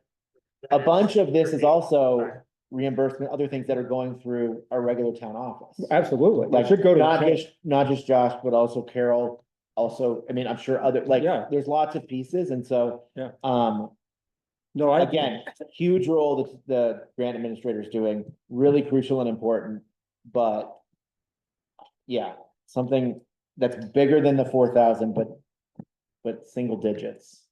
Speaker 4: A bunch of this is also reimbursement, other things that are going through our regular town office.
Speaker 1: Absolutely.
Speaker 4: Like,
Speaker 1: It should go to.
Speaker 4: not just Josh, but also Carol, also, I mean, I'm sure other, like,
Speaker 1: Yeah.
Speaker 4: there's lots of pieces, and so.
Speaker 1: Yeah.
Speaker 4: No, again, huge role that the grant administrator is doing, really crucial and important, but. Yeah, something that's bigger than the 4,000, but single digits.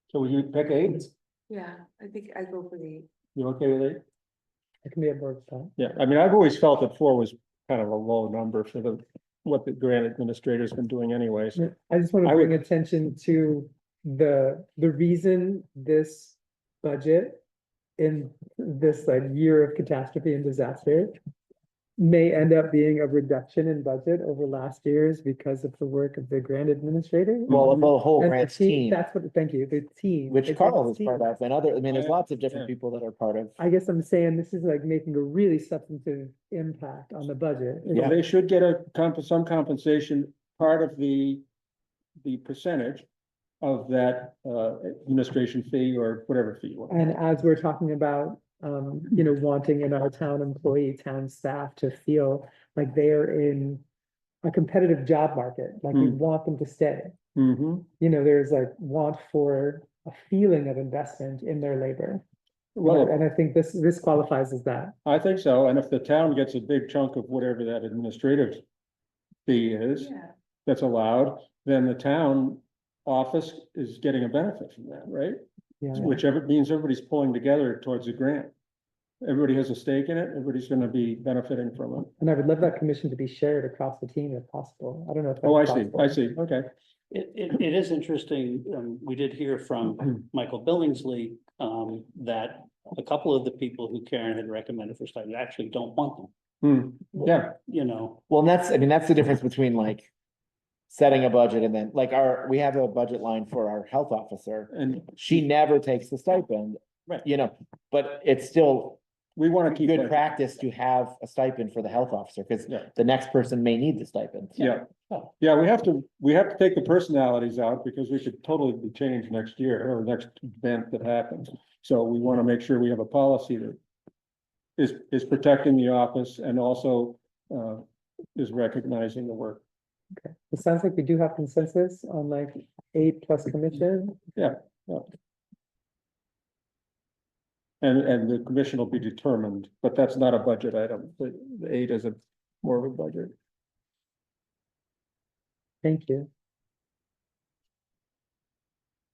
Speaker 1: So will you pick 8?
Speaker 13: Yeah, I think I go for the,
Speaker 1: You okay with 8?
Speaker 3: I can be at board with that.
Speaker 1: Yeah, I mean, I've always felt that 4 was kind of a low number for what the grant administrator's been doing anyways.
Speaker 3: Yeah, I just want
Speaker 1: I
Speaker 3: to
Speaker 1: would-
Speaker 3: bring attention to the reason this budget in this like year of catastrophe and disaster may end up being a reduction in budget over last year's because of the work of the grant administrator.
Speaker 4: Well, the whole
Speaker 3: And the
Speaker 4: grants team,
Speaker 3: That's what, thank you, the team.
Speaker 4: which
Speaker 3: It's
Speaker 4: Carl
Speaker 3: the
Speaker 4: is
Speaker 3: team.
Speaker 4: part of, and other, I mean, there's
Speaker 1: Yeah,
Speaker 4: lots of different
Speaker 1: yeah.
Speaker 4: people that are part of.
Speaker 3: I guess I'm saying this is like making a really substantive impact on the budget.
Speaker 4: Yeah.
Speaker 1: They should get some compensation, part of the percentage of that administration fee or whatever fee. you want.
Speaker 3: And as we're talking about, wanting in our town employee, town staff to feel like they are in a competitive job market, like we want them to stay.
Speaker 1: Mhm.
Speaker 3: There's like want for a feeling of investment in their labor.
Speaker 1: Well,
Speaker 3: And I think this qualifies as that.
Speaker 1: I think so, and if the town gets a big chunk of whatever that administrative fee is,
Speaker 13: yeah,
Speaker 1: that's allowed, then the town office is getting a benefit from that, right?
Speaker 3: Yeah.
Speaker 1: Whichever means everybody's pulling together towards a grant. Everybody has a stake in it, everybody's gonna be benefiting from it.
Speaker 3: And I would love that commission to be shared across the team if possible. I don't know if.
Speaker 1: Oh, I
Speaker 3: that's
Speaker 1: see,
Speaker 3: possible.
Speaker 1: I see, okay.
Speaker 2: It is interesting, we did hear from Michael Billingsley, that a couple of the people who Karen had recommended for study actually don't want them,
Speaker 1: Yeah,
Speaker 4: Well, and that's the difference between like setting a budget and then like we have a budget line for our health officer.
Speaker 1: and
Speaker 4: She never takes the stipend.
Speaker 2: Right.
Speaker 4: But it's still
Speaker 1: we wanna keep.
Speaker 4: good
Speaker 1: that-
Speaker 4: practice to have a stipend for the health officer, because
Speaker 1: Yeah.
Speaker 4: the next person may need the stipend.
Speaker 1: Yeah, yeah, we have to take the personalities out because we could totally be changed next year or next event that happens. So we want to make sure we have a policy that is protecting the office and also is recognizing the work.
Speaker 3: It sounds like we do have consensus on like 8 plus commission.
Speaker 1: Yeah. And the commission will be determined, but that's not a budget item. The 8 is a more of a budget.
Speaker 3: Thank you.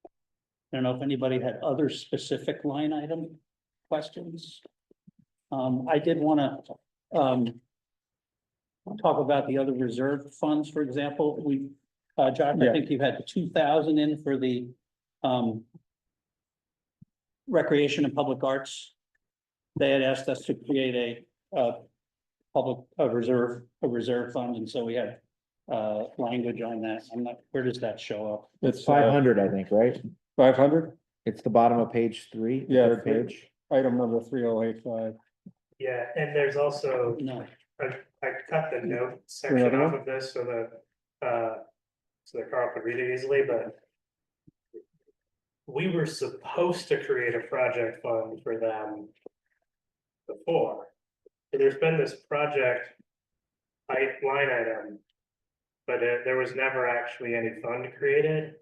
Speaker 2: I don't know if anybody had other specific line item questions. I did wanna, talk about the other reserve funds, for example. John, I
Speaker 1: Yeah.
Speaker 2: think you had 2,000 in for the, recreation and public arts. They had asked us to create a reserve fund, and so we had, language on that. I'm not, where does that show up?
Speaker 1: It's
Speaker 4: 500, I think, right?
Speaker 1: 500,
Speaker 4: It's the bottom of page 3. the
Speaker 1: Yeah,
Speaker 4: third page.
Speaker 1: item number 3085.
Speaker 11: Yeah, and there's also,
Speaker 2: No,
Speaker 11: I cut the note section
Speaker 1: Another
Speaker 11: off
Speaker 1: one?
Speaker 11: of this so that Carl could read it easily, but. We were supposed to create a project fund for them before. So there's been this project line item, but there was never actually any fund created.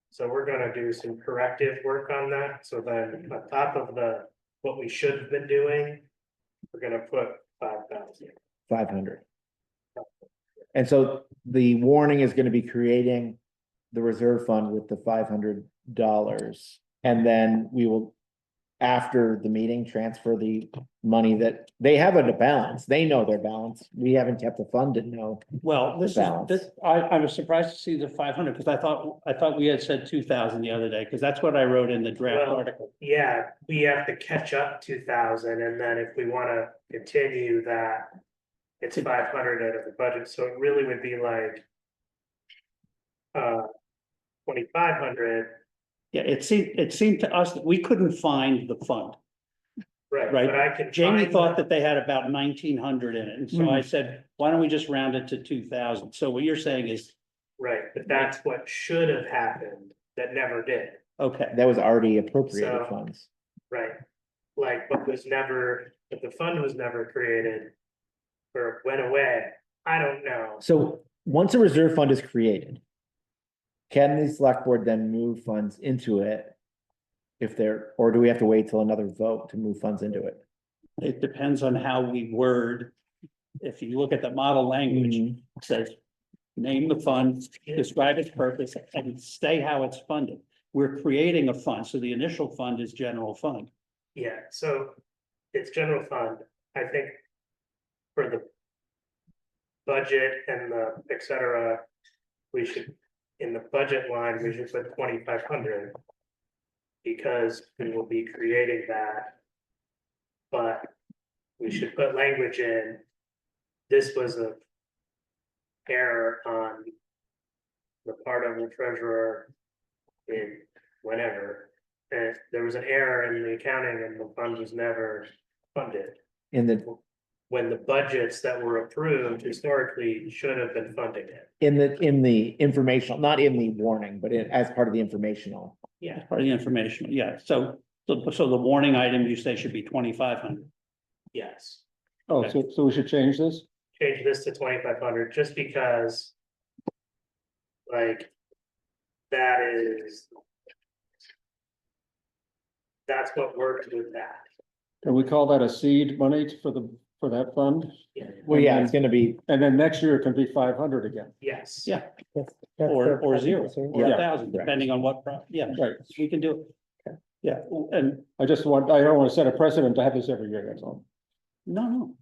Speaker 11: So we're gonna do some corrective work on that, so then on top of what we should have been doing, we're gonna put 5,000.
Speaker 4: 500. And so the warning is gonna be creating the reserve fund with the $500. And then we will, after the meeting, transfer the money that they have a balance. They know their balance. We haven't kept the fund to know.
Speaker 2: well,
Speaker 4: balance.
Speaker 2: I was surprised to see the 500, because I thought we had said 2,000 the other day, because that's what I wrote in the draft
Speaker 11: Well,
Speaker 2: article.
Speaker 11: Yeah, we have to catch up 2,000, and then if we wanna continue that. It's 500 out of the budget, so it really would be like. 2,500,
Speaker 2: Yeah, it seemed to us that we couldn't find the fund.
Speaker 11: right,
Speaker 2: Right.
Speaker 11: but I can.
Speaker 2: Jamie
Speaker 11: find
Speaker 2: thought that they had about 1,900 in it, and so I
Speaker 11: Mm-hmm.
Speaker 2: said, why don't we just round it to 2,000? So what you're saying is,
Speaker 11: Right, but that's what should have happened, that never did,
Speaker 2: okay,
Speaker 4: That was already appropriated
Speaker 11: So-
Speaker 4: funds.
Speaker 11: right? Like, but the fund was never created. Or went away, I don't know,
Speaker 4: So once a reserve fund is created. Can the select board then move funds into it? Or do we have to wait till another vote to move funds into it?
Speaker 2: it depends on how we word. If you look at the model language, it says, name the fund, describe its purpose, and say how it's funded. We're creating a fund, so the initial fund is general fund.
Speaker 11: yeah, so. It's general fund, I think. For the. Budget and the et cetera, we should, in the budget line, we should put 2,500. Because we will be creating that. But we should put language in. This was a. Error on. The part of the treasurer. In whenever, and there was an error in the accounting and the fund was never funded. When the budgets that were approved historically should have been funding it.
Speaker 4: In the informational, not in the warning, but as part of the informational.
Speaker 11: Yeah.
Speaker 2: Part of the information, yeah, so the warning item you say should be 2,500.
Speaker 11: Yes,
Speaker 1: Oh, so we should change this?
Speaker 11: change this to 2,500 just because. Like. That is. That's what worked with that.
Speaker 1: Can we call that a seed money for that fund?
Speaker 11: Yeah.
Speaker 4: Well, yeah, it's gonna be,
Speaker 1: And then next year it can be 500 again.
Speaker 11: Yes.
Speaker 2: Yeah,
Speaker 3: That's
Speaker 2: or
Speaker 3: the
Speaker 2: zero,
Speaker 3: preference, right?
Speaker 2: or
Speaker 4: Yeah.
Speaker 2: 1,000, depending on what, yeah,
Speaker 1: Right.
Speaker 2: we can do it. Yeah, and
Speaker 1: I don't want to set a precedent to have this every year, that's all.
Speaker 2: no,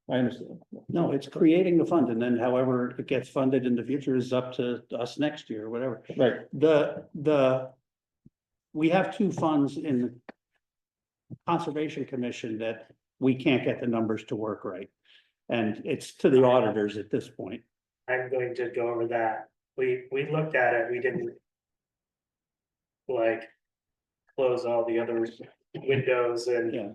Speaker 1: I understand.
Speaker 2: no, it's creating the fund, and then however it gets funded in the future is up to us next year, or whatever.
Speaker 1: Right,
Speaker 2: We have two funds in the Conservation Commission that we can't get the numbers to work right. And it's to the auditors at this point.
Speaker 11: I'm going to go over that. We looked at it, we didn't. Like. Close all the other windows and
Speaker 2: Yeah,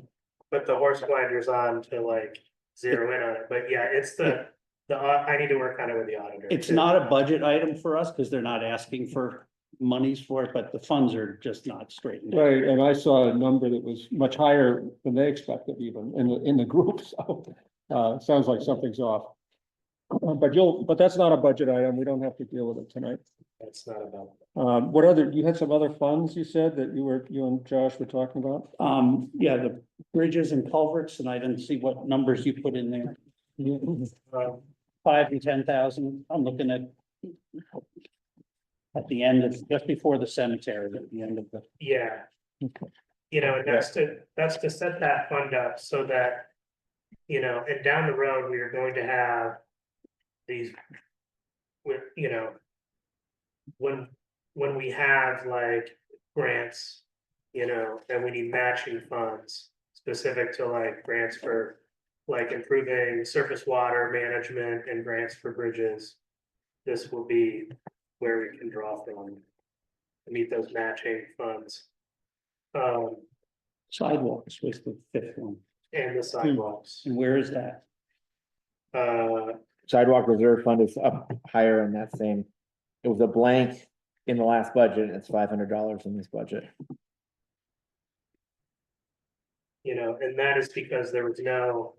Speaker 11: put the horse blinders on to like zero in on it, but yeah, it's I need to work on it with the auditor.
Speaker 2: it's
Speaker 11: too.
Speaker 2: not a budget item for us because they're not asking for monies for it, but the funds are just not straightened out.
Speaker 1: right, and I saw a number that was much higher than they expected even in the group, so, sounds like something's off. But that's not a budget item. We don't have to deal with it tonight.
Speaker 11: That's not about.
Speaker 1: What other, you had some other funds you said that you and Josh were talking about?
Speaker 2: Yeah, the bridges and culverts, and I didn't see what numbers you put in there.
Speaker 11: Um,
Speaker 2: 5 and 10,000, I'm looking at the end of, just before the cemetery, at the end of the.
Speaker 11: Yeah. You know, and that's to set that fund up so that, you know, and down the road, we are going to have these. With, you know. When we have like grants, you know, and we need matching funds specific to like grants for. Like improving surface water management and grants for bridges. This will be where we can draw from. To meet those matching funds.
Speaker 2: Sidewalks was the 5th one.
Speaker 11: And the sidewalks.
Speaker 2: And where is that?
Speaker 4: Sidewalk reserve fund is up higher in that same, it was a blank in the last budget, and it's $500 in this budget.
Speaker 11: You know, and that is because there was no.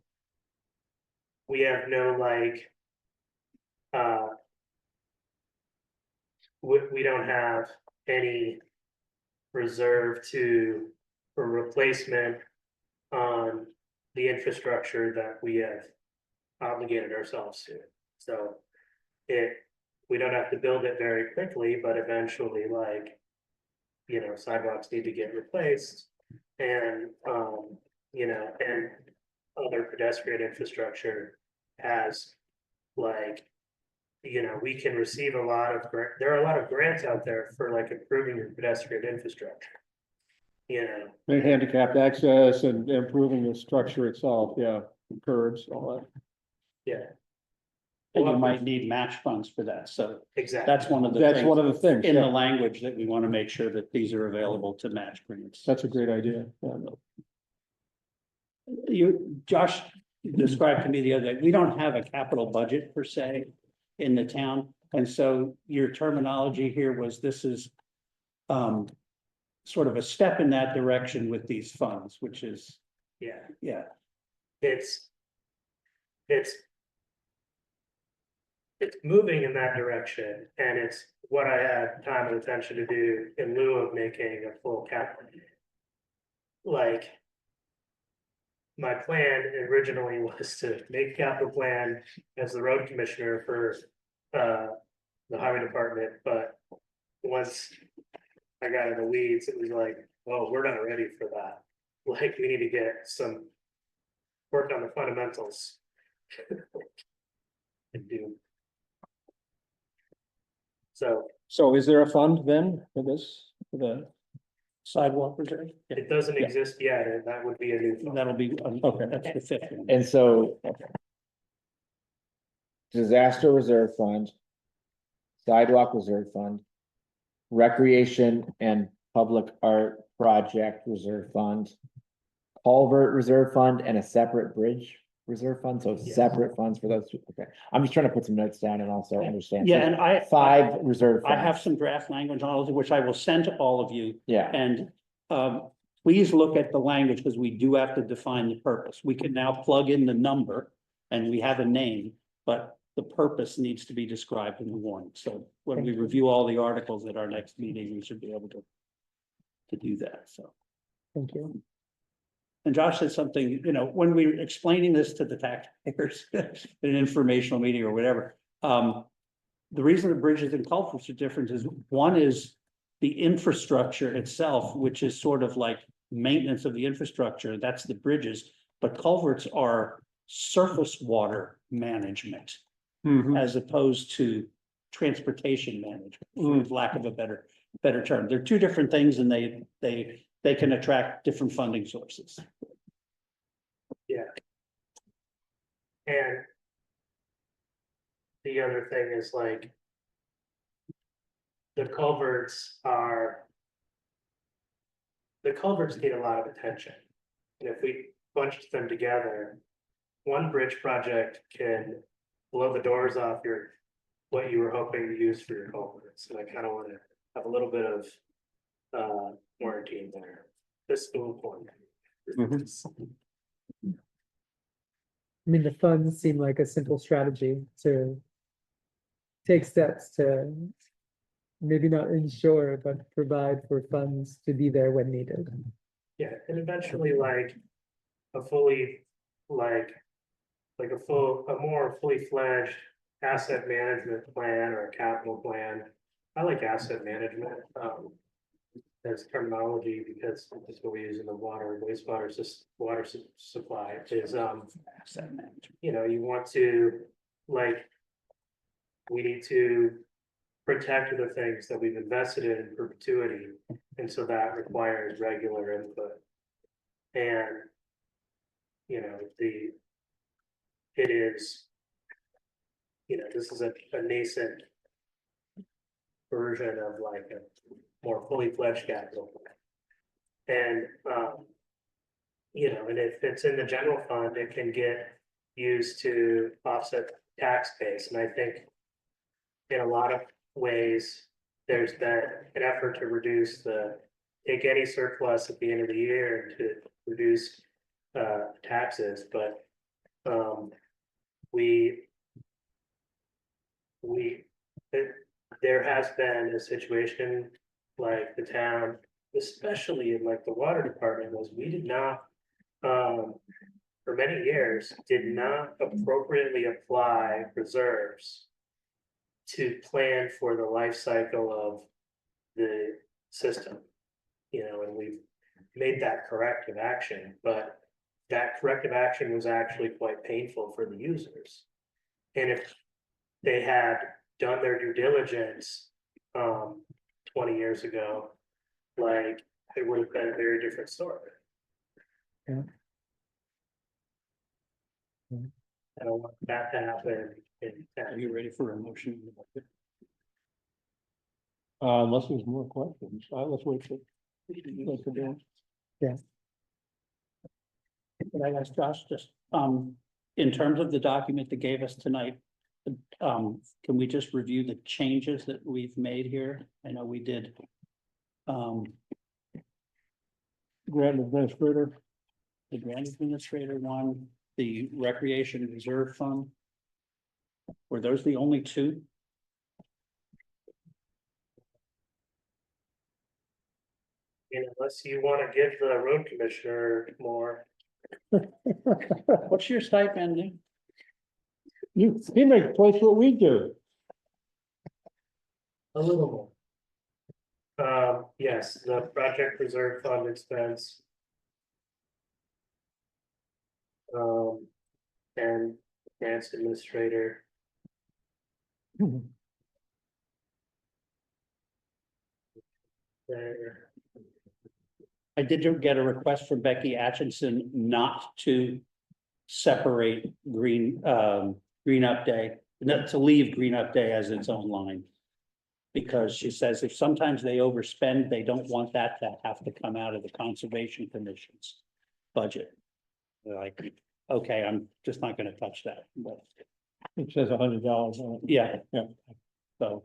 Speaker 11: We have no like. We don't have any reserve for replacement on the infrastructure that we have obligated ourselves to. So we don't have to build it very quickly, but eventually like, you know, sidewalks need to get replaced and, you know, and other pedestrian infrastructure has like, you know, we can receive a lot of, there are a lot of grants out there for like improving your pedestrian infrastructure. You know,
Speaker 1: And handicapped access and improving the structure itself, yeah, curbs, all that.
Speaker 11: yeah,
Speaker 2: And you might need match funds for that, so
Speaker 11: exactly.
Speaker 2: that's one of the
Speaker 1: That's
Speaker 2: things
Speaker 1: one of the things,
Speaker 2: in the
Speaker 1: yeah.
Speaker 2: language that we want to make sure that these are available to match grants.
Speaker 1: That's a great idea. Yeah.
Speaker 2: Josh described to me the other day, we don't have a capital budget per se in the town. And so your terminology here was this is sort of a step in that direction with these funds, which is,
Speaker 11: Yeah,
Speaker 2: yeah.
Speaker 11: it's moving in that direction, and it's what I had time and attention to do in lieu of making a full capital. Like. My plan originally was to make a capital plan as the road commissioner for the highway department, but once I got in the weeds, it was like, oh, we're not ready for that. Like, we need to get some work on the fundamentals. And do.
Speaker 1: So is there a fund then for this, for the sidewalk reserve?
Speaker 11: It doesn't
Speaker 2: Yeah.
Speaker 11: exist yet, and that would be a new fund.
Speaker 2: That'll be,
Speaker 1: Okay.
Speaker 2: that's the 5th one.
Speaker 4: And so. Disaster reserve fund. Sidewalk reserve fund. Recreation and public art project reserve fund. Culvert reserve fund and a separate bridge reserve fund, so
Speaker 11: Yes.
Speaker 4: separate funds for those, okay. I'm just trying to put some notes down and also understand.
Speaker 2: Yeah,
Speaker 4: So
Speaker 2: and I.
Speaker 4: 5 reserve.
Speaker 2: I have
Speaker 4: funds.
Speaker 2: some draft language on it, which I will send to all of you.
Speaker 4: Yeah,
Speaker 2: And please look at the language because we do have to define the purpose. We can now plug in the number and we have a name, but the purpose needs to be described in the warning. So when we review all the articles at our next meeting, we should be able to do that. So,
Speaker 3: Thank you.
Speaker 2: and Josh said something, you know, when we were explaining this to the taxpayers in an informational meeting or whatever, the reason the bridges and culverts are different is one is the infrastructure itself, which is sort of like maintenance of the infrastructure. That's the bridges, but culverts are surface water management
Speaker 1: Mhm.
Speaker 2: as opposed to transportation management, for lack of a better term. They're two different things and they can attract different funding sources.
Speaker 11: Yeah. And. The other thing is like. The culverts get a lot of attention. And if we bunched them together. One bridge project can blow the doors off what you were hoping to use for your culverts. And I kind of want to have a little bit of warranty in there. This spoon point.
Speaker 3: I mean, the funds seem like a simple strategy to take steps to maybe not ensure, but provide for funds to be there when needed.
Speaker 11: Yeah, and eventually like a fully, like a more fully fledged asset management plan or a capital plan. I like asset management, as terminology because that's what we use in the water and wastewater supply is, you know, you want to, like, we need to protect the things that we've invested in perpetuity, and so that requires regular input. And, you know, it is, you know, this is a nascent version of like a more fully fledged capital plan. And, you know, and if it's in the general fund, it can get used to offset tax base. And I think in a lot of ways, there's been an effort to reduce take any surplus at the end of the year to reduce taxes, but there has been a situation like the town, especially in like the water department, was we did not, for many years, did not appropriately apply reserves to plan for the life cycle of the system. You know, and we've made that corrective action, but that corrective action was actually quite painful for the users. And if they had done their due diligence 20 years ago, like, it would have been a very different story.
Speaker 3: Yeah.
Speaker 11: I don't want that to happen.
Speaker 2: Are you ready for a motion?
Speaker 1: Unless there's more questions, let's wait for.
Speaker 3: Yeah.
Speaker 2: Could I ask Josh, just, in terms of the document that gave us tonight, can we just review the changes that we've made here? I know we did.
Speaker 1: Grant administrator,
Speaker 2: The grant administrator one, the recreation reserve fund. Were those the only two?
Speaker 11: And unless you want to give the road commissioner more,
Speaker 2: What's your stipend, Nick?
Speaker 1: he makes twice what we do.
Speaker 11: a little more. Yes, the project reserve fund expense. And grants administrator. There.
Speaker 2: I did get a request from Becky Atchison not to separate Green Up Day, not to leave Green Up Day as its own line. Because she says if sometimes they overspend, they don't want that to have to come out of the Conservation Commission's budget. They're like, okay, I'm just not gonna touch that, but
Speaker 1: It says $100 on it.
Speaker 2: yeah.
Speaker 1: Yeah.
Speaker 2: So.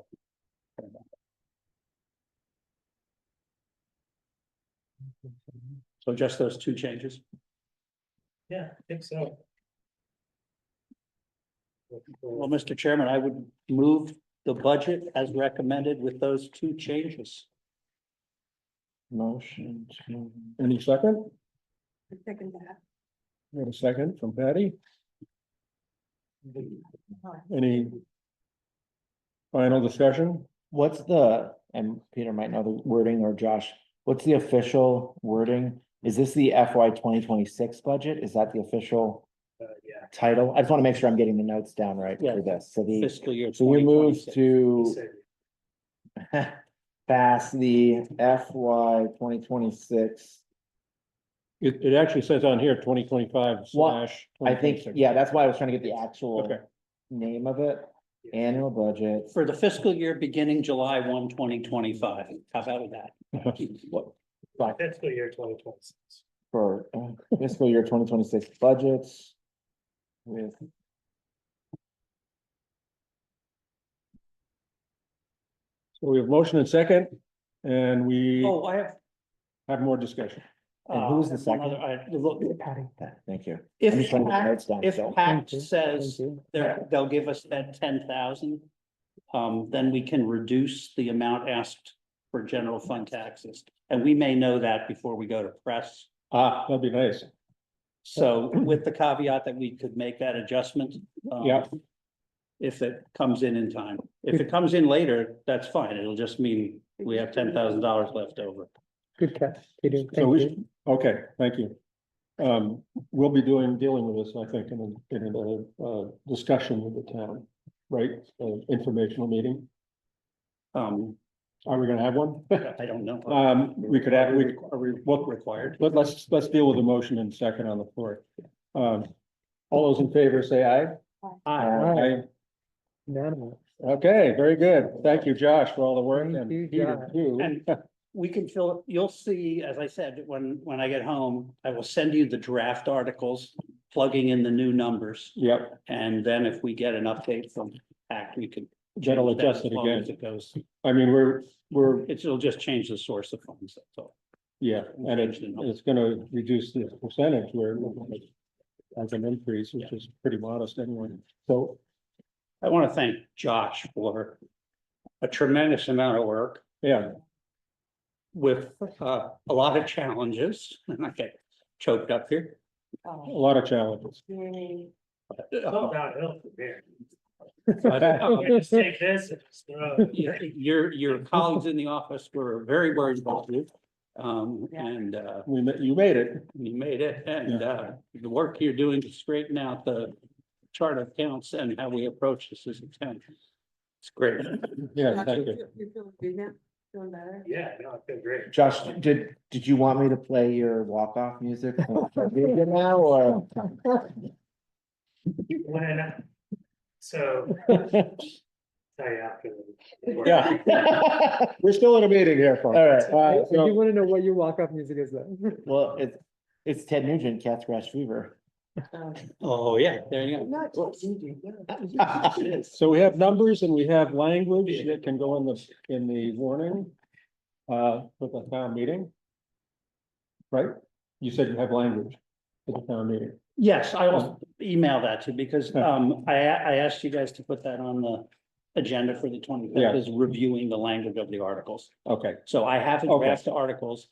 Speaker 2: So just those two changes?
Speaker 11: Yeah, I think so.
Speaker 2: Well, Mr. Chairman, I would move the budget as recommended with those two changes.
Speaker 1: Motion to, any second?
Speaker 13: Second that.
Speaker 1: We have a second from Patty. Any final discussion?
Speaker 4: What's the, and Peter might know the wording, or Josh, what's the official wording? Is this the FY 2026 budget? Is that the official
Speaker 11: Yeah.
Speaker 4: title? I just want to make sure I'm getting the notes down right
Speaker 2: Yeah.
Speaker 4: for this. So
Speaker 2: Fiscal year.
Speaker 4: so we moved
Speaker 2: 2026.
Speaker 4: to
Speaker 11: So,
Speaker 4: pass the FY 2026.
Speaker 1: It actually says on here 2025 slash.
Speaker 4: I think,
Speaker 1: 2026.
Speaker 4: yeah, that's why I was trying to get the actual
Speaker 1: Okay.
Speaker 4: name of it. Annual budget.
Speaker 2: For the fiscal year beginning July 1, 2025. How about that?
Speaker 4: What?
Speaker 11: fiscal year 2026.
Speaker 4: For fiscal year 2026 budgets. With.
Speaker 1: So we have motion and second, and we
Speaker 2: Oh, I
Speaker 1: have more discussion.
Speaker 4: And who was the
Speaker 2: one
Speaker 4: second?
Speaker 2: other- look,
Speaker 4: Thank you. I'm
Speaker 2: if
Speaker 4: just writing the notes down,
Speaker 2: if
Speaker 4: so.
Speaker 2: PACT
Speaker 3: Thank you.
Speaker 2: says
Speaker 3: Thank you.
Speaker 2: they'll give us that 10,000, then we can reduce the amount asked for general fund taxes. And we may know that before we go to press.
Speaker 1: That'd be nice.
Speaker 2: So with the caveat that we could make that adjustment.
Speaker 1: Yeah.
Speaker 2: If it comes in time. If it comes in later, that's fine. It'll just mean we have $10,000 left over.
Speaker 3: Good catch, Peter.
Speaker 1: So
Speaker 3: Thank
Speaker 1: we,
Speaker 3: you.
Speaker 1: okay, thank you. We'll be dealing with this, I think, in a discussion with the town, right? Informational meeting. Are we gonna have one?
Speaker 2: I don't know.
Speaker 1: We could have,
Speaker 2: Are we both required?
Speaker 1: but let's deal with the motion in a second on the floor. All those in favor say aye.
Speaker 3: Aye. Unanimous.
Speaker 1: Okay, very good. Thank you, Josh, for all the work,
Speaker 3: Thank
Speaker 1: and
Speaker 3: you,
Speaker 1: Peter
Speaker 3: Josh.
Speaker 1: too.
Speaker 2: And we can fill, you'll see, as I said, when I get home, I will send you the draft articles, plugging in the new numbers.
Speaker 1: Yep,
Speaker 2: And then if we get an update from ACT, we can.
Speaker 1: that'll
Speaker 2: change that
Speaker 1: adjust
Speaker 2: as
Speaker 1: it
Speaker 2: long
Speaker 1: again.
Speaker 2: as It goes,
Speaker 1: I mean, we're,
Speaker 2: it'll just change the source of funds, that's all.
Speaker 1: yeah, and it's gonna reduce the percentage where as an increase, which is pretty modest anyway. So,
Speaker 2: I want to thank Josh for a tremendous amount of work
Speaker 1: yeah,
Speaker 2: with a lot of challenges, and I get choked up here.
Speaker 1: a lot of challenges.
Speaker 11: Go downhill from here.
Speaker 2: But,
Speaker 11: Just take this and just throw it.
Speaker 2: your colleagues in the office were very worried about you. And
Speaker 1: You made it.
Speaker 2: you made it, and the work you're doing to straighten out the chart of counts and how we approach this as a town. It's great.
Speaker 1: Yeah, thank you.
Speaker 13: You feel good now? Feeling better?
Speaker 11: Yeah, no, I feel great.
Speaker 4: Josh, did you want me to play your walk-off music? Now, or?
Speaker 11: When, so, tell you after. the-
Speaker 1: Yeah. We're still in a meeting here, folks.
Speaker 4: All right,
Speaker 3: I
Speaker 1: so-
Speaker 3: do want to know what your walk-off music is then.
Speaker 4: well, it's Ted Nugent, Cat Scratch Fever.
Speaker 2: Oh, yeah, there you go.
Speaker 13: Not just you.
Speaker 1: So we have numbers and we have language that can go in the warning. For the town meeting. Right? You said you have language for the town meeting.
Speaker 2: Yes, I will email that to you because I asked you guys to put that on the agenda for the 25th,
Speaker 1: Yeah.
Speaker 2: is reviewing the language of the articles.
Speaker 1: Okay,
Speaker 2: So I have
Speaker 1: Okay.
Speaker 2: draft articles.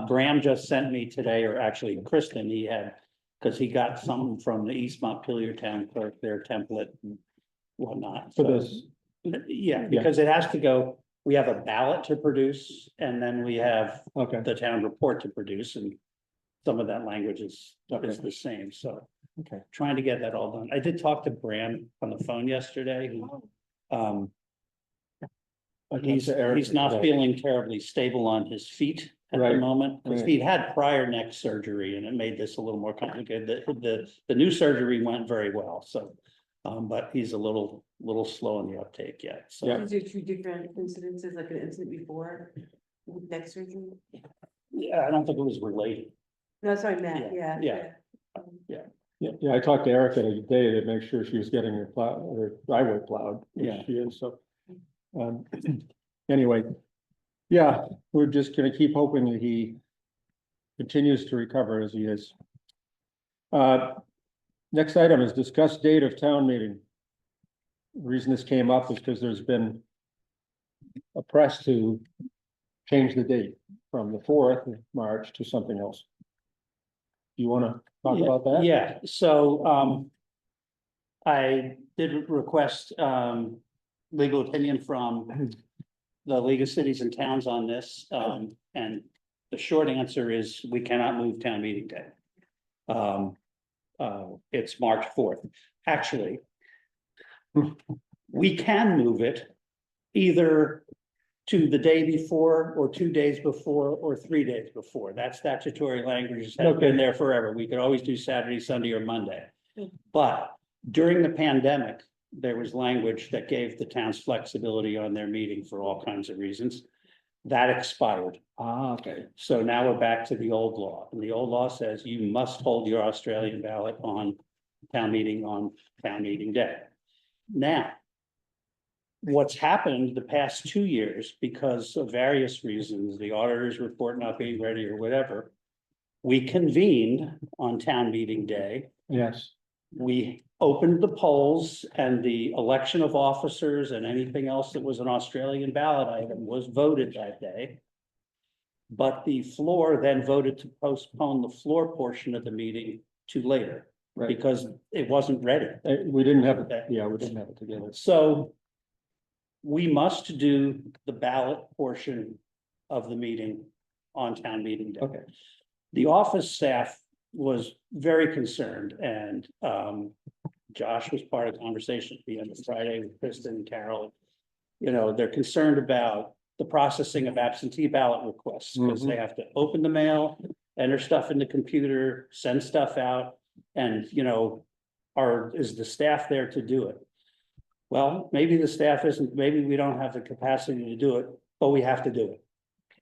Speaker 2: Bram just sent me today, or actually Kristen, he had, because he got something from the East Montpelier Town Clerk, their template and whatnot.
Speaker 1: for
Speaker 2: So,
Speaker 1: this,
Speaker 2: yeah, because it has to go, we have a ballot to produce and then we have
Speaker 1: okay,
Speaker 2: the town report to produce, and some of that language is
Speaker 1: Okay.
Speaker 2: the same, so.
Speaker 1: okay.
Speaker 2: Trying to get that all done. I did talk to Bram on the phone yesterday, who, he's not feeling terribly stable on his feet at the
Speaker 1: Right,
Speaker 2: moment, because
Speaker 1: right.
Speaker 2: he'd had prior neck surgery and it made this a little more complicated. The new surgery went very well, so. But he's a little slow in the uptake yet, so.
Speaker 1: Yeah.
Speaker 13: These are two different incidences, like an incident before, neck surgery?
Speaker 2: Yeah, I don't think it was related.
Speaker 13: No, that's what I meant,
Speaker 2: Yeah,
Speaker 13: yeah.
Speaker 2: yeah.
Speaker 1: Yeah, I talked to Erica today to make sure she was getting her driveway plowed. which
Speaker 2: Yeah.
Speaker 1: She is, so. Anyway, yeah, we're just gonna keep hoping that he continues to recover as he is. Next item is discuss date of town meeting. The reason this came up is because there's been a press to change the date from the 4th of March to something else. You wanna talk about that?
Speaker 2: Yeah, so, I did request, legal opinion from the League of Cities and Towns on this, and the short answer is we cannot move town meeting day. It's March 4th. Actually, we can move it either to the day before or 2 days before or 3 days before. That statutory language has
Speaker 1: Okay.
Speaker 2: been there forever. We could always do Saturday, Sunday, or Monday. But during the pandemic, there was language that gave the towns flexibility on their meeting for all kinds of reasons. That expired.
Speaker 1: Okay.
Speaker 2: So now we're back to the old law, and the old law says you must hold your Australian ballot on town meeting day. Now, what's happened the past 2 years, because of various reasons, the auditor's report not being ready or whatever, we convened on town meeting day.
Speaker 1: Yes,
Speaker 2: We opened the polls and the election of officers and anything else that was an Australian ballot item was voted that day. But the floor then voted to postpone the floor portion of the meeting to later
Speaker 1: right.
Speaker 2: because it wasn't ready.
Speaker 1: We didn't have it, yeah, we didn't have it together.
Speaker 2: So we must do the ballot portion of the meeting on town meeting day.
Speaker 1: Okay.
Speaker 2: The office staff was very concerned and Josh was part of the conversation at the end of Friday with Kristen and Carol. You know, they're concerned about the processing of absentee ballot requests because they have to open the mail, enter stuff in the computer, send stuff out. And, you know, is the staff there to do it? Well, maybe the staff isn't, maybe we don't have the capacity to do it, but we have to do it.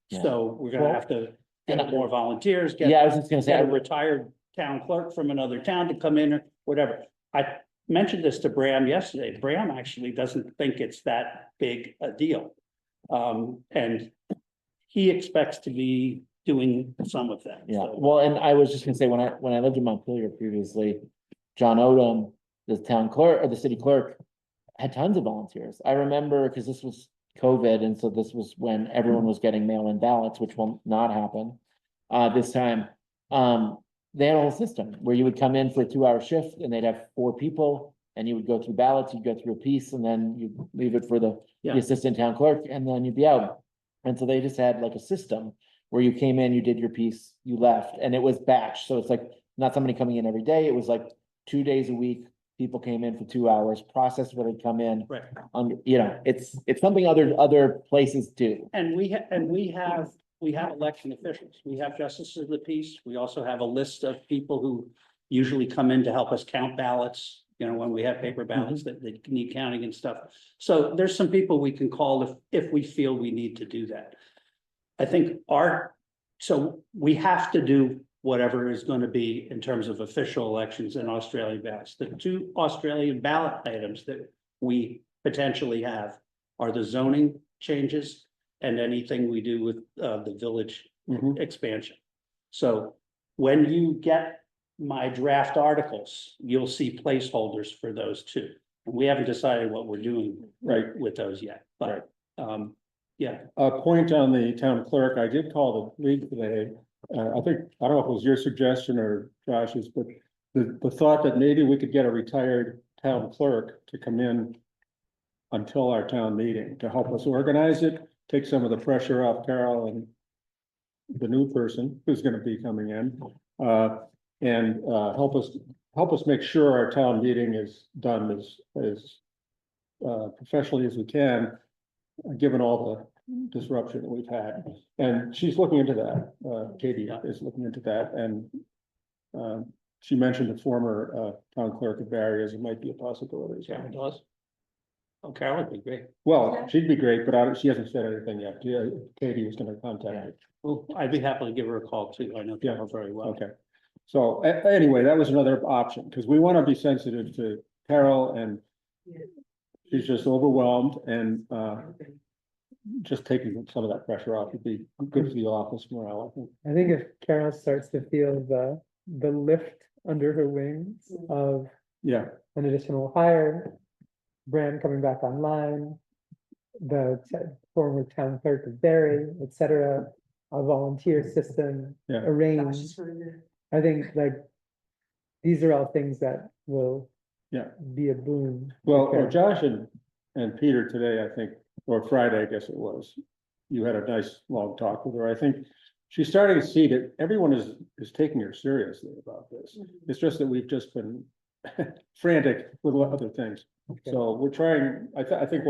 Speaker 4: Yeah.
Speaker 2: So we're gonna have to get more volunteers,
Speaker 4: Yeah, I was just gonna say,
Speaker 2: get a retired town clerk from another town to come in or whatever. I mentioned this to Bram yesterday. Bram actually doesn't think it's that big a deal. And he expects to be doing some of that.
Speaker 4: Yeah,
Speaker 2: So,
Speaker 4: well, and I was just gonna say, when I lived in Montpelier previously, John Odom, the town clerk or the city clerk, had tons of volunteers. I remember, because this was COVID, and so this was when everyone was getting mail-in ballots, which will not happen this time. They had a whole system where you would come in for a 2-hour shift and they'd have 4 people and you would go through ballots, you'd go through a piece and then you'd leave it for the assistant town clerk and then you'd be out. And so they just had like a system where you came in, you did your piece, you left, and it was batch. So it's like not somebody coming in every day. It was like 2 days a week. People came in for 2 hours, processed what had come in.
Speaker 2: right.
Speaker 4: You know, it's something other places do.
Speaker 2: And we have election officials. We have justices of the peace. We also have a list of people who usually come in to help us count ballots. You know, when we have paper ballots that need counting and stuff. So there's some people we can call if we feel we need to do that. I think so we have to do whatever is going to be in terms of official elections and Australian ballots. The 2 Australian ballot items that we potentially have are the zoning changes and anything we do with the village expansion. So when you get my draft articles, you'll see placeholders for those 2. We haven't decided what we're doing with those yet, but yeah.
Speaker 1: A point on the town clerk, I did call the league today. I don't know if it was your suggestion or Josh's, but the thought that maybe we could get a retired town clerk to come in until our town meeting to help us organize it, take some of the pressure off Carol and the new person who's gonna be coming in. And help us make sure our town meeting is done as professionally as we can, given all the disruption that we've had. And she's looking into that. Katie is looking into that, and she mentioned the former town clerk of Barry as it might be a possibility.
Speaker 2: Carol does. Oh, Carol would be great.
Speaker 1: Well, she'd be great, but she hasn't said anything yet. Katie was gonna contact her.
Speaker 2: Well, I'd be happy to give her a call too. I know Carol very well.
Speaker 1: Okay. So anyway, that was another option, because we want to be sensitive to Carol, and she's just overwhelmed, and just taking some of that pressure off would be good for the office morale, I think.
Speaker 3: I think if Carol starts to feel the lift under her wings of
Speaker 1: Yeah,
Speaker 3: an additional hire, Bram coming back online, the former town clerk of Barry, et cetera, a volunteer system
Speaker 1: Yeah.
Speaker 3: arranged. I think like these are all things that will be a boon.
Speaker 1: well,
Speaker 3: Okay.
Speaker 1: Josh and Peter today, I think, or Friday, I guess it was, you had a nice long talk with her. I think she's starting to see that everyone is taking her seriously about this. It's just that we've just been frantic with other things.
Speaker 3: Okay.
Speaker 1: So we're trying, I think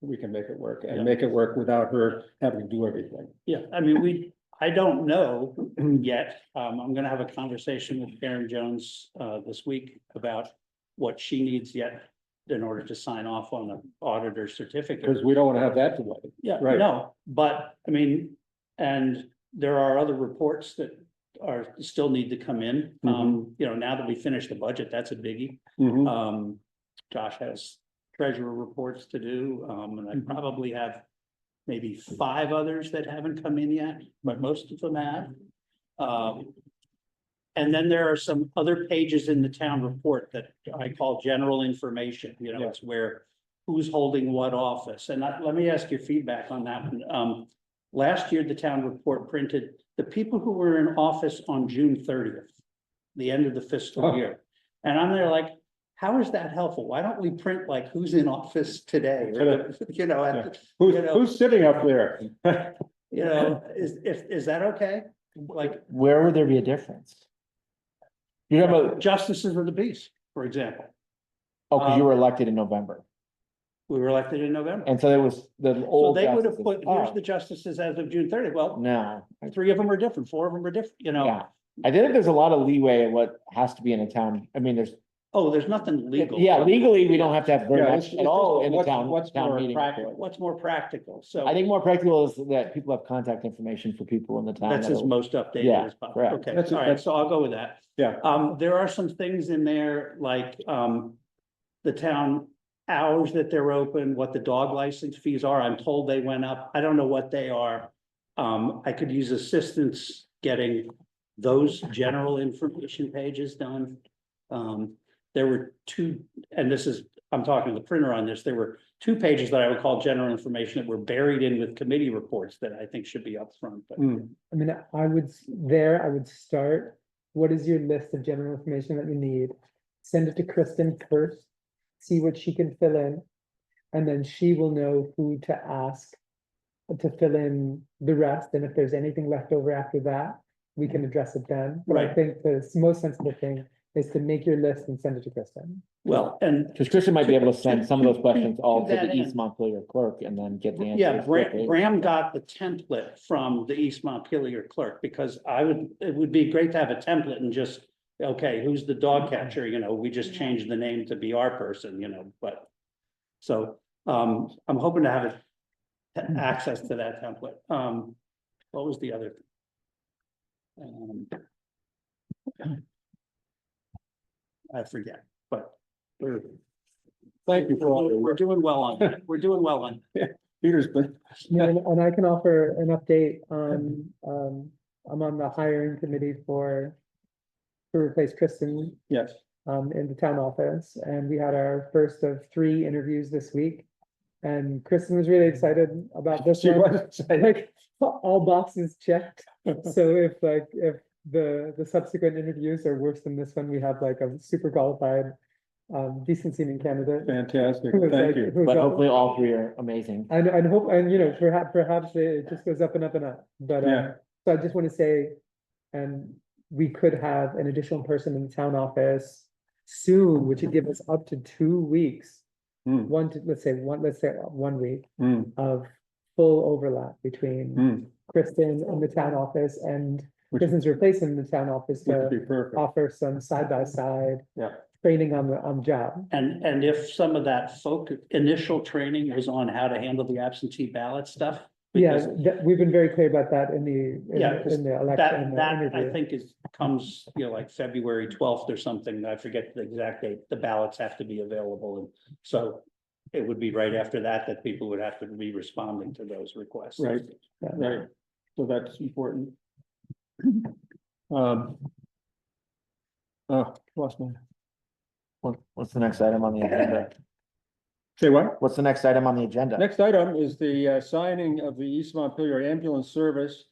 Speaker 1: we can make it work, and make it work without her having to do everything.
Speaker 2: Yeah, I mean, I don't know yet. I'm gonna have a conversation with Karen Jones this week about what she needs yet in order to sign off on the auditor's certificate.
Speaker 1: Because we don't want to have that delay.
Speaker 2: Yeah,
Speaker 1: Right.
Speaker 2: no, but I mean, and there are other reports that still need to come in. You know, now that we finished the budget, that's a biggie.
Speaker 1: Mhm.
Speaker 2: Josh has treasurer reports to do, and I probably have maybe 5 others that haven't come in yet, but most of them have. And then there are some other pages in the town report that I call general information, you know, it's where who's holding what office, and let me ask your feedback on that one. Last year, the town report printed the people who were in office on June 30th, the end of the fiscal
Speaker 1: Oh.
Speaker 2: year. And I'm there like, how is that helpful? Why don't we print like who's in office today? Or, you know,
Speaker 1: Who's sitting up there?
Speaker 2: you know, is that okay? Like
Speaker 4: Where would there be a difference? You're talking about,
Speaker 2: justices of the peace, for example.
Speaker 4: oh, because you were elected in November,
Speaker 2: We were elected in November.
Speaker 4: and so there was the
Speaker 2: So
Speaker 4: old.
Speaker 2: they would have
Speaker 4: justices.
Speaker 2: put, here's
Speaker 4: Oh,
Speaker 2: the justices as of June 30th. Well,
Speaker 4: no,
Speaker 2: 3 of them are different, 4 of them are different, you know.
Speaker 4: yeah, I think there's a lot of leeway in what has to be in a town, I mean, there's,
Speaker 2: Oh, there's nothing legal.
Speaker 4: yeah, legally, we don't have to have very
Speaker 1: Yeah,
Speaker 4: much
Speaker 1: it's
Speaker 4: at all
Speaker 1: just
Speaker 4: in the
Speaker 1: what's-
Speaker 4: town,
Speaker 1: what's
Speaker 4: town
Speaker 1: more
Speaker 4: meeting.
Speaker 1: practical.
Speaker 2: What's more practical? So
Speaker 4: I think more practical is that people have contact information for people in the town.
Speaker 2: that's as
Speaker 4: that'll-
Speaker 2: most updated
Speaker 4: Yeah,
Speaker 2: as possible.
Speaker 4: correct.
Speaker 2: Okay,
Speaker 1: That's-
Speaker 2: all right,
Speaker 1: that's-
Speaker 2: so I'll go with that.
Speaker 1: Yeah.
Speaker 2: There are some things in there like, the town hours that they're open, what the dog license fees are. I'm told they went up. I don't know what they are. I could use assistance getting those general information pages done. There were 2, and this is, I'm talking to the printer on this, there were 2 pages that I would call general information that were buried in with committee reports that I think should be up front. But
Speaker 1: Hmm.
Speaker 3: I mean, I would start, what is your list of general information that you need? Send it to Kristen first, see what she can fill in. And then she will know who to ask to fill in the rest, and if there's anything left over after that, we can address it then. But I
Speaker 2: Right.
Speaker 3: think the most sensible thing is to make your list and send it to Kristen.
Speaker 2: Well, and
Speaker 4: Because Kristen might be able to send some of those questions all to
Speaker 2: that
Speaker 4: the
Speaker 2: end.
Speaker 4: East Montpelier clerk and then get the answers.
Speaker 2: yeah,
Speaker 4: quickly.
Speaker 2: Graham got the template from the East Montpelier clerk, because it would be great to have a template and just, okay, who's the dog catcher, you know, we just changed the name to be our person, you know, but. So, I'm hoping to have access to that template. What was the other? I forget, but
Speaker 1: Thank you for all your
Speaker 2: we're
Speaker 1: work.
Speaker 2: doing well on that. We're doing well on.
Speaker 1: Peter's been,
Speaker 3: Yeah, and I can offer an update on, I'm on the hiring committee to replace Kristen,
Speaker 1: yes.
Speaker 3: in the town office, and we had our first of 3 interviews this week. And Kristen was really excited about this
Speaker 1: She
Speaker 3: one,
Speaker 1: was,
Speaker 3: like, all boxes checked. So if the subsequent interviews are worse than this one, we have like a super qualified, decent seeming candidate.
Speaker 1: fantastic,
Speaker 3: who was
Speaker 1: thank
Speaker 3: like-
Speaker 1: you.
Speaker 3: who's
Speaker 4: But
Speaker 3: all-
Speaker 4: hopefully all 3 are amazing.
Speaker 3: and hope, and you know, perhaps it just goes up and up and up, but,
Speaker 1: Yeah.
Speaker 3: so I just want to say, and we could have an additional person in the town office soon, which would give us up to 2 weeks.
Speaker 1: Hmm.
Speaker 3: Let's say 1 week
Speaker 1: Hmm,
Speaker 3: of full overlap between
Speaker 1: hmm,
Speaker 3: Kristen in the town office and
Speaker 1: Which-
Speaker 3: Kristen's replacement in the town office
Speaker 1: which would
Speaker 3: to
Speaker 1: be perfect.
Speaker 3: offer some side by side.
Speaker 1: Yeah.
Speaker 3: Training on the job.
Speaker 2: And if some of that initial training was on how to handle the absentee ballot stuff.
Speaker 3: Yeah,
Speaker 2: because
Speaker 3: we've been very clear about that in the,
Speaker 2: Yeah, 'cause
Speaker 3: in the election.
Speaker 2: That,
Speaker 3: in the
Speaker 2: that I
Speaker 3: interview.
Speaker 2: think comes, you know, like February 12th or something, I forget the exact date, the ballots have to be available, and so. It would be right after that people would have to be responding to those requests.
Speaker 1: Right. Right, so that's important. Oh, lost my,
Speaker 4: What's the next item on the agenda?
Speaker 1: say what?
Speaker 4: What's the next item on the agenda?
Speaker 1: Next item is the signing of the East Montpelier ambulance service.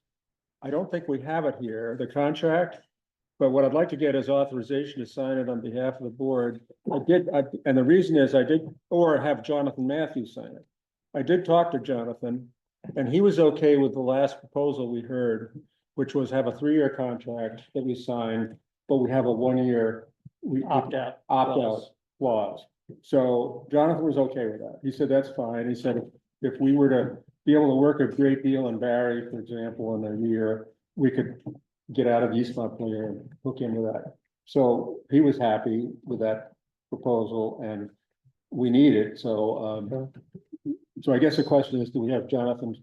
Speaker 1: I don't think we have it here, the contract. But what I'd like to get is authorization to sign it on behalf of the board. And the reason is or have Jonathan Matthews sign it. I did talk to Jonathan, and he was okay with the last proposal we heard, which was have a 3-year contract that we signed, but we have a 1-year
Speaker 2: Opt-out.
Speaker 1: opt-out clause. So Jonathan was okay with that. He said, that's fine. He said, if we were to be able to work a great deal in Barry, for example, in a year, we could get out of East Montpelier and hook into that. So he was happy with that proposal, and we need it. So I guess the question is, do we have Jonathan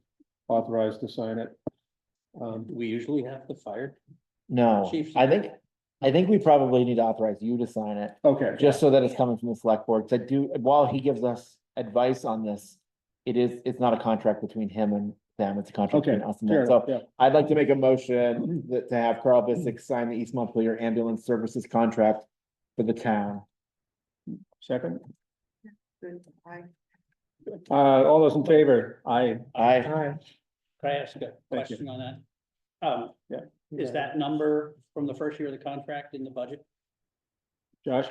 Speaker 1: authorized to sign it?
Speaker 2: Do we usually have the fire?
Speaker 4: No,
Speaker 2: Chief?
Speaker 4: I think we probably need to authorize you to sign it,
Speaker 1: Okay.
Speaker 4: just so that it's coming from the select board. 'Cause while he gives us advice on this, it's not a contract between him them. It's a contract
Speaker 1: Okay,
Speaker 4: between us and
Speaker 1: fair
Speaker 4: them. So
Speaker 1: enough, yeah.
Speaker 4: I'd like to make a motion that to have Carl Visick sign the East Montpelier ambulance services contract for the town.
Speaker 1: Second,
Speaker 13: Good, aye.
Speaker 1: all those in favor? Aye.
Speaker 4: Aye.
Speaker 3: Hi.
Speaker 2: Can I ask a
Speaker 1: Thank you.
Speaker 2: question on that?
Speaker 1: Yeah.
Speaker 2: Is that number from the first year of the contract in the budget?
Speaker 1: Josh?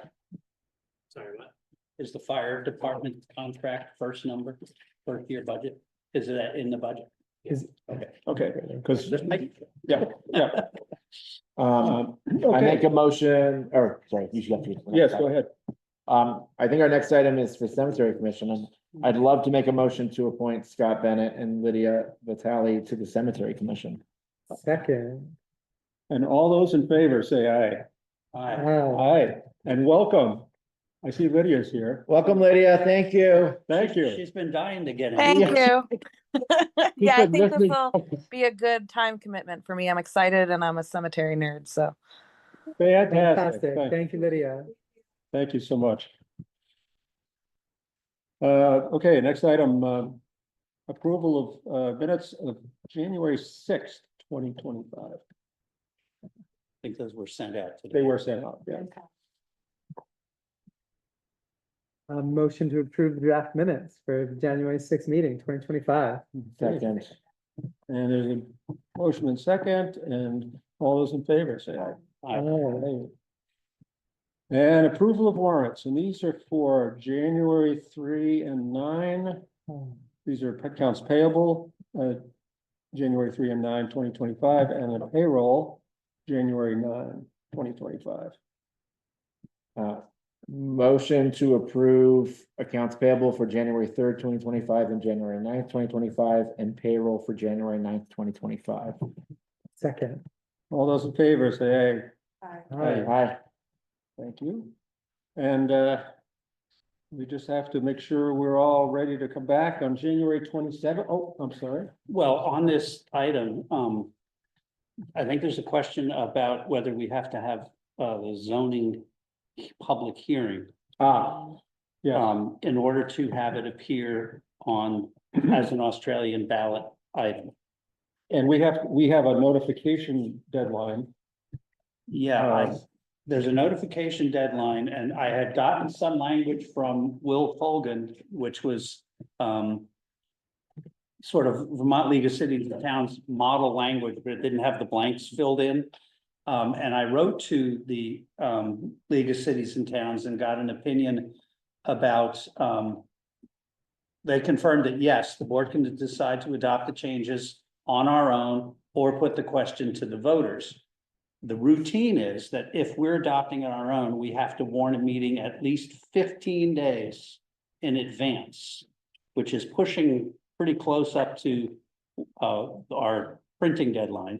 Speaker 11: Sorry, what?
Speaker 2: Is the fire department contract first number, first year budget? Is that in the budget?
Speaker 3: Is-
Speaker 1: Okay, because,
Speaker 2: Just make-
Speaker 1: yeah, yeah.
Speaker 4: I
Speaker 1: Okay,
Speaker 4: make a motion, or sorry, you should have to.
Speaker 1: yes, go ahead.
Speaker 4: I think our next item is for cemetery commission. And I'd love to make a motion to appoint Scott Bennett and Lydia Vitale to the cemetery commission.
Speaker 3: Second.
Speaker 1: And all those in favor, say aye.
Speaker 2: Aye.
Speaker 1: Aye, and welcome. I see Lydia's here.
Speaker 4: Welcome, Lydia. Thank you.
Speaker 1: Thank you.
Speaker 2: She's been dying to get in.
Speaker 14: Thank you. Yeah, I
Speaker 1: said
Speaker 14: think this
Speaker 1: listening-
Speaker 14: will be a good time commitment for me. I'm excited and I'm a cemetery nerd, so.
Speaker 1: Fantastic.
Speaker 3: Fantastic.
Speaker 1: Thank-
Speaker 3: Thank you, Lydia.
Speaker 1: Thank you so much. Okay, next item, approval of, minutes of January 6th, 2025.
Speaker 2: I think those were sent out today.
Speaker 1: They were sent out, yeah.
Speaker 3: Motion to approve the draft minutes for January 6th meeting, 2025.
Speaker 4: Second.
Speaker 1: And there's a motion and second, and all those in favor, say aye.
Speaker 3: Aye.
Speaker 1: And approval of warrants, and these are for January 3 and 9. These are accounts payable, January 3 and 9, 2025, and a payroll, January 9, 2025.
Speaker 4: Motion to approve accounts payable for January 3rd, 2025 and January 9th, 2025, and payroll for January 9th, 2025.
Speaker 3: Second.
Speaker 1: All those in favor, say
Speaker 13: Aye.
Speaker 1: aye. Aye.
Speaker 4: Aye.
Speaker 1: Thank you. And we just have to make sure we're all ready to come back on January 27th. Oh, I'm sorry.
Speaker 2: Well, on this item, I think there's a question about whether we have to have the zoning public hearing.
Speaker 1: Yeah,
Speaker 2: In order to have it appear on as an Australian ballot item.
Speaker 1: and we have a notification deadline.
Speaker 2: Yeah, there's a notification deadline, and I had gotten some language from Will Folgan, which was sort of Vermont League of Cities and Towns model language, but it didn't have the blanks filled in. And I wrote to the League of Cities and Towns and got an opinion about they confirmed that, yes, the board can decide to adopt the changes on our own or put the question to the voters. The routine is that if we're adopting on our own, we have to warn a meeting at least 15 days in advance, which is pushing pretty close up to our printing deadline.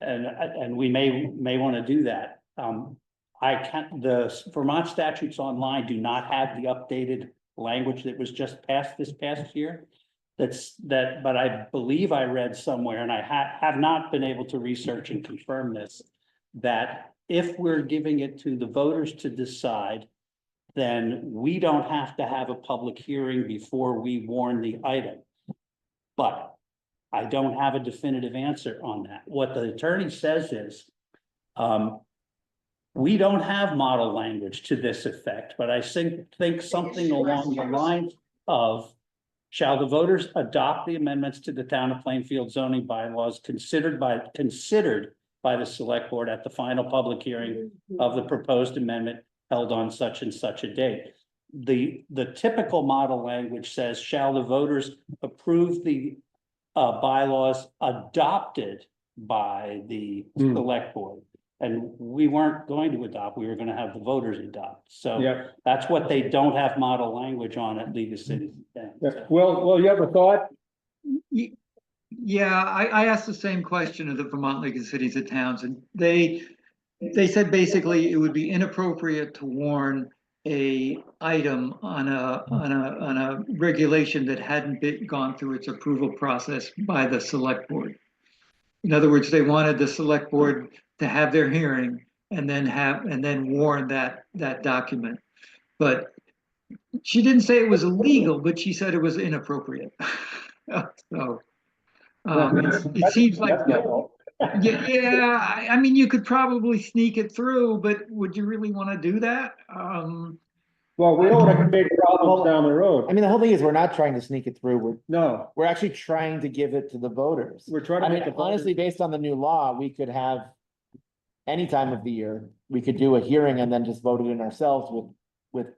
Speaker 2: And we may want to do that. The Vermont statutes online do not have the updated language that was just passed this past year. But I believe I read somewhere, and I have not been able to research and confirm this, that if we're giving it to the voters to decide, then we don't have to have a public hearing before we warn the item. But I don't have a definitive answer on that. What the attorney says is, we don't have model language to this effect, but I think something along the lines of, shall the voters adopt the amendments to the Town of Plainfield zoning bylaws considered by the select board at the final public hearing of the proposed amendment held on such and such a date. The typical model language says, shall the voters approve the bylaws adopted by the select board? And we weren't going to adopt, we were going to have the voters adopt. So
Speaker 1: Yeah.
Speaker 2: that's what they don't have model language on at League of Cities and Towns.
Speaker 1: Yeah. Well, you have a thought?
Speaker 15: Yeah, I asked the same question of the Vermont League of Cities and Towns, and they said basically it would be inappropriate to warn a item on a regulation that hadn't gone through its approval process by the select board. In other words, they wanted the select board to have their hearing and then warn that document. But she didn't say it was illegal, but she said it was inappropriate. So, it seems like, yeah, I mean, you could probably sneak it through, but would you really want to do that?
Speaker 1: Well, we don't want to create problems down the
Speaker 4: I
Speaker 1: road.
Speaker 4: mean, the whole thing is, we're not trying to sneak it through,
Speaker 1: No,
Speaker 4: we're actually trying to give it to the voters.
Speaker 1: we're trying to
Speaker 4: I mean,
Speaker 1: make the. voters-
Speaker 4: honestly, based on the new law, we could have any time of the year, we could do a hearing and then just vote it in ourselves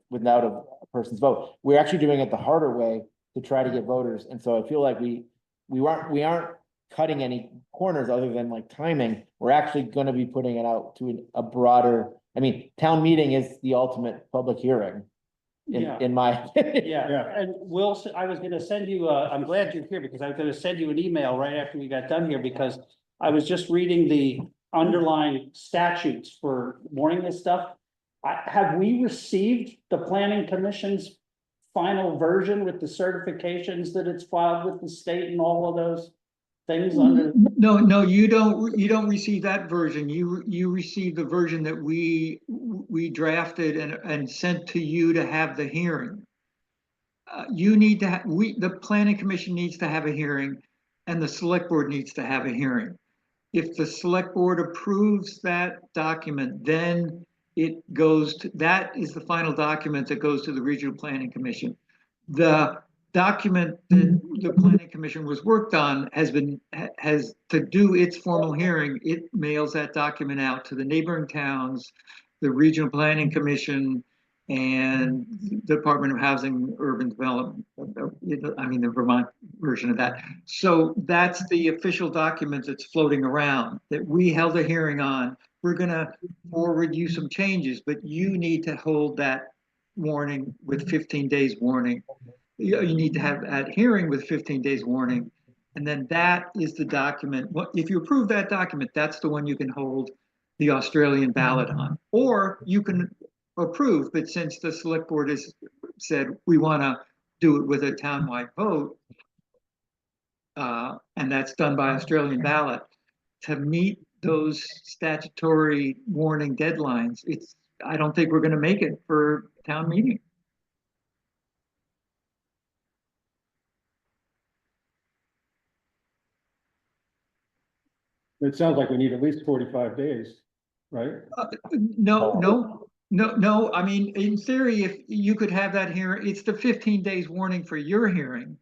Speaker 4: without a person's vote. We're actually doing it the harder way to try to get voters, and so I feel like we aren't cutting any corners other than like timing. We're actually gonna be putting it out to a broader, I mean, town meeting is the ultimate public hearing.
Speaker 2: Yeah.
Speaker 4: In my.
Speaker 2: Yeah, and Wilson, I was gonna send you, I'm glad you're here because I was gonna send you an email right after we got done here because I was just reading the underlying statutes for warning this stuff. Have we received the planning commission's final version with the certifications that it's filed with the state and all of those things under?
Speaker 15: No, you don't receive that version. You receive the version that we drafted and sent to you to have the hearing. You need to the planning commission needs to have a hearing and the select board needs to have a hearing. If the select board approves that document, then it goes to, that is the final document that goes to the regional planning commission. The document that the planning commission was worked on has to do its formal hearing. It mails that document out to the neighboring towns, the regional planning commission, and Department of Housing and Urban Development. I mean, the Vermont version of that. So that's the official document that's floating around that we held a hearing on. We're gonna forward you some changes, but you need to hold that warning with 15 days warning. You need to have that hearing with 15 days warning. And then that is the document. If you approve that document, that's the one you can hold the Australian ballot on. Or you can approve, but since the select board has said we want to do it with a townwide vote, and that's done by Australian ballot, to meet those statutory warning deadlines, I don't think we're going to make it for town meeting.
Speaker 1: It sounds like we need at least 45 days, right?
Speaker 15: No. I mean, in theory, if you could have that hearing, it's the 15 days warning for your hearing.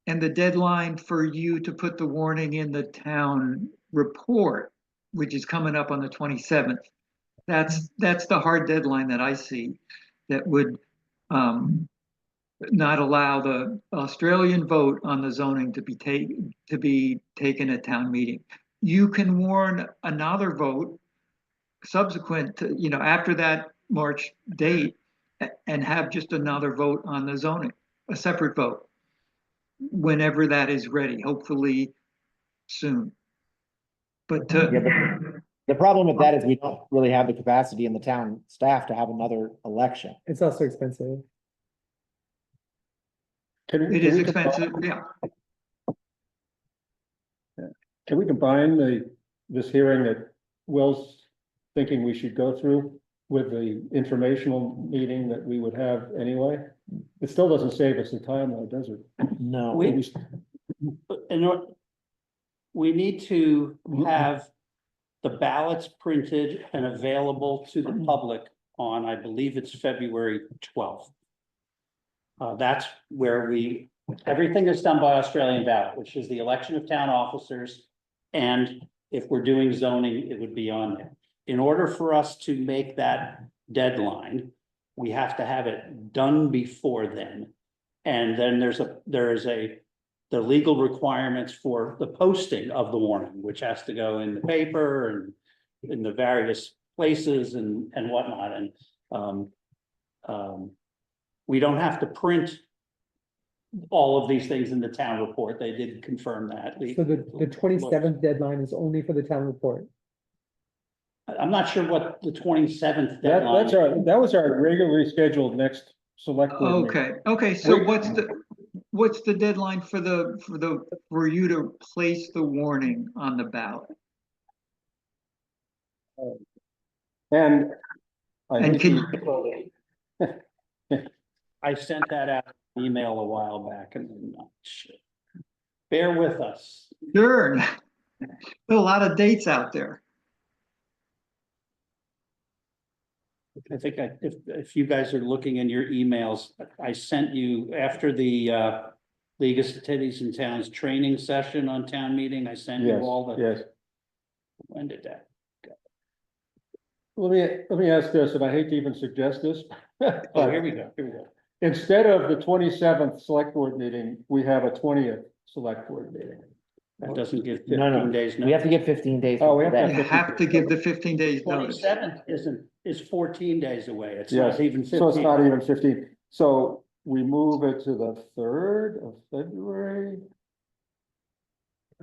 Speaker 15: And the deadline for you to put the warning in the town report, which is coming up on the 27th. That's the hard deadline that I see that would not allow the Australian vote on the zoning to be taken at town meeting. You can warn another vote subsequent to, after that March date and have just another vote on the zoning, a separate vote, whenever that is ready, hopefully soon. But
Speaker 4: the problem with that is we don't really have the capacity in the town staff to have another election.
Speaker 3: It's also expensive.
Speaker 15: It is expensive, yeah.
Speaker 1: Can we combine this hearing that Will's thinking we should go through with the informational meeting that we would have anyway? It still doesn't save us the time though, does it?
Speaker 4: No.
Speaker 2: We need to have the ballots printed and available to the public on, I believe it's February 12th. That's where everything is done by Australian ballot, which is the election of town officers. And if we're doing zoning, it would be on there. In order for us to make that deadline, we have to have it done before then. And then the legal requirements for the posting of the warning, which has to go in the paper and in the various places and whatnot. And we don't have to print all of these things in the town report. They did confirm that.
Speaker 3: So the 27th deadline is only for the town report.
Speaker 2: I'm not sure what the 27th deadline.
Speaker 1: That was our regularly scheduled next select board meeting.
Speaker 15: Okay. So what's the deadline for you to place the warning on the ballot?
Speaker 1: And
Speaker 15: can
Speaker 2: I sent that out email a while back and then not shit. Bear with us.
Speaker 15: Sure. There are a lot of dates out there.
Speaker 2: I think if you guys are looking in your emails, I sent you after the League of Cities and Towns training session on town meeting, I sent you
Speaker 1: Yes,
Speaker 2: all the,
Speaker 1: yes.
Speaker 2: when did that?
Speaker 1: Let me ask this, and I hate to even suggest this.
Speaker 2: Oh, here we go.
Speaker 1: Instead of the 27th select board meeting, we have a 20th select board meeting.
Speaker 2: That doesn't give
Speaker 4: No, no,
Speaker 2: 15 days.
Speaker 4: we have to give 15 days.
Speaker 1: Oh, we have to
Speaker 4: from
Speaker 15: You
Speaker 4: today.
Speaker 15: have to give the 15 days notice.
Speaker 2: 27th is 14 days away. It's
Speaker 1: Yes,
Speaker 2: not even 15.
Speaker 1: so it's not even 15. So we move it to the 3rd of February.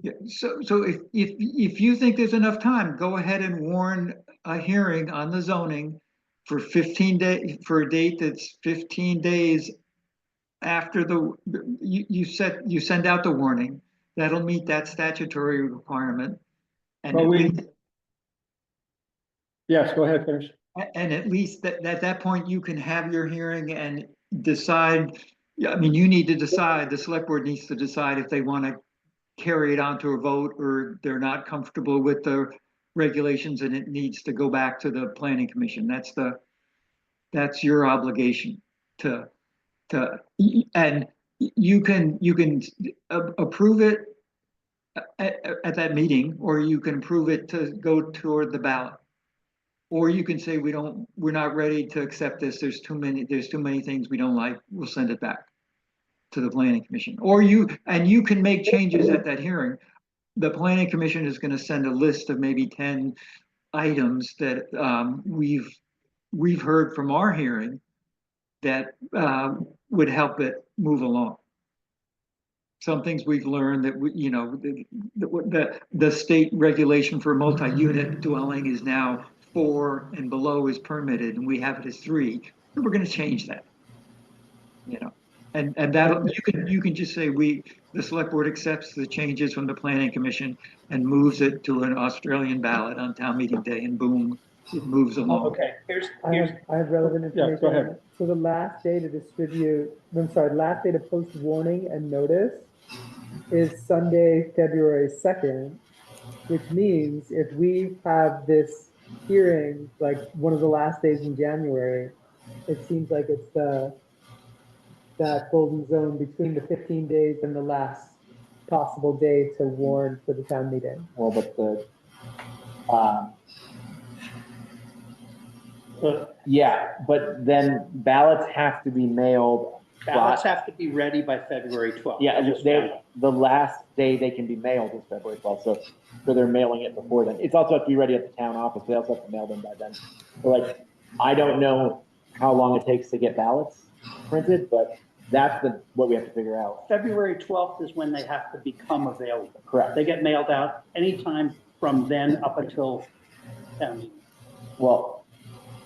Speaker 15: Yeah, so if you think there's enough time, go ahead and warn a hearing on the zoning for 15 days, for a date that's 15 days after you send out the warning. That'll meet that statutory requirement. And
Speaker 1: But
Speaker 15: at
Speaker 1: we-
Speaker 15: least,
Speaker 1: Yes, go ahead, finish.
Speaker 15: and at least at that point, you can have your hearing and decide. Yeah, I mean, you need to decide, the select board needs to decide if they want to carry it on to a vote or they're not comfortable with the regulations and it needs to go back to the planning commission. That's your obligation and you can approve it at that meeting, or you can approve it to go toward the ballot. Or you can say, we're not ready to accept this. There's too many things we don't like. We'll send it back to the planning commission. Or you can make changes at that hearing. The planning commission is going to send a list of maybe 10 items that we've heard from our hearing that would help it move along. Some things we've learned that the state regulation for multi-unit dwelling is now 4 and below is permitted, and we have it as 3. And we're going to change that. And that you can just say the select board accepts the changes from the planning commission and moves it to an Australian ballot on town meeting day, and boom, it moves along.
Speaker 2: Okay,
Speaker 3: I have relevant
Speaker 1: Yeah,
Speaker 3: information.
Speaker 1: go ahead.
Speaker 3: So the last day to last day to post warning and notice is Sunday, February 2nd, which means if we have this hearing, like one of the last days in January, it seems like it's that golden zone between the 15 days and the last possible day to warn for the town meeting.
Speaker 4: Well, but but then ballots have to be mailed.
Speaker 2: ballots have to be ready by February 12th.
Speaker 4: Yeah, the last day they can be mailed is February 12th, so they're mailing it before then. It's also have to be ready at the town office. They also have to mail them by then. So I don't know how long it takes to get ballots printed, but that's what we have to figure out.
Speaker 2: February 12th is when they have to become available.
Speaker 4: Correct.
Speaker 2: They get mailed out anytime from then up until town meeting.
Speaker 4: Well,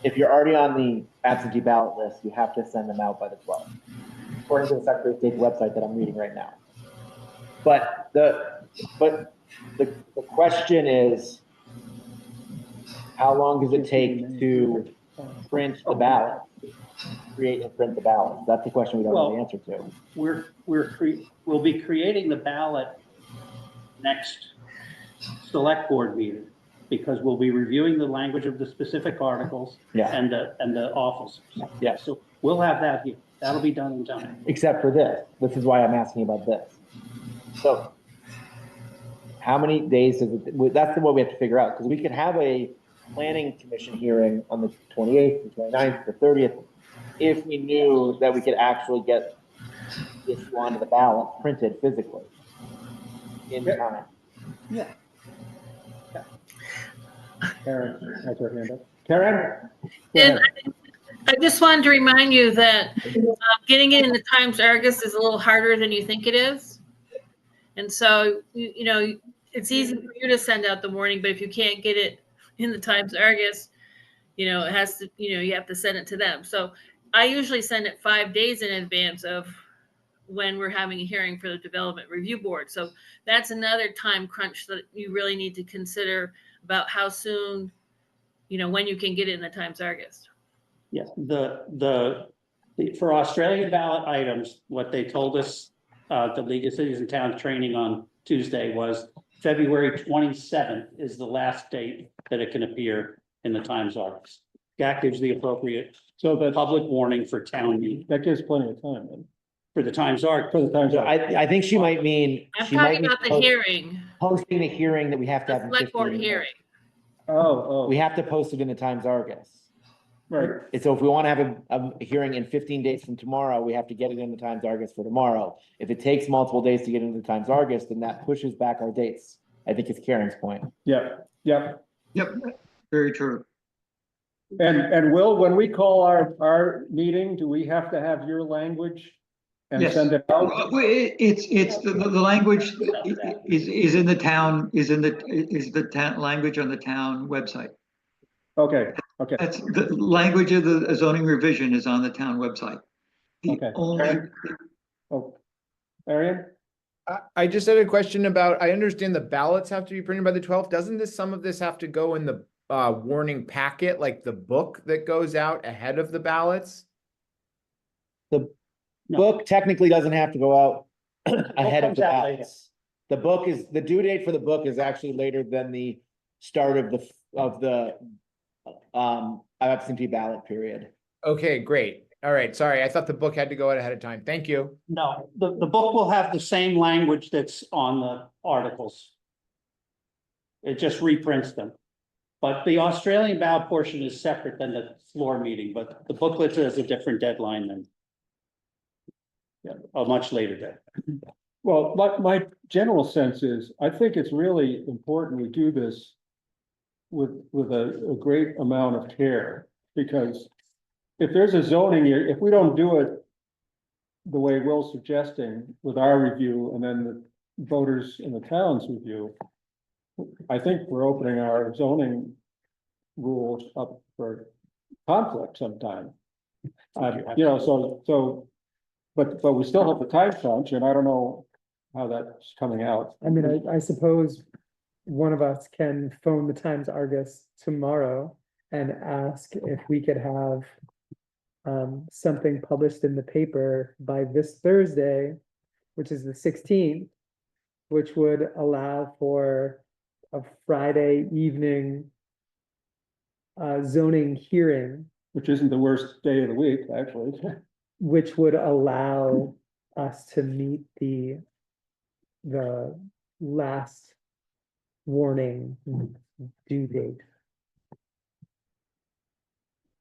Speaker 4: if you're already on the absentee ballot list, you have to send them out by the 12th, according to the Secretary of State's website that I'm reading right now. But the question is, how long does it take to print the ballot, create and print the ballot? That's the question we don't know the answer to.
Speaker 2: We'll be creating the ballot next select board meeting, because we'll be reviewing the language of the specific articles and the officers.
Speaker 4: Yeah.
Speaker 2: So we'll have that here. That'll be done in time.
Speaker 4: Except for this. This is why I'm asking about this. So how many days does it, that's what we have to figure out, because we could have a planning commission hearing on the 28th, the 29th, the 30th, if we knew that we could actually get this onto the ballot printed physically in time.
Speaker 2: Yeah.
Speaker 1: Karen has her hand up. Karen? Go
Speaker 7: And
Speaker 1: ahead.
Speaker 7: I just wanted to remind you that getting it in the Times Argus is a little harder than you think it is. And so, it's easy for you to send out the warning, but if you can't get it in the Times Argus, it has to, you have to send it to them. So I usually send it 5 days in advance of when we're having a hearing for the Development Review Board. So that's another time crunch that you really need to consider about how soon, when you can get it in the Times Argus.
Speaker 2: Yes, the For Australian ballot items, what they told us, the League of Cities and Towns training on Tuesday was February 27th is the last date that it can appear in the Times Argus. That gives the appropriate
Speaker 1: So that,
Speaker 2: public warning for town meeting,
Speaker 1: that gives plenty of time then.
Speaker 2: for the Times Argus.
Speaker 1: For the Times.
Speaker 4: So I think she might mean.
Speaker 7: I'm
Speaker 4: she might
Speaker 7: talking
Speaker 4: mean
Speaker 7: about the
Speaker 4: post-
Speaker 7: hearing,
Speaker 4: Posting the hearing that we have to
Speaker 7: the
Speaker 4: have. in
Speaker 7: select board
Speaker 4: 15 days.
Speaker 7: hearing.
Speaker 1: Oh,
Speaker 4: We have to post it in the Times Argus.
Speaker 1: right.
Speaker 4: And so if we want to have a hearing in 15 days from tomorrow, we have to get it in the Times Argus for tomorrow. If it takes multiple days to get into the Times Argus, then that pushes back our dates. I think it's Karen's point.
Speaker 1: Yeah, yeah.
Speaker 15: Yep, very true.
Speaker 1: And Will, when we call our meeting, do we have to have your language? And
Speaker 15: Yes.
Speaker 1: send it out?
Speaker 15: Well, it's the language is in the town, is the town language on the town website.
Speaker 1: Okay, okay,
Speaker 15: That's the language of the zoning revision is on the town website. The
Speaker 1: Okay.
Speaker 15: only,
Speaker 1: oh, Arian?
Speaker 16: I just had a question about, I understand the ballots have to be printed by the 12th. Doesn't some of this have to go in the warning packet, like the book that goes out ahead of the ballots?
Speaker 4: The
Speaker 2: No.
Speaker 4: book technically doesn't have to go out ahead of
Speaker 2: comes
Speaker 4: the
Speaker 2: out later.
Speaker 4: ballots. The book is, the due date for the book is actually later than the start of the absentee ballot period.
Speaker 16: Okay, great. All right, sorry, I thought the book had to go out ahead of time. Thank you.
Speaker 2: No, the book will have the same language that's on the articles. It just reprints them. But the Australian ballot portion is separate than the floor meeting, but the booklet has a different deadline than. Yeah, a much later day.
Speaker 1: Well, my general sense is, I think it's really important we do this with a great amount of care, because if there's a zoning, if we don't do it the way Will's suggesting with our review and then the voters in the town's review, I think we're opening our zoning rules up for conflict sometime. But we still have the time crunch, and I don't know how that's coming out.
Speaker 3: I mean, I suppose one of us can phone the Times Argus tomorrow and ask if we could have something published in the paper by this Thursday, which is the 16th, which would allow for a Friday evening zoning hearing,
Speaker 1: Which isn't the worst day of the week, actually.
Speaker 3: which would allow us to meet the last warning due date.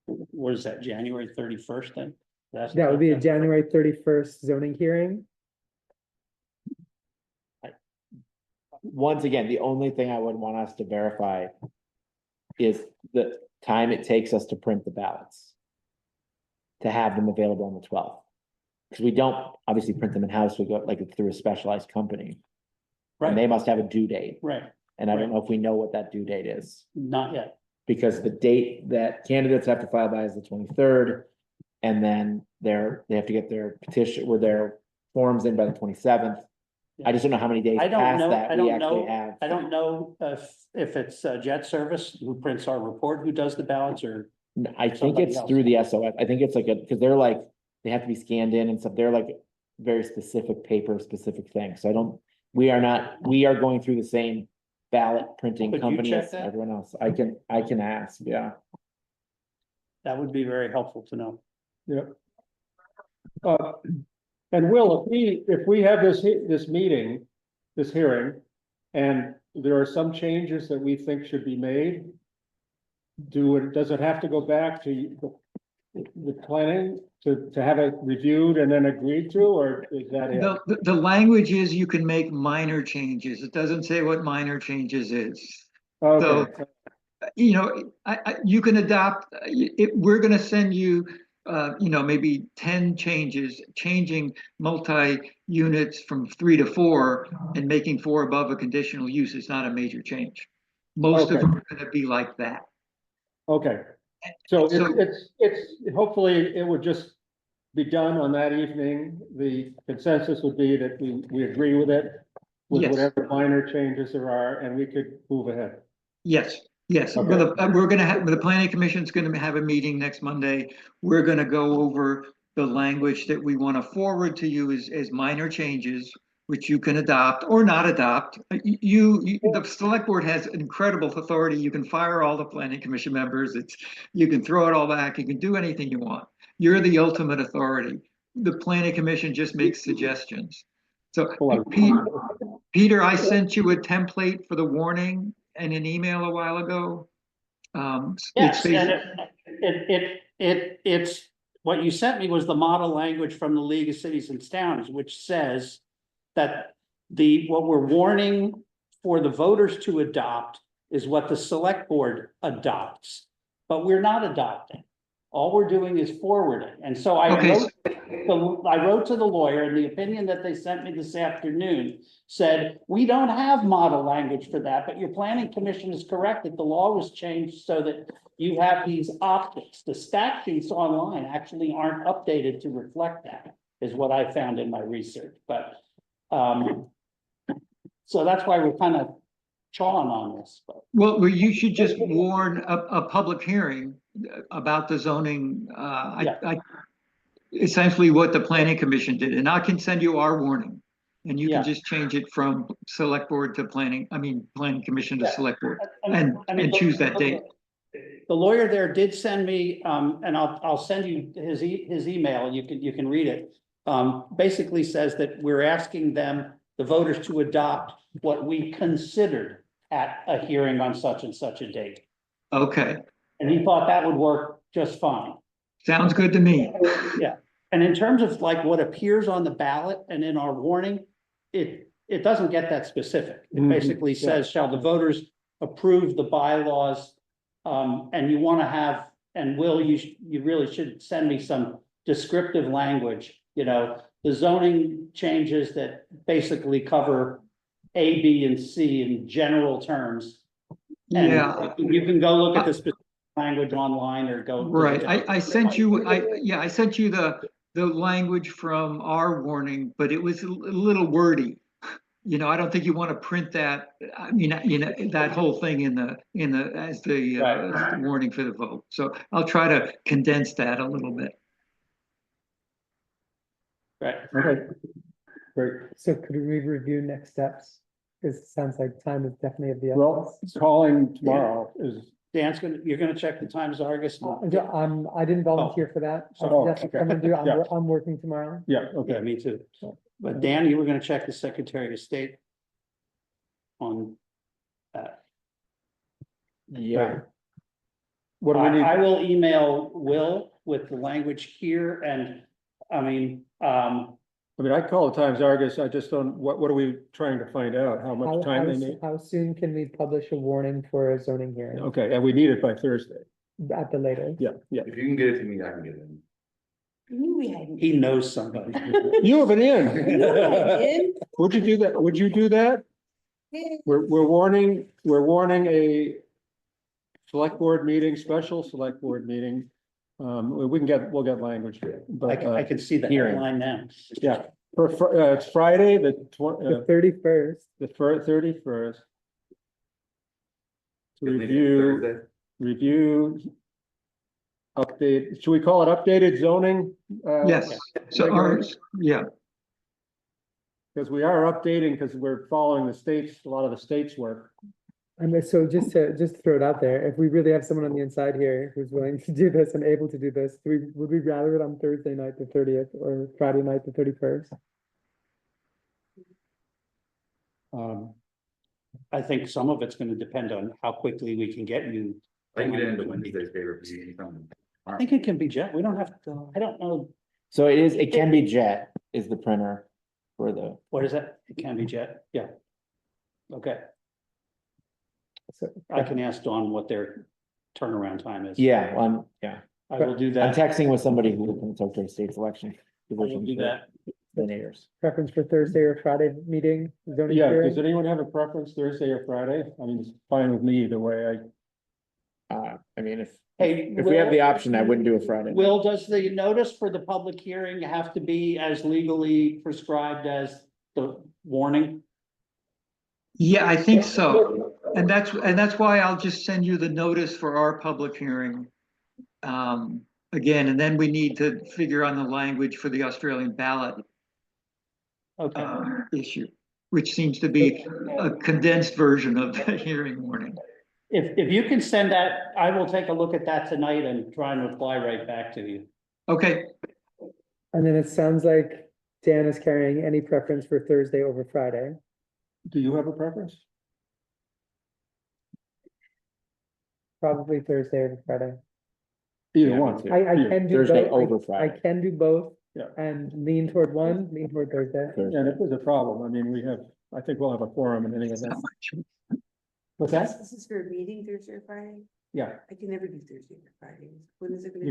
Speaker 2: What is that, January 31st then?
Speaker 3: That would be a January 31st zoning hearing.
Speaker 4: Once again, the only thing I would want us to verify is the time it takes us to print the ballots. To have them available on the 12th. Because we don't obviously print them in-house, we go like through a specialized company. And they must have a due date,
Speaker 2: Right,
Speaker 4: and I don't know if we know what that due date is.
Speaker 2: not yet.
Speaker 4: Because the date that candidates have to file by is the 23rd. And then they have to get their petition or their forms in by the 27th. I just don't know how many days
Speaker 2: I don't
Speaker 4: past
Speaker 2: know,
Speaker 4: that
Speaker 2: I
Speaker 4: we
Speaker 2: don't
Speaker 4: actually
Speaker 2: know,
Speaker 4: have.
Speaker 2: I don't know if it's Jet Service who prints our report, who does the ballots, or
Speaker 4: I think
Speaker 2: somebody
Speaker 4: it's
Speaker 2: else.
Speaker 4: through the SOF. I think it's like because they're like, they have to be scanned in and stuff. They're like very specific paper, specific things. So we are going through the same ballot printing
Speaker 2: Could you
Speaker 4: company
Speaker 2: check
Speaker 4: as
Speaker 2: that?
Speaker 4: everyone else. I can ask, yeah.
Speaker 2: that would be very helpful to know.
Speaker 1: Yeah. And Will, if we have this meeting, this hearing, and there are some changes that we think should be made, does it have to go back to the planning to have it reviewed and then agreed to, or is that it?
Speaker 15: the language is you can make minor changes. It doesn't say what minor changes is.
Speaker 1: Okay,
Speaker 15: You can adopt, we're gonna send you, maybe 10 changes, changing multi-units from 3 to 4 and making 4 above a conditional use is not a major change. Most of
Speaker 1: Okay.
Speaker 15: them are gonna be like that.
Speaker 1: okay. So
Speaker 15: So-
Speaker 1: it's, hopefully it would just be done on that evening. The consensus would be that we agree with it, with
Speaker 15: Yes.
Speaker 1: whatever minor changes there are, and we could move ahead.
Speaker 15: Yes, yes.
Speaker 1: Okay.
Speaker 15: We're gonna have, the planning commission's gonna have a meeting next Monday. We're gonna go over the language that we want to forward to you is minor changes, which you can adopt or not adopt. The select board has incredible authority. You can fire all the planning commission members. You can throw it all back. You can do anything you want. You're the ultimate authority. The planning commission just makes suggestions. So Peter, I sent you a template for the warning in an email a while ago.
Speaker 2: Yes, and it's, what you sent me was the model language from the League of Cities and Towns, which says that what we're warning for the voters to adopt is what the select board adopts, but we're not adopting. All we're doing is forwarding. And so I wrote to the lawyer, and the opinion that they sent me this afternoon said, we don't have model language for that, but your planning commission is correct that the law was changed so that you have these optics. The statutes online actually aren't updated to reflect that, is what I found in my research. But so that's why we're kind of chawing on this. But.
Speaker 15: Well, you should just warn a public hearing about the zoning. Essentially what the planning commission did, and I can send you our warning. And you can just change it from select board to planning commission to select board and choose that date.
Speaker 2: The lawyer there did send me, and I'll send you his email, you can read it. Basically says that we're asking them, the voters, to adopt what we considered at a hearing on such and such a date.
Speaker 15: Okay.
Speaker 2: And he thought that would work just fine.
Speaker 15: Sounds good to me.
Speaker 2: Yeah. And in terms of like what appears on the ballot and in our warning, it doesn't get that specific. It basically says, shall the voters approve the bylaws? And you want to have, and Will, you really should send me some descriptive language, the zoning changes that basically cover A, B, and C in general terms. And you can go look at the specific language online or go.
Speaker 15: Right, I sent you, I sent you the language from our warning, but it was a little wordy. I don't think you want to print that. I mean, that whole thing in the as the warning for the vote. So I'll try to condense that a little bit.
Speaker 2: Right.
Speaker 1: Okay. Great.
Speaker 3: So could we review next steps? Because it sounds like time is definitely of the essence.
Speaker 1: Well, calling tomorrow is.
Speaker 2: Dan's you're gonna check the Times Argus?
Speaker 3: I didn't volunteer for that. That's what I'm gonna do. I'm working tomorrow.
Speaker 1: Yeah, okay.
Speaker 2: Yeah, me too. But Dan, you were gonna check the Secretary of State on that.
Speaker 4: Yeah.
Speaker 1: What do we need?
Speaker 2: I will email Will with the language here, and
Speaker 1: I call the Times Argus, I just don't, what are we trying to find out? How much time they need?
Speaker 3: How soon can we publish a warning for a zoning hearing?
Speaker 1: Okay, and we need it by Thursday.
Speaker 3: At the latest.
Speaker 1: Yeah.
Speaker 17: If you can get it to me, I can get it in.
Speaker 13: I knew we had.
Speaker 2: he knows somebody.
Speaker 1: You have an in. Would you do that? Would you do that? We're warning a select board meeting, special select board meeting. We'll get language, but
Speaker 2: I can see the headline now.
Speaker 1: Yeah, it's Friday, the
Speaker 3: 31st.
Speaker 1: The 31st. To review. Update, should we call it updated zoning?
Speaker 15: Yes, so ours,
Speaker 1: because we are updating, because we're following a lot of the state's work.
Speaker 3: So just to throw it out there, if we really have someone on the inside here who's willing to do this and able to do this, would we rather it on Thursday night, the 30th, or Friday night, the 31st?
Speaker 2: I think some of it's gonna depend on how quickly we can get you.
Speaker 17: I can get it into Wednesday's paper.
Speaker 2: I think it can be Jet. We don't have to, I don't know.
Speaker 4: So it can be Jet is the printer for the.
Speaker 2: What is that? It can be Jet. Yeah. Okay.
Speaker 3: So
Speaker 2: I can ask Dawn what their turnaround time is.
Speaker 4: Yeah,
Speaker 2: I will do
Speaker 4: I'm
Speaker 2: that.
Speaker 4: texting with somebody who can talk to the state selection.
Speaker 2: I will do that.
Speaker 4: Coordinators.
Speaker 3: preference for Thursday or Friday meeting, zoning
Speaker 1: Yeah,
Speaker 3: hearing?
Speaker 1: does anyone have a preference, Thursday or Friday? I mean, it's fine with me either way.
Speaker 4: I mean, if
Speaker 2: Hey,
Speaker 4: we have the option, I wouldn't do a Friday.
Speaker 2: Will, does the notice for the public hearing have to be as legally prescribed as the warning?
Speaker 15: Yeah, I think so. And that's why I'll just send you the notice for our public hearing. again, and then we need to figure on the language for the Australian ballot
Speaker 2: Okay,
Speaker 15: issue, which seems to be a condensed version of the hearing warning.
Speaker 2: if you can send that, I will take a look at that tonight and try and reply right back to you.
Speaker 15: Okay,
Speaker 3: And then it sounds like Dan is carrying any preference for Thursday over Friday.
Speaker 1: Do you have a preference?
Speaker 3: Probably Thursday over Friday.
Speaker 1: Either
Speaker 4: Yeah, me
Speaker 1: one.
Speaker 4: too.
Speaker 3: I can do
Speaker 4: Thursday
Speaker 3: both.
Speaker 4: over
Speaker 3: I
Speaker 4: Friday.
Speaker 3: can do both.
Speaker 1: Yeah.
Speaker 3: And lean toward one, lean toward Thursday.
Speaker 1: And if there's a problem, I mean, I think we'll have a forum in any event. What's that?
Speaker 13: This is for a meeting Thursday or Friday?
Speaker 1: Yeah,
Speaker 13: I can never do Thursday or Fridays. When is it gonna be?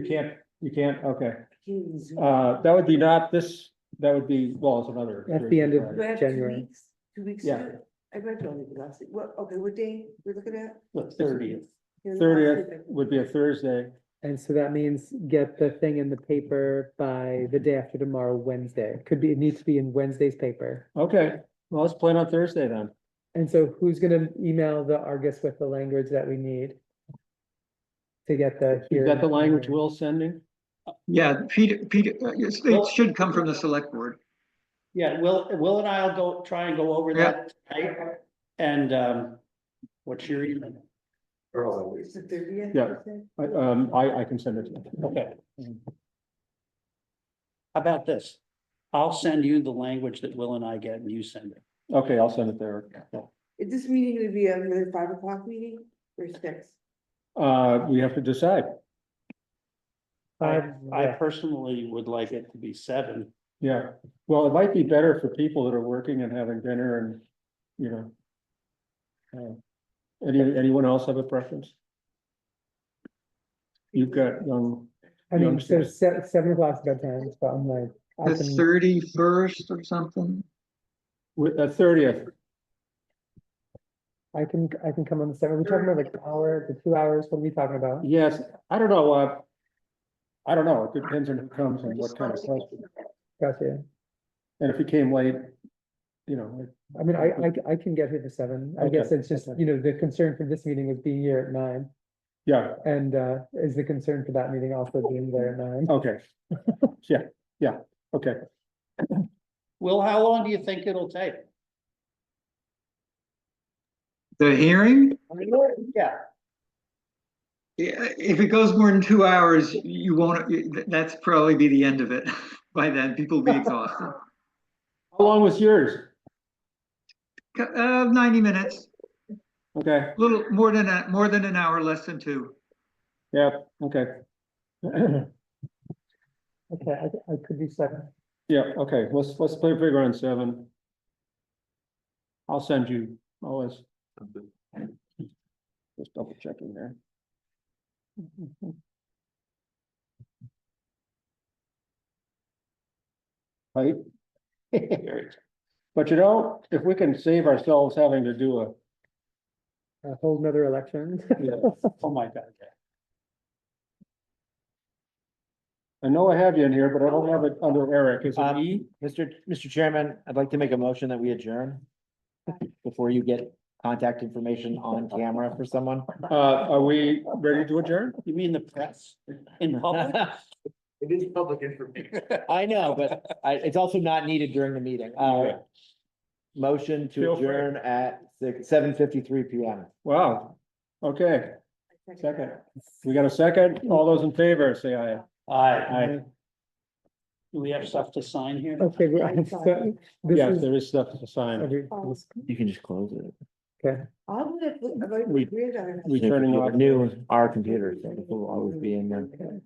Speaker 1: you can't, okay.
Speaker 13: I can't even Zoom.
Speaker 1: That would be not this, that would be, well, it's another.
Speaker 3: At the end of
Speaker 1: Thursday,
Speaker 13: Do I have
Speaker 3: January.
Speaker 13: 2 weeks? 2 weeks?
Speaker 1: Yeah.
Speaker 13: to do it? I might be only last week. What, okay, what day we're looking at?
Speaker 2: The 30th.
Speaker 13: Yeah,
Speaker 1: Friday.
Speaker 13: last
Speaker 1: 30th
Speaker 13: week.
Speaker 1: would be a Thursday.
Speaker 3: And so that means get the thing in the paper by the day after tomorrow, Wednesday. It needs to be in Wednesday's paper.
Speaker 1: Okay, well, let's plan on Thursday then.
Speaker 3: And so who's gonna email the Argus with the language that we need? To get the.
Speaker 1: You got the
Speaker 3: hearing?
Speaker 1: language Will's sending?
Speaker 15: yeah, Peter, it should come from the select board.
Speaker 2: Yeah, Will and I'll try and go over that tonight. And, what's your email?
Speaker 13: It's the 30th?
Speaker 1: Yeah.
Speaker 13: you said?
Speaker 1: I can send it to you.
Speaker 2: Okay. How about this? I'll send you the language that Will and I get and you send it.
Speaker 1: Okay, I'll send it there.
Speaker 13: Is this meeting gonna be another 5 o'clock meeting or 6?
Speaker 1: We have to decide.
Speaker 2: I
Speaker 3: Yeah.
Speaker 2: personally would like it to be 7.
Speaker 1: Yeah, well, it might be better for people that are working and having dinner and, you know. Anyone else have a preference? You've got young,
Speaker 3: I mean, so
Speaker 1: youngsters.
Speaker 3: 7 o'clock's bedtime, so I'm like, I
Speaker 15: The
Speaker 3: can,
Speaker 15: 31st or something.
Speaker 1: With the 30th,
Speaker 3: I can come on the 7th. We're talking about like an hour to 2 hours. What are we talking about?
Speaker 1: yes, I don't know, it depends on who comes and what kind of question.
Speaker 3: Gotcha.
Speaker 1: And if he came late, you know.
Speaker 3: I mean, I can get here to 7. I
Speaker 1: Okay,
Speaker 3: guess it's just,
Speaker 1: okay.
Speaker 3: the concern for this meeting was being here at 9.
Speaker 1: Yeah,
Speaker 3: And is the concern for that meeting also being there at 9?
Speaker 1: okay. Yeah, okay.
Speaker 2: Will, how long do you think it'll take?
Speaker 15: The hearing,
Speaker 2: Yeah.
Speaker 15: if it goes more than 2 hours, you won't, that's probably be the end of it. By then, people will be exhausted.
Speaker 1: How long was yours?
Speaker 15: 90 minutes,
Speaker 1: Okay,
Speaker 15: little more than an hour, less than 2.
Speaker 1: yeah, okay.
Speaker 3: Okay, I could do 7.
Speaker 1: Yeah, okay, let's play figure on 7. I'll send you, always. Just double checking there. Right? But if we can save ourselves having to do
Speaker 3: A whole nother election.
Speaker 2: Oh, my God.
Speaker 1: I know I have you in here, but I don't have it under Eric, is it E?
Speaker 4: Mr. Chairman, I'd like to make a motion that we adjourn. Before you get contact information on camera for someone.
Speaker 1: Are we ready to adjourn?
Speaker 2: You mean the press in public?
Speaker 11: It is public information.
Speaker 4: I know, but it's also not needed during the meeting. Motion to
Speaker 1: Feel free.
Speaker 4: adjourn at 7:53 PM.
Speaker 1: Wow, okay, second. We got a second? All those in favor, say aye.
Speaker 2: Aye. Do we have stuff to sign here?
Speaker 3: Okay, so this
Speaker 1: Yes,
Speaker 3: is.
Speaker 1: there is stuff to sign.
Speaker 4: You can just close it.
Speaker 3: Okay.
Speaker 13: I'm gonna,
Speaker 1: Returning off.
Speaker 4: New, our computers, it will always be in the building.